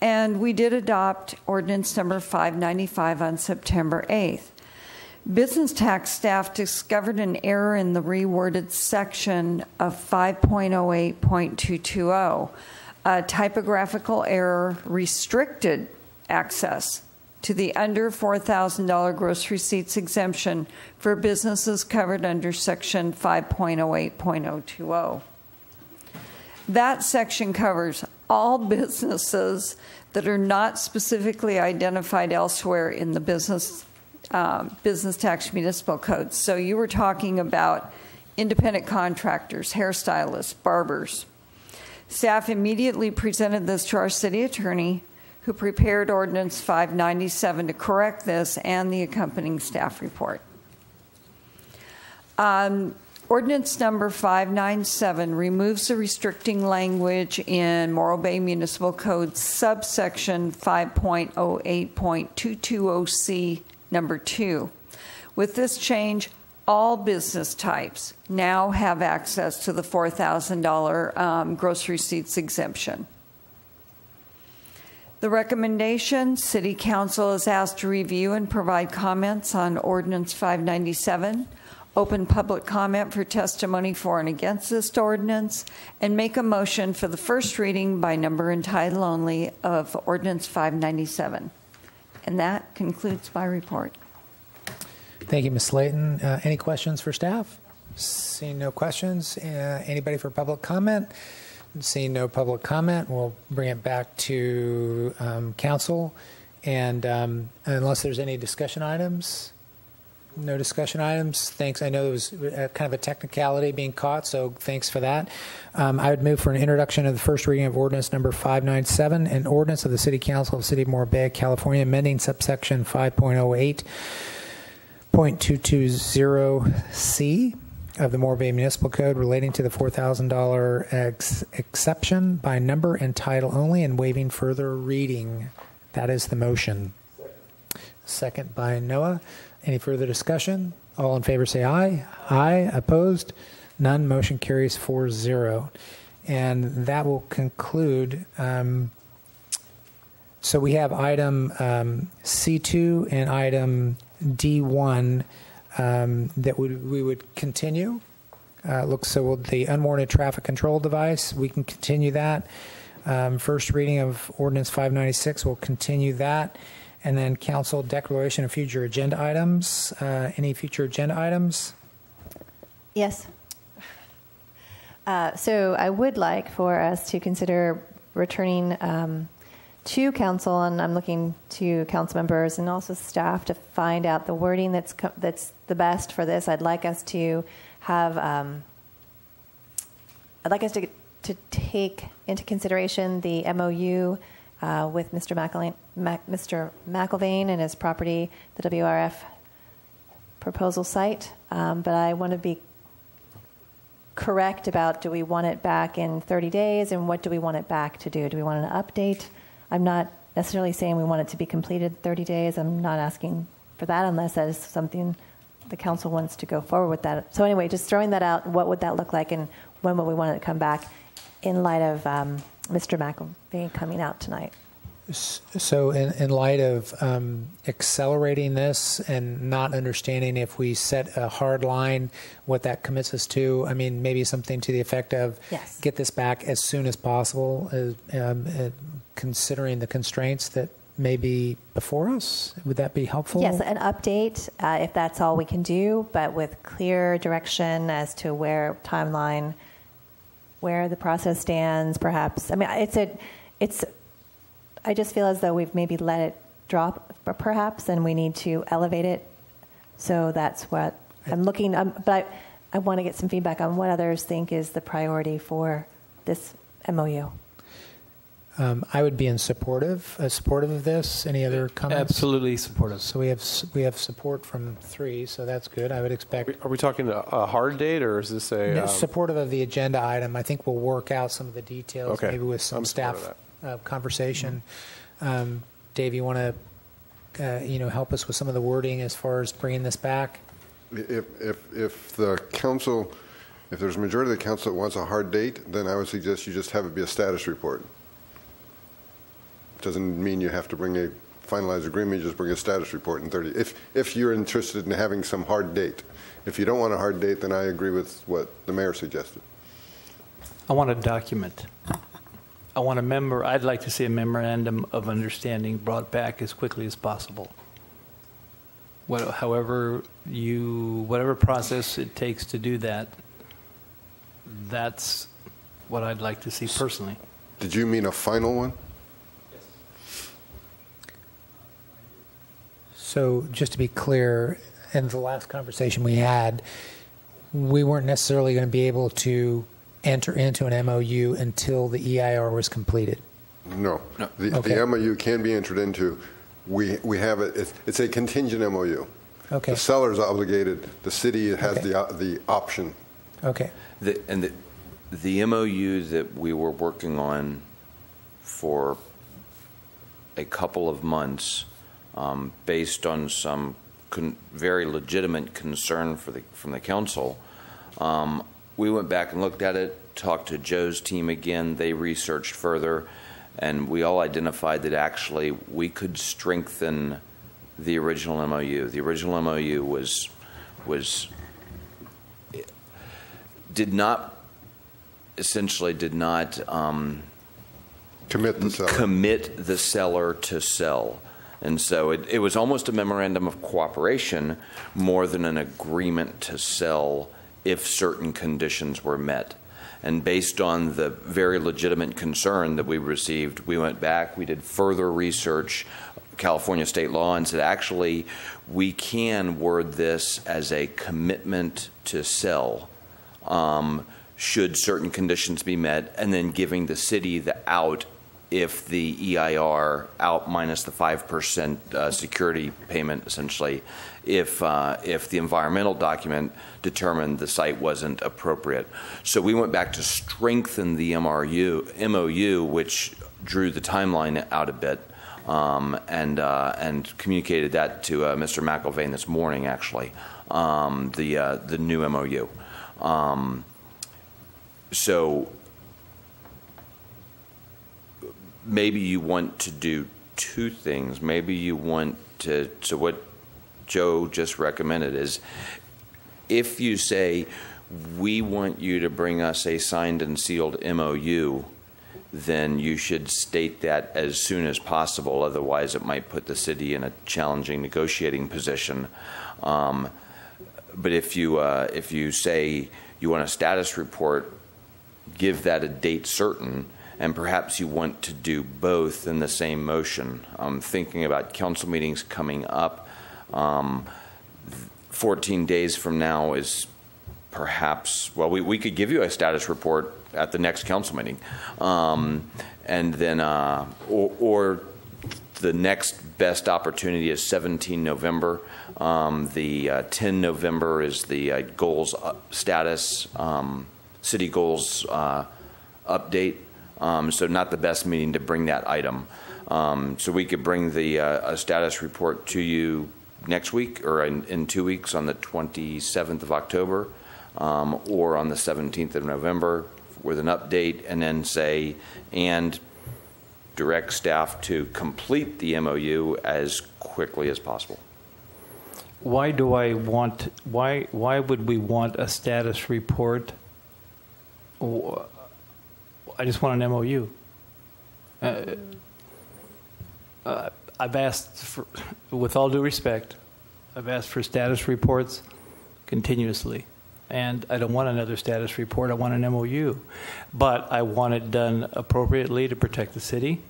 And we did adopt ordinance number 595 on September 8th. Business tax staff discovered an error in the reworded section of 5.08.220. A typographical error restricted access to the under $4,000 gross receipts exemption for businesses covered under section 5.08.020. That section covers all businesses that are not specifically identified elsewhere in the business tax municipal code. So you were talking about independent contractors, hairstylists, barbers. Staff immediately presented this to our city attorney, who prepared ordinance 597 to correct this and the accompanying staff report. Ordinance number 597 removes the restricting language in Morro Bay Municipal Code subsection 5.08.220C number 2. With this change, all business types now have access to the $4,000 gross receipts exemption. The recommendation, City Council is asked to review and provide comments on Ordinance 597, open public comment for testimony for and against this ordinance, and make a motion for the first reading by number and title only of Ordinance 597. And that concludes my report. Thank you, Ms. Slayton. Any questions for staff? Seeing no questions. Anybody for public comment? Seeing no public comment, we'll bring it back to council. And unless there's any discussion items, no discussion items. Thanks. I know there was kind of a technicality being caught, so thanks for that. I would move for an introduction of the first reading of ordinance number 597, an ordinance of the City Council of the City of Morro Bay, California, amending subsection 5.08.220C of the Morro Bay Municipal Code relating to the $4,000 exception by number and title only and waiving further reading. That is the motion. Second by Noah. Any further discussion? All in favor say aye. Aye. Opposed? None. Motion carries 4-0. And that will conclude. So we have item C2 and item D1 that we would continue. So the unwarranted traffic control device, we can continue that. First reading of ordinance 596, we'll continue that. And then council declaration of future agenda items. Any future agenda items? Yes. So I would like for us to consider returning to council, and I'm looking to council members and also staff to find out the wording that's the best for this. I'd like us to have, to take into consideration the MOU with Mr. McIlvaine and his property, the WRF proposal site. But I want to be correct about, do we want it back in 30 days and what do we want it back to do? Do we want an update? I'm not necessarily saying we want it to be completed 30 days. I'm not asking for that unless that is something the council wants to go forward with that. So anyway, just throwing that out, what would that look like, and when would we want it to come back in light of Mr. McElveen coming out tonight? So in light of accelerating this and not understanding if we set a hard line, what that commits us to, I mean, maybe something to the effect of yes. Get this back as soon as possible, considering the constraints that may be before us. Would that be helpful? Yes, an update, if that's all we can do, but with clear direction as to where timeline, where the process stands, perhaps. I mean, it's. I just feel as though we've maybe let it drop, perhaps, and we need to elevate it. So that's what I'm looking. But I want to get some feedback on what others think is the priority for this MOU. I would be supportive of this. Any other comments? Absolutely supportive. So we have support from 3, so that's good. I would expect. Are we talking a hard date, or is this a supportive of the agenda item? I think we'll work out some of the details, maybe with some staff conversation. Dave, you want to help us with some of the wording as far as bringing this back? If the council, if there's a majority of the council that wants a hard date, then I would suggest you just have it be a status report. It doesn't mean you have to bring a finalized agreement. You just bring a status report in 30. If you're interested in having some hard date. If you don't want a hard date, then I agree with what the mayor suggested. I want a document. I'd like to see a memorandum of understanding brought back as quickly as possible. Whatever process it takes to do that, that's what I'd like to see personally. Did you mean a final one? Yes. So just to be clear, in the last conversation we had, we weren't necessarily going to be able to enter into an MOU until the EIR was completed. No. The MOU can be entered into. We have it. It's a contingent MOU. Okay. The seller's obligated. The city has the option. Okay. The MOU that we were working on for a couple of months, based on some very legitimate concern from the council, we went back and looked at it, talked to Joe's team again. They researched further, and we all identified that actually we could strengthen the original MOU. The original MOU did not commit the seller to sell. And so it was almost a memorandum of cooperation more than an agreement to sell if certain conditions were met. And based on the very legitimate concern that we received, we went back, we did further research, California state law, and said, actually, we can word this as a commitment to sell should certain conditions be met, and then giving the city the out if the EIR out minus the 5% security payment, essentially, if the environmental document determined the site wasn't appropriate. So we went back to strengthen the MOU, which drew the timeline out a bit, and communicated that to Mr. McElveen this morning, actually, the new MOU. So maybe you want to do two things. Maybe you want to, so what Joe just recommended is, if you say, we want you to bring us a signed and sealed MOU, then you should state that as soon as possible. Otherwise, it might put the city in a challenging negotiating position. But if you say you want a status report, give that a date certain, and perhaps you want to do both in the same motion. I'm thinking about council meetings coming up. 14 days from now is perhaps, well, we could give you a status report at the next council meeting. And then, or the next best opportunity is 17 November. The 10 November is the goals status, city goals update. So not the best meeting to bring that item. So we could bring the a status report to you next week or in 2 weeks on the 27th of October or on the 17th of November with an update, and then say, and direct staff to complete the MOU as quickly as possible. Why would we want a status report? I just want an MOU. I've asked for, with all due respect, I've asked for status reports continuously. And I don't want another status report. I want an MOU. But I want it done appropriately to protect the city.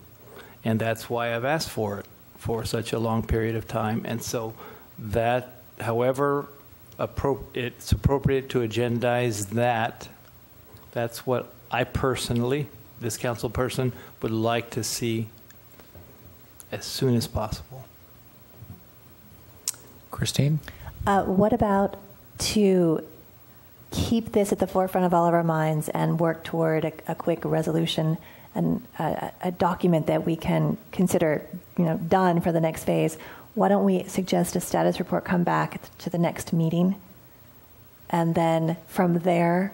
And that's why I've asked for it for such a long period of time. And so that, however it's appropriate to agendize that, that's what I personally, this council person, would like to see as soon as possible. Christine? What about to keep this at the forefront of all of our minds and work toward a quick resolution and a document that we can consider, done for the next phase? Why don't we suggest a status report come back to the next meeting, and then from there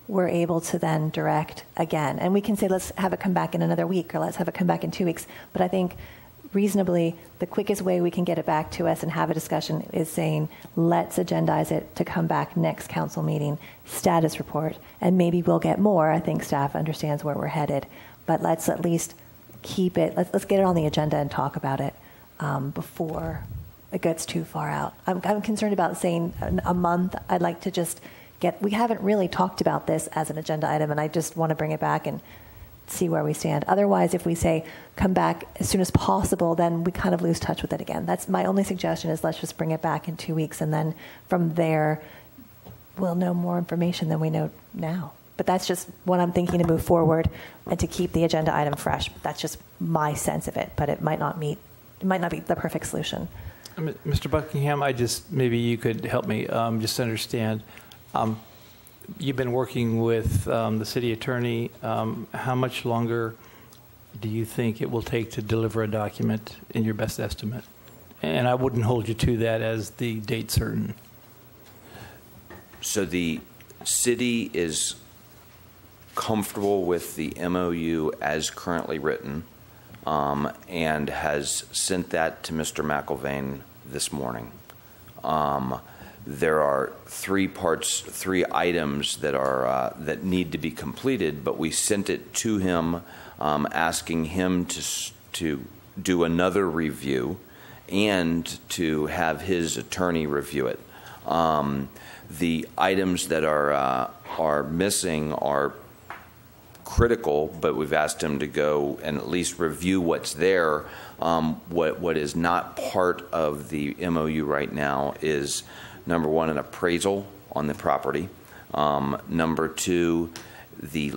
we're able to then direct again. And we can say, let's have it come back in another week, or let's have it come back in 2 weeks. But I think reasonably, the quickest way we can get it back to us and have a discussion is saying, let's agendize it to come back next council meeting, status report, and maybe we'll get more. I think staff understands where we're headed, but let's at least keep it, let's get it on the agenda and talk about it before it gets too far out. I'm concerned about saying a month. I'd like to just we haven't really talked about this as an agenda item, and I just want to bring it back and see where we stand. Otherwise, if we say come back as soon as possible, then we kind of lose touch with it again. That's my only suggestion, is let's just bring it back in 2 weeks, and then from there we'll know more information than we know now. But that's just what I'm thinking to move forward and to keep the agenda item fresh. That's just my sense of it, but it might not be the perfect solution. Mr. Buckingham, maybe you could help me just understand. You've been working with the city attorney. How much longer do you think it will take to deliver a document, in your best estimate? And I wouldn't hold you to that as the date certain. So the city is comfortable with the MOU as currently written, and has sent that to Mr. McIlvaine this morning. There are three items that need to be completed, but we sent it to him, asking him to do another review and to have his attorney review it. The items that are missing are critical, but we've asked him to go and at least review what's there. What is not part of the MOU right now is, number one, an appraisal on the property. Number two, the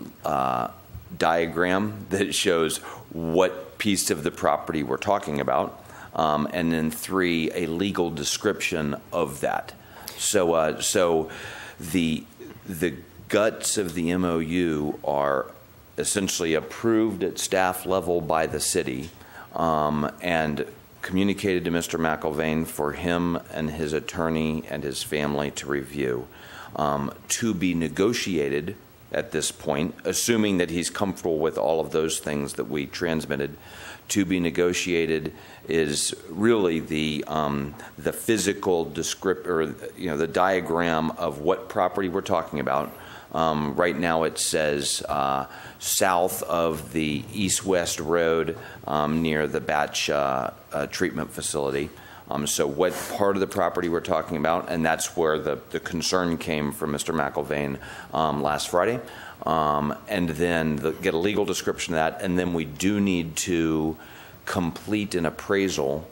diagram that shows what piece of the property we're talking about. And then three, a legal description of that. So the guts of the MOU are essentially approved at staff level by the city, and communicated to Mr. McIlvaine for him and his attorney and his family to review, to be negotiated at this point, assuming that he's comfortable with all of those things that we transmitted. To be negotiated is really the physical or the diagram of what property we're talking about. Right now it says south of the east-west road near the batch treatment facility. So what part of the property we're talking about, and that's where the concern came from Mr. McIlvaine last Friday. And then get a legal description of that, and then we do need to complete an appraisal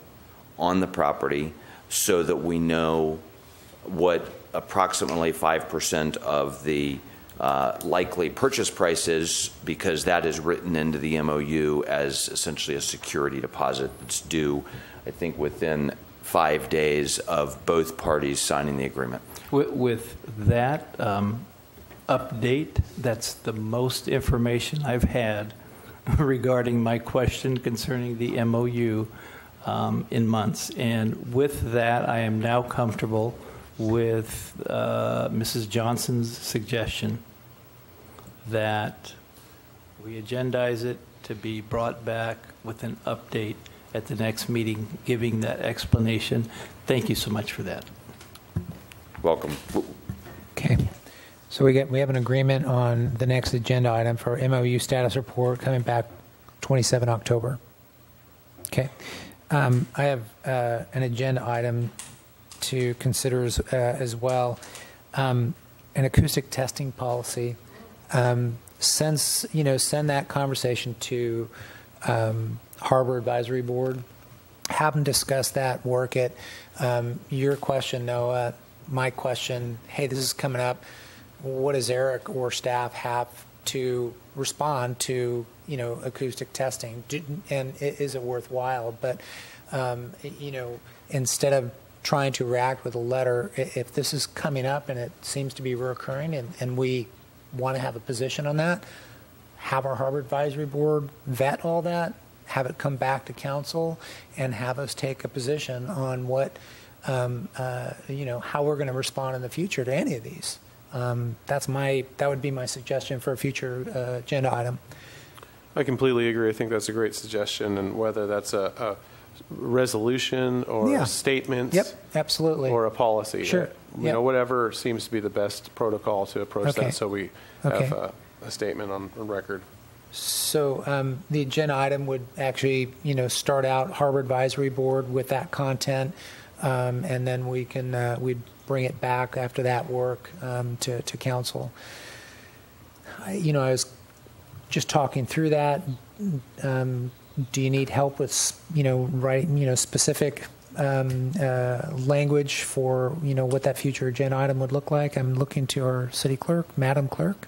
on the property so that we know what approximately 5% of the likely purchase price is, because that is written into the MOU as essentially a security deposit that's due, I think, within 5 days of both parties signing the agreement. With that update, that's the most information I've had regarding my question concerning the MOU in months. And with that, I am now comfortable with Mrs. Johnson's suggestion that we agendize it to be brought back with an update at the next meeting, giving that explanation. Thank you so much for that. Welcome. Okay. So we have an agreement on the next agenda item for MOU status report coming back 27 October. Okay. I have an agenda item to consider as well, an acoustic testing policy. Send that conversation to Harbor Advisory Board. Have them discuss that, work it. Your question, Noah, my question, hey, this is coming up. What does Eric or staff have to respond to, acoustic testing? And is it worthwhile? But, instead of trying to react with a letter, if this is coming up and it seems to be recurring and we want to have a position on that, have our Harbor Advisory Board vet all that, have it come back to council, and have us take a position on what, how we're going to respond in the future to any of these. That would be my suggestion for a future agenda item. I completely agree. I think that's a great suggestion, and whether that's a resolution or a statement, yep, absolutely, or a policy, sure, whatever seems to be the best protocol to approach that, so we have a statement on record. So the agenda item would actually, start out Harbor Advisory Board with that content, and then we can we'd bring it back after that work to council. I was just talking through that. Do you need help with, writing, specific language for, what that future agenda item would look like? I'm looking to our city clerk, Madam Clerk.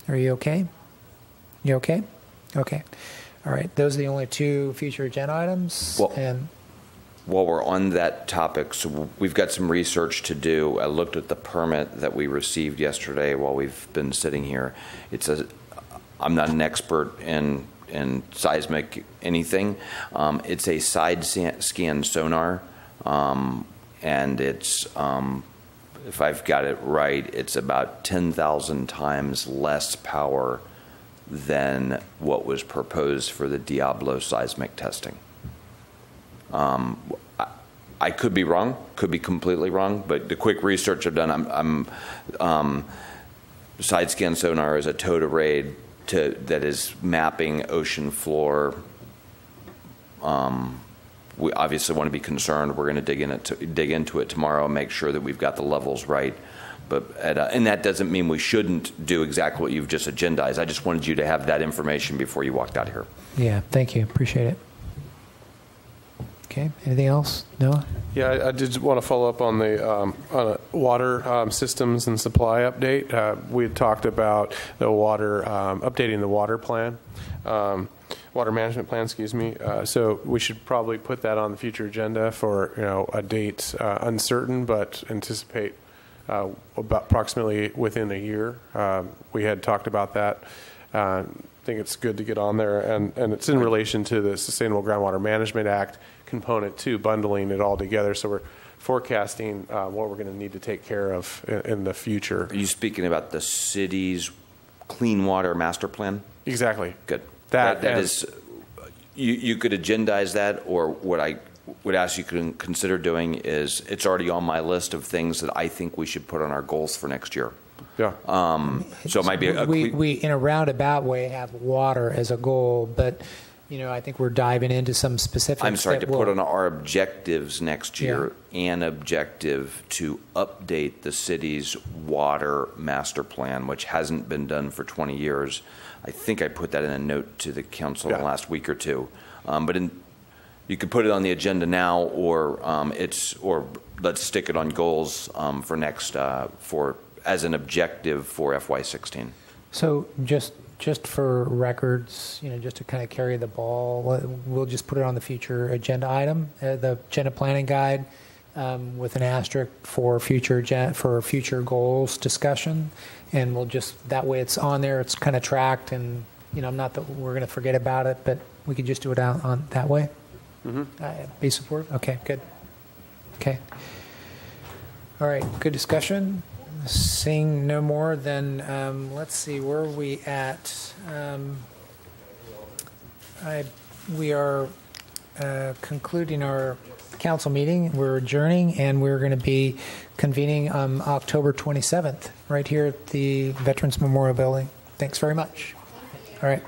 Are you okay? You okay? Okay. All right. Those are the only two future agenda items. Well, while we're on that topic, so we've got some research to do. I looked at the permit that we received yesterday while we've been sitting here. I'm not an expert in seismic anything. It's a side scan sonar, and it's, if I've got it right, it's about 10,000 times less power than what was proposed for the Diablo seismic testing. I could be wrong, could be completely wrong, but the quick research I've done, side scan sonar is a towed array that is mapping ocean floor. We obviously want to be concerned. We're going to dig into it tomorrow and make sure that we've got the levels right. But and that doesn't mean we shouldn't do exactly what you've just agendized. I just wanted you to have that information before you walked out here. Yeah, thank you. Appreciate it. Okay. Anything else, Noah? Yeah, I did want to follow up on the water systems and supply update. We had talked about the water, updating the water plan, water management plan, excuse me. So we should probably put that on the future agenda for, a date uncertain, but anticipate about approximately within a year. We had talked about that. I think it's good to get on there, and it's in relation to the Sustainable Groundwater Management Act component too, bundling it all together. So we're forecasting what we're going to need to take care of in the future. Are you speaking about the city's clean water master plan? Exactly. Good. That is, you could agendize that, or what I would ask you to consider doing is, it's already on my list of things that I think we should put on our goals for next year. Yeah. So it might be we in a roundabout way have water as a goal, but I think we're diving into some specifics. I'm sorry, to put on our objectives next year, an objective to update the city's water master plan, which hasn't been done for 20 years. I think I put that in a note to the council in the last week or two. But you could put it on the agenda now, or let's stick it on goals for next as an objective for FY16. So just for records, just to kind of carry the ball, we'll just put it on the future agenda item, the agenda planning guide, with an asterisk for future goals discussion, and we'll just, that way it's on there, it's kind of tracked, and not that we're going to forget about it, but we could just do it out on that way. Be supportive? Okay, good. Okay. All right, good discussion. Seeing no more, then let's see, where are we at? We are concluding our council meeting. We're adjourning, and we're going to be convening on October 27th right here at the Veterans Memorial Building. Thanks very much. All right.